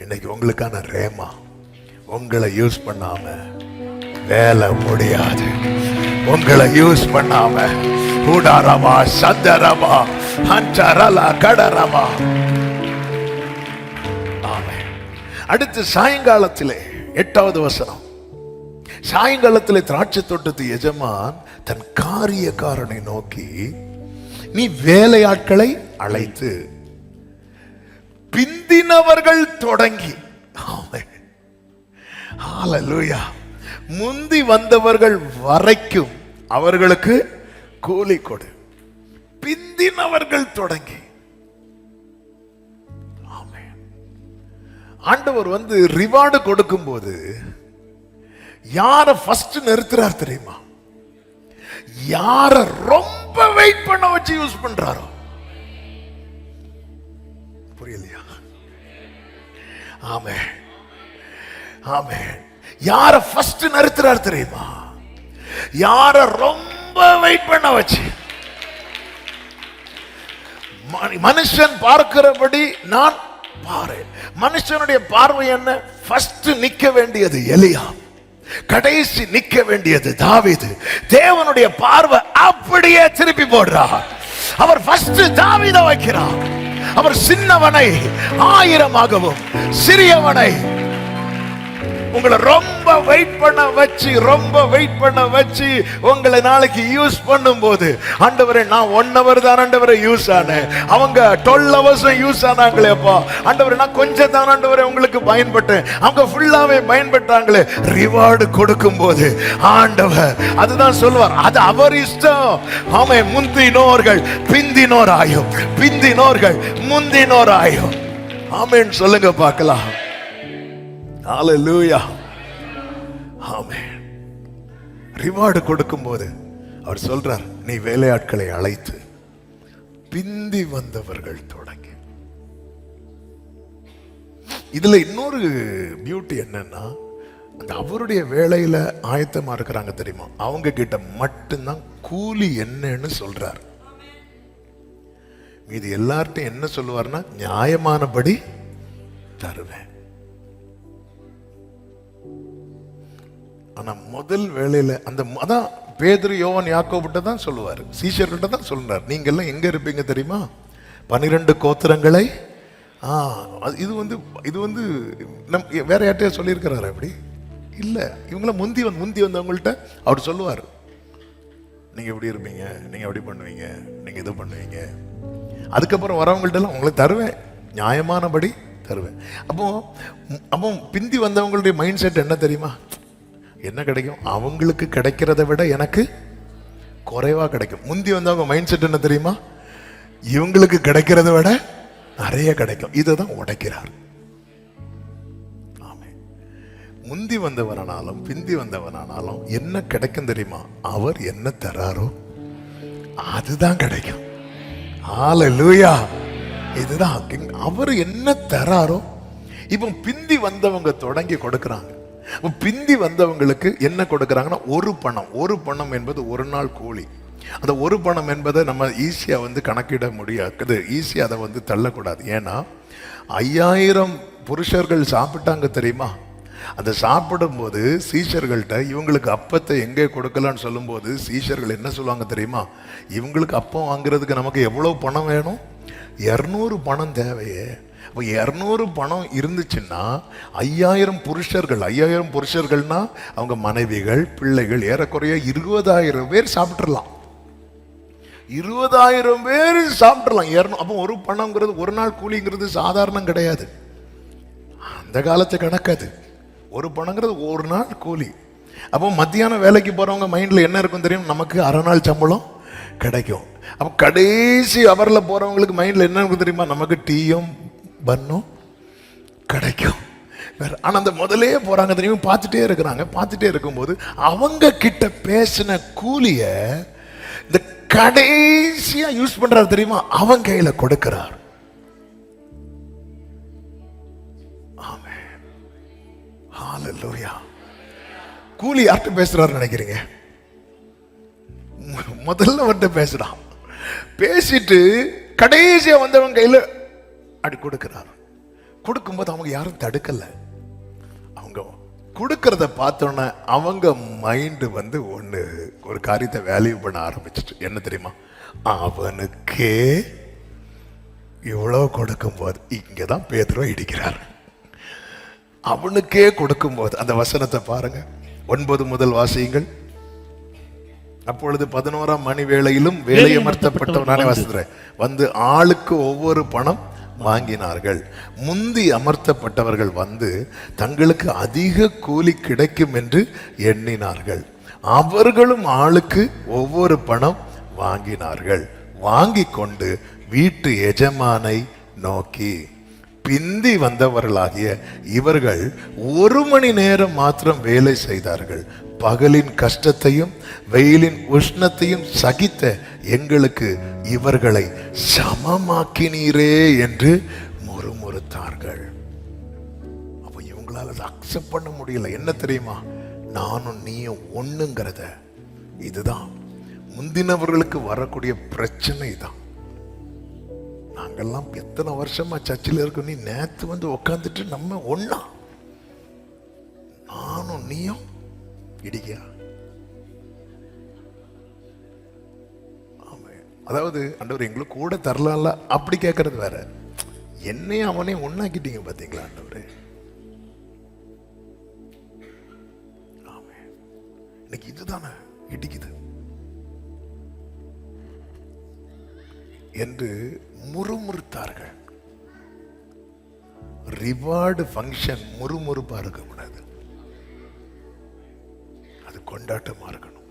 இன்னைக்கு உங்களுக்கான ரேமா. உங்களை யூஸ் பண்ணாம வேலை முடியாது. உங்களை யூஸ் பண்ணாம ஊடாரமா சந்தரமா ஹஞ்சரலா கடரமா. ஆமே. அடுத்து சாயங்காலத்திலே 8வது வசனம். சாயங்காலத்திலே திராட்சை தோட்டத்து எஜமான் தன் காரியக்காரனை நோக்கி, நீ வேலையாட்களை அழைத்து பிந்தினவர்கள் தொடங்கி, ஹல்லேலூயா, முந்தி வந்தவர்கள் வரைக்கும் அவர்களுக்கு கூலி கொடு. பிந்தினவர்கள் தொடங்கி. ஆண்டவர் ரிவார்டு கொடுக்கும் போது யார ஃபர்ஸ்ட் நிறுத்துறார் தெரியுமா? யார ரொம்ப வெயிட் பண்ண வச்சு யூஸ் பண்றாரோ. புரியலையா? ஆமே ஆமே. யார ஃபர்ஸ்ட் நிறுத்துறார் தெரியுமா? யார ரொம்ப வெயிட் பண்ண வச்சு. மனுஷன் பார்க்கிறபடி நான் பாரு. மனுஷனுடைய பார்வை என்ன? ஃபர்ஸ்ட் நிக்க வேண்டியது எலியா, கடைசி நிக்க வேண்டியது தாவீது. தேவனுடைய பார்வை அப்படியே திருப்பி போடுறார். அவர் ஃபர்ஸ்ட் தாவீதை வைக்கிறார். அவர் சின்னவனை 1000ஆகவும் சிறியவனை உங்களை ரொம்ப வெயிட் பண்ண வச்சு உங்களை நாளைக்கு யூஸ் பண்ணும் போது, ஆண்டவரே நான் 1 hour தான் ஆண்டவரே யூஸ் ஆனேன், அவங்க 12 hours யூஸ் ஆனாங்களேப்பா ஆண்டவரே, நான் கொஞ்சம் தான் ஆண்டவரே உங்களுக்கு பயன்பட்டேன், அவங்க ஃபுல்லாவே பயன்பட்டாங்களே. ரிவார்டு கொடுக்கும் போது ஆண்டவர் அதுதான் சொல்வார், அது அவர் இஷ்டம். ஆமே. முந்தினோர்கள் பிந்தினோராயும், பிந்தினோர்கள் முந்தினோராயும். ஆமென் சொல்லுங்க பார்க்கலாம். ஹல்லேலூயா. ஆமென். ரிவார்டு கொடுக்கும்போது அவர் சொல்றார், நீ வேலையாட்களை அழைத்து பிந்தி வந்தவர்கள் தொடங்கி. இதுல இன்னொரு பியூட்டி என்னன்னா, அந்த அவருடைய வேலையில ஆயத்தமா இருக்கிறாங்க தெரியுமா, அவங்க கிட்ட மட்டும்தான் கூலி என்னன்னு சொல்றார். மீது எல்லார்ட்டும் என்ன சொல்லுவார்னா, நியாயமானபடி தருவேன். ஆனா முதல் வேளையில அதான் பேதுரு யோவான் யாக்கோபிட்ட தான் சொல்லுவார், சீஷர்கிட்ட தான் சொல்றார், நீங்க எல்லாம் எங்க இருப்பீங்க தெரியுமா? 12 கோத்திரங்களை. இது வேற யார்ட்டையா சொல்லியிருக்கிறாரு அப்படி இல்ல. இவங்கள முந்தி வந்தவங்கள்ட்ட அவர் சொல்லுவார், நீங்க எப்படி இருப்பீங்க, நீங்க எப்படி பண்ணுவீங்க, நீங்க இது பண்ணுவீங்க. அதுக்கப்புறம் வரவங்கள்ட்ட எல்லாம் உங்களுக்கு தருவேன், நியாயமானபடி தருவேன். அப்போ பிந்தி வந்தவங்களுடைய மைண்ட் செட் என்ன தெரியுமா? என்ன கிடைக்கும்? அவங்களுக்கு கிடைக்கிறத விட எனக்கு குறைவா கிடைக்கும். முந்தி வந்தவங்க மைண்ட் செட் என்ன தெரியுமா? இவங்களுக்கு கிடைக்கிறத விட நிறைய கிடைக்கும். இதுதான் உடைக்கிறார். ஆமே. முந்தி வந்தவனாலும் பிந்தி வந்தவனானாலும் என்ன கிடைக்கும் தெரியுமா? அவர் என்ன தராரோ அதுதான் கிடைக்கும். ஹல்லேலூயா. இதுதான் அவர் என்ன தராரோ. இப்போ பிந்தி வந்தவங்க தொடங்கி கொடுக்கிறாங்க. பிந்தி வந்தவங்களுக்கு என்ன கொடுக்கறாங்கன்னா, ஒரு பணம் என்பது ஒரு நாள் கூலி. அந்த ஒரு பணம் என்பதை நம்ம ஈஸியா கணக்கிட முடியாது, ஈஸியா அதை தள்ளக்கூடாது. ஏன்னா 5000 புருஷர்கள் சாப்பிட்டாங்க தெரியுமா? அந்த சாப்பிடும் போது சீஷர்கள்ட்ட இவங்களுக்கு அப்பத்தை எங்கே கொடுக்கலான்னு சொல்லும் போது சீஷர்கள் என்ன சொல்லுவாங்க தெரியுமா? இவங்களுக்கு அப்பம் வாங்குறதுக்கு நமக்கு எவ்வளவு பணம் வேணும்? 200 பணம் தேவையே. 200 பணம் இருந்துச்சுன்னா 5000 புருஷர்கள்னா அவங்க மனைவிகள் பிள்ளைகள் ஏறக்குறைய 20000 பேர் சாப்பிட்டுறலாம். 20000 பேர் சாப்பிட்டுறலாம். அப்போ ஒரு பணம்ங்கிறது ஒரு நாள் கூலிங்கிறது சாதாரணம் கிடையாது. அந்த காலத்து கணக்காது. ஒரு பணங்கிறது ஒரு நாள் கூலி. அப்போ மத்தியானம் வேலைக்கு போறவங்க மைண்ட்ல என்ன இருக்கும் தெரியும்? நமக்கு அரை நாள் சம்பளம் கிடைக்கும். அப்போ கடைசி அவரில் போறவங்களுக்கு மைண்ட்ல என்ன இருக்கும் தெரியுமா? நமக்கு டீயும் பன்னும் கிடைக்கும். ஆனா அந்த முதலே போறாங்க தெரியும், பார்த்துட்டே இருக்கிறாங்க. பார்த்துட்டே இருக்கும்போது அவங்க கிட்ட பேசின கூலிய இந்த கடைசியா யூஸ் பண்றாரு தெரியுமா? அவன் கையில கொடுக்கிறார். ஆமென். ஹல்லேலூயா. கூலி யார்கிட்ட பேசுறாரு நினைக்கிறீங்க? முதல்ல வந்து பேசுறான். பேசிட்டு கடைசியா வந்தவன் கையில அப்படி கொடுக்கிறார். கொடுக்கும்போது அவங்க யாரும் தடுக்கல. அவங்க கொடுக்கறத பார்த்தோன்னே அவங்க மைண்டு வந்து ஒரு காரியத்தை வேல்யூ பண்ண ஆரம்பிச்சிட்டு, என்ன தெரியுமா, அவனுக்கே இவ்வளவு கொடுக்கும் போது, இங்கதான் பேதுருவை இடிக்கிறார். அவனுக்கே கொடுக்கும் போது, அந்த வசனத்தை பாருங்க, 9 முதல் வாசியுங்கள். அப்பொழுது 11ஆம் மணி வேளையிலும் வேலையமர்த்தப்பட்டவன், நானே வாசிக்கிறேன், வந்து ஆளுக்கு ஒவ்வொரு பணம் வாங்கினார்கள். முந்தி அமர்த்தப்பட்டவர்கள் வந்து தங்களுக்கு அதிக கூலி கிடைக்கும் என்று எண்ணினார்கள். அவர்களும் ஆளுக்கு ஒவ்வொரு பணம் வாங்கினார்கள். வாங்கி கொண்டு வீட்டு எஜமானை நோக்கி, பிந்தி வந்தவர்களாகிய இவர்கள் 1 மணி நேரம் மாத்திரம் வேலை செய்தார்கள். பகலின் கஷ்டத்தையும் வெயிலின் உஷ்ணத்தையும் சகித்த எங்களுக்கு இவர்களை சமமாக்கினீரே என்று முறுமுறுத்தார்கள். அப்ப இவங்களால அக்செப்ட் பண்ண முடியல. என்ன தெரியுமா, நானும் நீயும் ஒண்ணுங்கிறத. இதுதான் முந்தினவர்களுக்கு வரக்கூடிய பிரச்சனை தான். நாங்கெல்லாம் எத்தனை வருஷமா சர்ச்சில் இருக்கோம், நீ நேத்து வந்து உட்காந்துட்டு நம்ம ஒண்ணா, நானும் நீயும் இடிக்கா. அதாவது ஆண்டவர் எங்களுக்கு கூட தரலாம்ல அப்படி கேட்கறது வேற. என்னையும் அவனையும் ஒண்ணாக்கிட்டீங்க பாத்தீங்களா ஆண்டவரே. இன்னைக்கு இதுதானே இடிக்குது என்று முறுமுறுத்தார்கள். ரிவார்டு ஃபங்க்ஷன் முறுமுறுப்பா இருக்க கூடாது, அது கொண்டாட்டமா இருக்கணும்.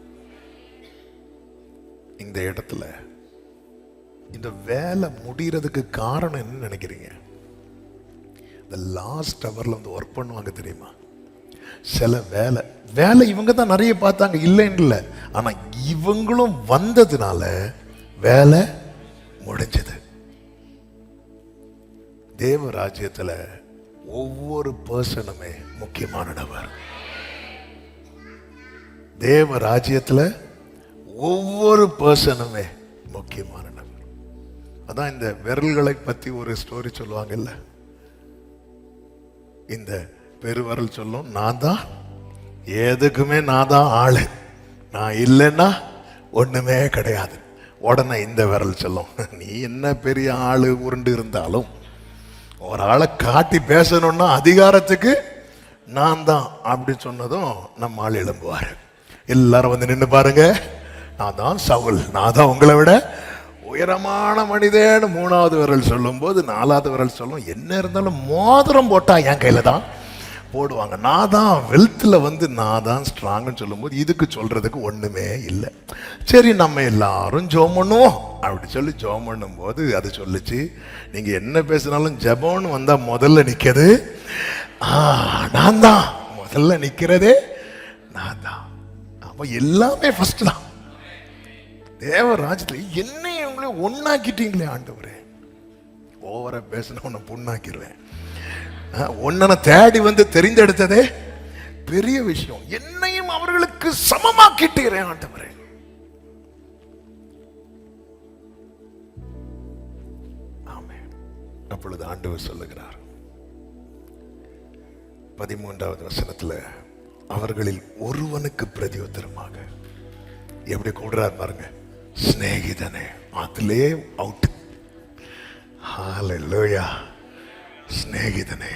இந்த இடத்துல இந்த வேலை முடிகிறதுக்கு காரணம் என்ன நினைக்கிறீங்க? இந்த லாஸ்ட் ஹவர்ல வந்து ஒர்க் பண்ணுவாங்க தெரியுமா, சில வேலை இவங்க தான் நிறைய பார்த்தாங்க, இல்லைன்னு இல்லை, ஆனா இவங்களும் வந்ததுனால வேலை முடிஞ்சது. தேவ ராஜ்யத்துல ஒவ்வொரு பர்சனுமே முக்கியமான நபர். தேவ ராஜ்யத்துல ஒவ்வொரு பர்சனுமே முக்கியமான நபர். அதான் இந்த விரல்களை பத்தி ஒரு ஸ்டோரி சொல்லுவாங்கல்ல, இந்த பெருவரல் சொல்லும், நான் தான் எதுக்குமே நான் தான் ஆளு, நான் இல்லைன்னா ஒண்ணுமே கிடையாது. உடனே இந்த விரல் சொல்லும், நீ என்ன பெரிய ஆளு உருண்டு இருந்தாலும் ஒரு ஆளை காட்டி பேசணும்னா அதிகாரத்துக்கு நான் தான் அப்படி சொன்னதும் நம்ம ஆள் எழும்புவாரு. எல்லாரும் வந்து நின்று பாருங்க, நான் தான் சவுல், நான் தான் உங்களை விட உயரமான மனிதன். 3வது விரல் சொல்லும் போது 4வது விரல் சொல்லும், என்ன இருந்தாலும் மோதிரம் போட்டா என் கையில தான் போடுவாங்க, நான் தான் வெல்த்ல வந்து நான் தான் ஸ்ட்ராங்னு சொல்லும் போது இதுக்கு சொல்றதுக்கு ஒண்ணுமே இல்லை. சரி நம்ம எல்லாரும் ஜெபம் பண்ணுவோம் அப்படி சொல்லி ஜெபம் பண்ணும் போது அது சொல்லுச்சு, நீங்க என்ன பேசினாலும் ஜெபம்னு வந்தா முதல்ல நிக்கிறது நான் தான், முதல்ல நிக்கிறதே நான் தான். அப்ப எல்லாமே ஃபர்ஸ்ட் தான். தேவ ராஜ்யத்துல என்னை உங்களை ஒன்னாக்கிட்டீங்களே ஆண்டவரே, ஓவரா பேசின உன்னை பொண்ணாக்கிடுவேன், உன்னை தேடி வந்து தெரிந்தெடுத்ததே பெரிய விஷயம், என்னையும் அவர்களுக்கு சமமாக்கிட்டீரேன் ஆண்டவரே. ஆமென். அப்பொழுது ஆண்டவர் சொல்லுகிறார் 13வது வசனத்துல, அவர்களில் ஒருவனுக்கு பிரதியுத்தரமாக எப்படி கூடுறார் பாருங்க, சிநேகிதனே. அதிலே அவுட். ஹல்லேலூயா. சிநேகிதனே.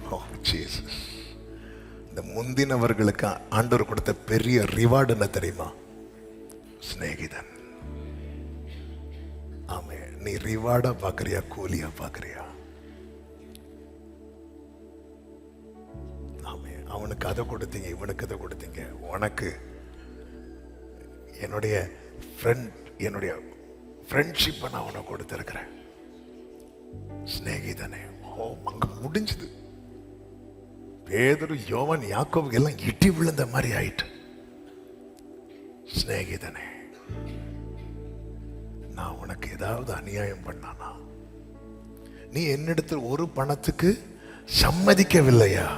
ஓ ஜீசஸ். இந்த முந்தினவர்களுக்கு ஆண்டவர் கொடுத்த பெரிய ரிவார்டு என்ன தெரியுமா? சிநேகிதன். ஆமே. நீ ரிவார்டா பாக்குறியா, கூலியா பாக்குறியா? ஆமே. அவனுக்கு அதை கொடுத்தீங்க, இவனுக்கு அதை கொடுத்தீங்க. உனக்கு என்னுடைய ஃப்ரெண்ட்ஷிப்பை நான் உனக்கு கொடுத்திருக்கிறேன். சிநேகிதனே. ஓ, அங்க முடிஞ்சது. பேதுரு, யோவான், யாக்கோபு எல்லாம் இடி விழுந்த மாதிரி ஆயிட்டு. சிநேகிதனே, நான் உனக்கு ஏதாவது அநியாயம் பண்ணானா? நீ என்னிடத்தில் ஒரு பணத்துக்கு சம்மதிக்கவில்லையா?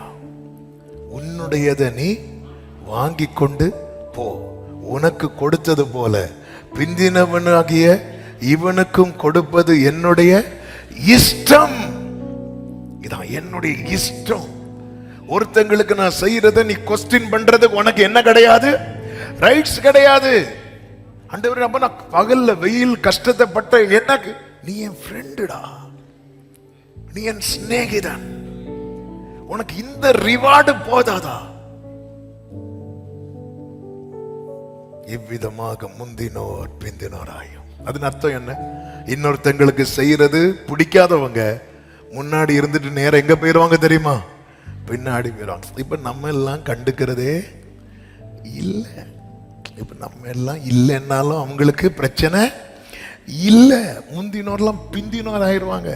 உன்னுடையதை நீ வாங்கி கொண்டு போ. உனக்கு கொடுத்தது போல பிந்தினவனாகிய இவனுக்கும் கொடுப்பது என்னுடைய இஷ்டம். இதான் என்னுடைய இஷ்டம். ஒருத்தங்களுக்கு நான் செய்யறத நீ கொஸ்டின் பண்றது உனக்கு என்ன கிடையாது, ரைட்ஸ் கிடையாது. ஆண்டவரே, அப்ப நான் பகல்ல வெயில் கஷ்டத்தை பட்ட எனக்கு நீ என் ஃப்ரெண்டுடா, நீ என் சிநேகிதன், உனக்கு இந்த ரிவார்டு போதாதா? இவ்விதமாக முந்தினோர் பிந்தினோர் ஆயும். அதன் அர்த்தம் என்ன? இன்னொருத்தங்களுக்கு செய்யறது பிடிக்காதவங்க முன்னாடி இருந்துட்டு நேரம் எங்க போயிருவாங்க தெரியுமா? பின்னாடி போயிருவாங்க. இப்ப நம்ம எல்லாம் கண்டுக்கிறதே இல்ல. இப்ப நம்ம எல்லாம் இல்லைன்னாலும் அவங்களுக்கு பிரச்சனை இல்ல. முந்தினோர்லாம் பிந்தினோர் ஆயிடுவாங்க.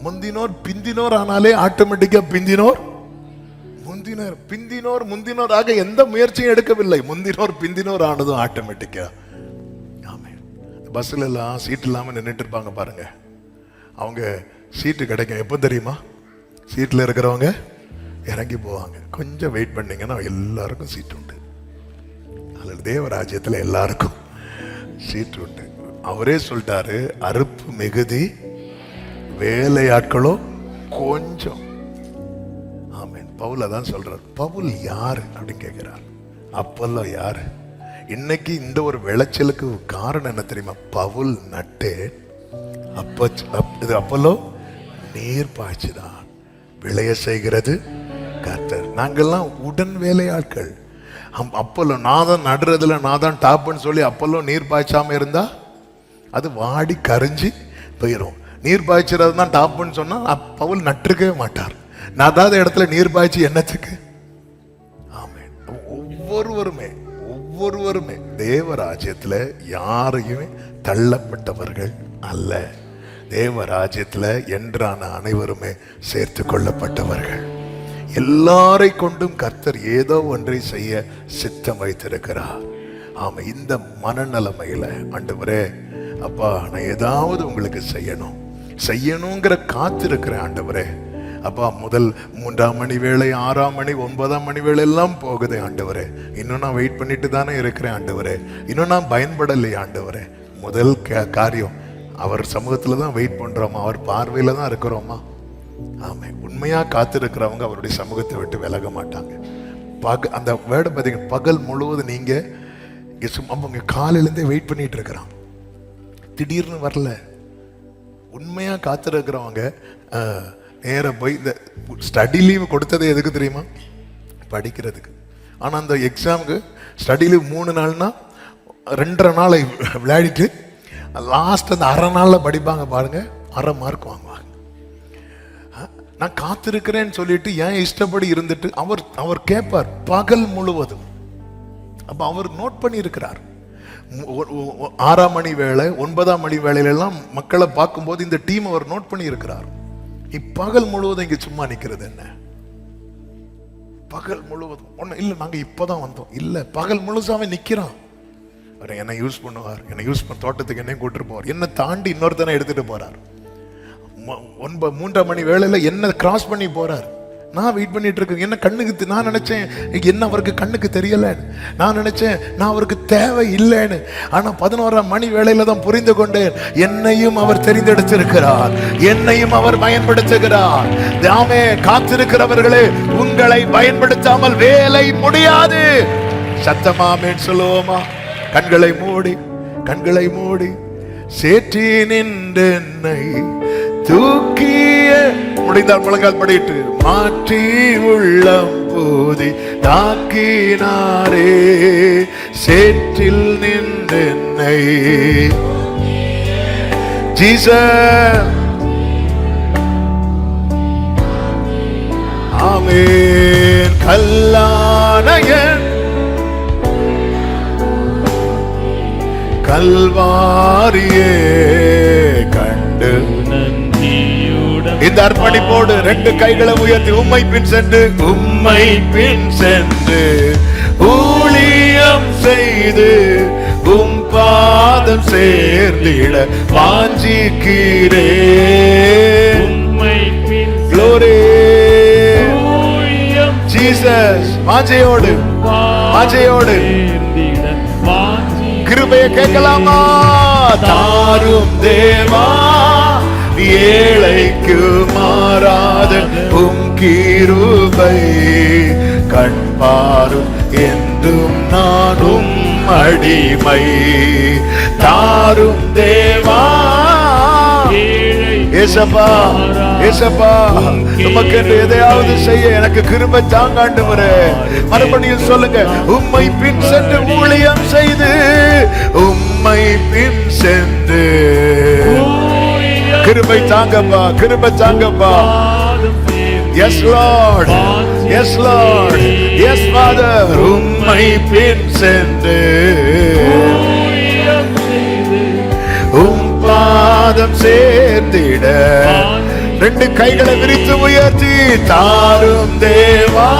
முந்தினோர் பிந்தினோர் ஆனாலே ஆட்டோமேட்டிக்கா பிந்தினோர் முந்தினோர் பிந்தினோர் முந்தினோராக எந்த முயற்சியும் எடுக்கவில்லை. முந்தினோர் பிந்தினோர் ஆனதும் ஆட்டோமேட்டிக்கா. ஆமே. பஸ்ல எல்லாம் சீட் இல்லாம நின்றுட்டு இருப்பாங்க பாருங்க. அவங்க சீட்டு கிடைக்கும் எப்போ தெரியுமா? சீட்ல இருக்கிறவங்க இறங்கி போவாங்க. கொஞ்சம் வெயிட் பண்ணீங்கன்னா எல்லாருக்கும் சீட் உண்டு. அதில் தேவராஜ்யத்தில் எல்லாருக்கும் சீட் உண்டு. அவரே சொல்லிட்டாரு, அறுப்பு மிகுதி, வேலையாட்களோ கொஞ்சம். ஆமென். பவுல் தான் சொல்றார். பவுல் யாரு அப்படின்னு கேட்கிறார். அப்பல்லோ யாரு? இன்னைக்கு இந்த ஒரு விளைச்சலுக்கு காரணம் என்ன தெரியுமா? பவுல் நட்டு, அப்பல்லோ நீர் பாய்ச்சுதான், விளைய செய்கிறது கர்த்தர். நாங்கெல்லாம் உடன் வேலையாட்கள். அப்பல்லோ நான் தான் நடுறதுல நான் தான் டாப்னு சொல்லி அப்பல்லோ நீர் பாய்ச்சாம இருந்தா அது வாடி கரைஞ்சி போயிடும். நீர் பாய்ச்சறது தான் டாப்னு சொன்னா பவுல் நட்டிருக்கவே மாட்டார். நடாத இடத்துல நீர் பாய்ச்சி என்னத்துக்கு? ஆமென். ஒவ்வொருவருமே தேவராஜ்யத்துல யாரையுமே தள்ளப்பட்டவர்கள் அல்ல. தேவராஜ்யத்துல என்றான அனைவருமே சேர்த்து கொள்ளப்பட்டவர்கள். எல்லாரை கொண்டும் கர்த்தர் ஏதோ ஒன்றை செய்ய சித்தம் வைத்திருக்கிறார். ஆமா. இந்த மனநிலைமையில ஆண்டவரே, அப்பா நான் ஏதாவது உங்களுக்கு செய்யணுங்கிற காத்திருக்கிறேன் ஆண்டவரே. அப்பா, முதல் 3ஆம் மணி வேளை, 6ஆம் மணி, 9ஆம் மணி வேளை எல்லாம் போகுது ஆண்டவரே. இன்னும் நான் வெயிட் பண்ணிட்டு தானே இருக்கிறேன் ஆண்டவரே. இன்னும் நான் பயன்படலையே ஆண்டவரே. முதல் காரியம், அவர் சமூகத்துல தான் வெயிட் பண்றோமா, அவர் பார்வையில தான் இருக்கிறோமா? ஆமே. உண்மையா காத்திருக்கிறவங்க அவருடைய சமூகத்தை விட்டு விலக மாட்டாங்க. அந்த வேர்டை பார்த்தீங்கன்னா, பகல் முழுவதும் நீங்க அவங்க காலையிலேருந்தே வெயிட் பண்ணிட்டு இருக்கிறான், திடீர்னு வரல. உண்மையா காத்திருக்கிறவங்க நேர போய் இந்த ஸ்டடி லீவ் கொடுத்தது எதுக்கு தெரியுமா? படிக்கிறதுக்கு. ஆனா அந்த எக்ஸாமுக்கு ஸ்டடி லீவ் 3 நாள்னா 2.5 நாளை விளையாடிட்டு லாஸ்ட் அந்த அரை நாள்ல படிப்பாங்க பாருங்க, அரை மார்க் வாங்குவாங்க. நான் காத்திருக்கிறேன்னு சொல்லிட்டு ஏன் இஷ்டப்படி இருந்துட்டு அவர் கேட்பார் பகல் முழுவதும். அப்ப அவர் நோட் பண்ணி இருக்கிறார். 6ஆம் மணி வேளை, 9ஆம் மணி வேளையில எல்லாம் மக்களை பார்க்கும்போது இந்த டீம் அவர் நோட் பண்ணி இருக்கிறார். பகல் முழுவதும் இங்க சும்மா நிக்கிறது என்ன? பகல் முழுவதும் ஒண்ணு இல்ல, நாங்க இப்பதான் வந்தோம் இல்ல, பகல் முழுசாவே நிக்கிறான். என்ன யூஸ் பண்ணுவார், என்ன யூஸ் பண்ண தோட்டத்துக்கு என்னையும் கூட்டிட்டு போவார், என்ன தாண்டி இன்னொருத்தனை எடுத்துட்டு போறார். 3ஆம் மணி வேளையில என்ன கிராஸ் பண்ணி போறார். நான் வெயிட் பண்ணிட்டு இருக்கேன். என்ன கண்ணுக்கு நான் நினைச்சேன் என்ன அவருக்கு கண்ணுக்கு தெரியலன்னு, நான் நினைச்சேன் நான் அவருக்கு தேவை இல்லைன்னு. ஆனா 11ஆம் மணி வேளையில தான் புரிந்து கொண்டேன், என்னையும் அவர் தெரிந்தெடுத்திருக்கிறார், என்னையும் அவர் பயன்படுத்துகிறார். தாமே காத்திருக்கிறவர்களே, உங்களை பயன்படுத்தாமல் வேலை முடியாது. சத்தமாமேன் சொல்லுவோமா? கண்களை மூடி சேற்றி நின்று என்னை தூக்கிய, முடிந்தால் முழங்கால் படிட்டு, மாற்றி உள்ளம் போதி தாக்கினாரே, சேற்றில் நின்று என்னை ஜீசஸ். ஆமென். கல்லானயன் கல்வாரியே கண்டு இந்த அர்ப்பணிப்போடு 2 கைகளை உயர்த்தி உம்மை பின் சென்று ஊழியம் செய்து உம் பாதம் சேர்ந்திட வாஞ்சிக்கிறே. Glory Jesus. வாஞ்சையோடு கிருபையை கேட்கலாமா? தாரும் தேவா ஏழைக்கு மாறாத உம் கிருபை கண்பாரும் என்றும் நானும் அடிமை. தாரும் தேவா ஏசப்பா ஏசப்பா உமக்கு எதையாவது செய்ய எனக்கு கிருபை தாங்க ஆண்டவரே. மறுபடியும் சொல்லுங்க, உம்மை பின் சென்று ஊழியம் செய்து உம்மை பின் சென்று கிருபை தாங்கப்பா கிருபை தாங்கப்பா. Yes Lord, yes Lord, yes Father. உம்மை பின் சென்று பாதம் சேர்ந்திட ரெண்டு கைகளை விரித்து உயர்த்தி தாரும் தேவா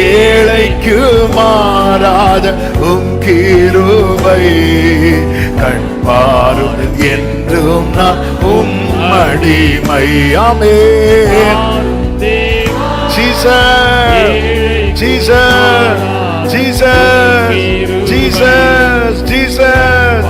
ஏழைக்கு மாறாத உம் கிருபை கண்பாரும் என்றும் நான் உம் அடிமை. Amen. Jesus Jesus Jesus Jesus Jesus.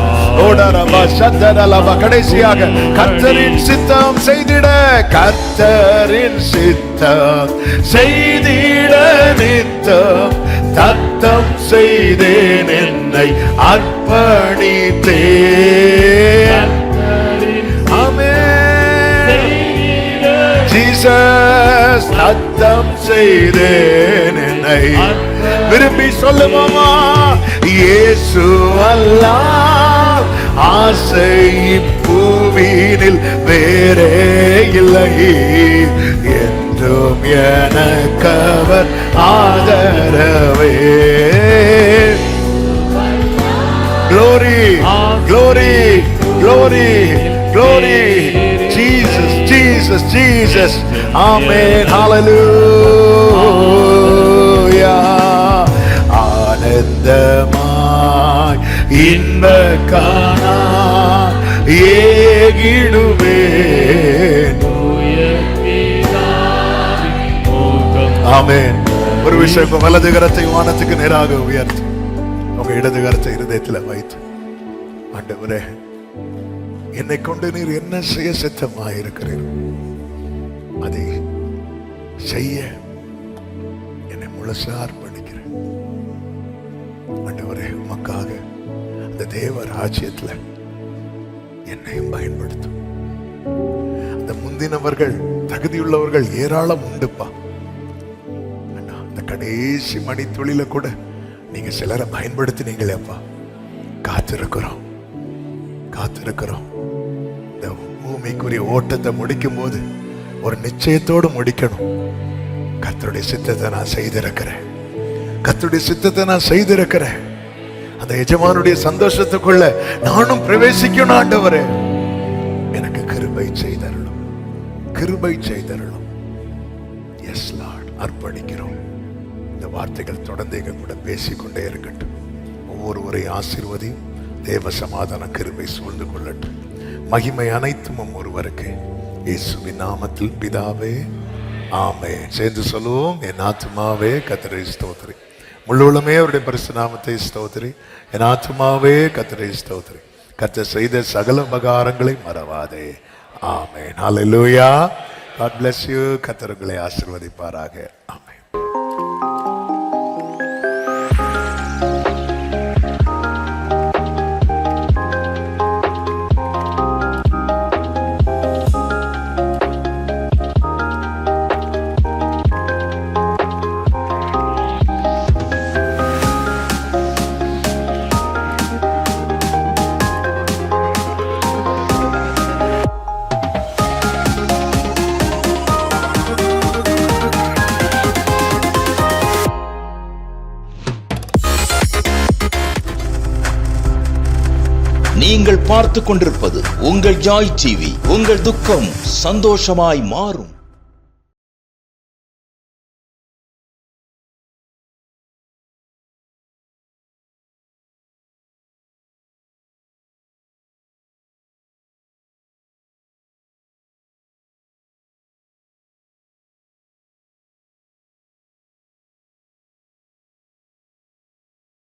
கடைசியாக கர்த்தரின் சித்தம் செய்திட கர்த்தரின் சித்தம் செய்திட நித்தம் தத்தம் செய்தேன் என்னை அர்ப்பணித்தேன். ஆமென். ஜீசஸ் தத்தம் செய்தேன் என்னை. விரும்பி சொல்லுவோமா, இயேசு அல்லாஹ் ஆசை பூவினில் வேறே இல்லை, என்றும் எனக்கவர் ஆதரவே. Glory, glory, glory, glory. Jesus, Jesus, Jesus. Amen. Hallelujah. ஆனந்தமாய் இன்ப காணா ஏகிடுவேன். ஆமென். ஒரு விஷயம், வலது கரத்தை வானத்துக்கு நேராக உயர்த்து உங்க இடது கரத்தை இருதயத்தில் வைத்து, ஆண்டவரே என்னை கொண்டு நீர் என்ன செய்ய சித்தமாயிருக்கிறீர் அதை செய்ய என்னை முழுசா அர்ப்பணிக்கிறேன். ஆண்டவரே உமக்காக அந்த தேவ ராஜ்யத்துல என்னையும் பயன்படுத்தும். அந்த முந்தினவர்கள் தகுதியுள்ளவர்கள் ஏராளம் உண்டுப்பா. அந்த கடைசி மணி தொழில கூட நீங்க சிலரை பயன்படுத்தினீங்களேப்பா. காத்திருக்கிறோம் காத்திருக்கிறோம். இந்த பூமிக்குரிய ஓட்டத்தை முடிக்கும் போது ஒரு நிச்சயத்தோடு முடிக்கணும். கர்த்தருடைய சித்தத்தை நான் செய்திருக்கிறேன், கர்த்தருடைய சித்தத்தை நான் செய்திருக்கிறேன். அந்த எஜமானுடைய சந்தோஷத்துக்குள்ள நானும் பிரவேசிக்கணும். ஆண்டவரே எனக்கு கிருபை செய்தருளும், கிருபை செய்தருளும். எஸ் லார்ட், அர்ப்பணிக்கிறோம். இந்த வார்த்தைகள் தொடர்ந்து எங்க கூட பேசிக்கொண்டே இருக்கட்டும். ஒவ்வொருவரை ஆசீர்வதியும். தேவ சமாதான கிருபை சூழ்ந்து கொள்ளட்டும். மகிமை அனைத்தும் ஒருவருக்கு, இயேசுவின் நாமத்தில் பிதாவே, ஆமென். சேர்ந்து சொல்லுவோம், என் ஆத்துமாவே கர்த்தரை ஸ்தோத்திரி, முழுவதுமே அவருடைய பரிசுத்த நாமத்தை ஸ்தோத்திரி. என் ஆத்துமாவே கர்த்தரை ஸ்தோத்திரி, கர்த்தர் செய்த சகல உபகாரங்களை மறவாதே. ஆமென். ஹல்லேலூயா. God bless you. கர்த்தர் உங்களை ஆசீர்வதிப்பாராக. ஆமென். நீங்கள் பார்த்துக் கொண்டிருப்பது உங்கள் ஜாய் டிவி. உங்கள் துக்கம் சந்தோஷமாய் மாறும்.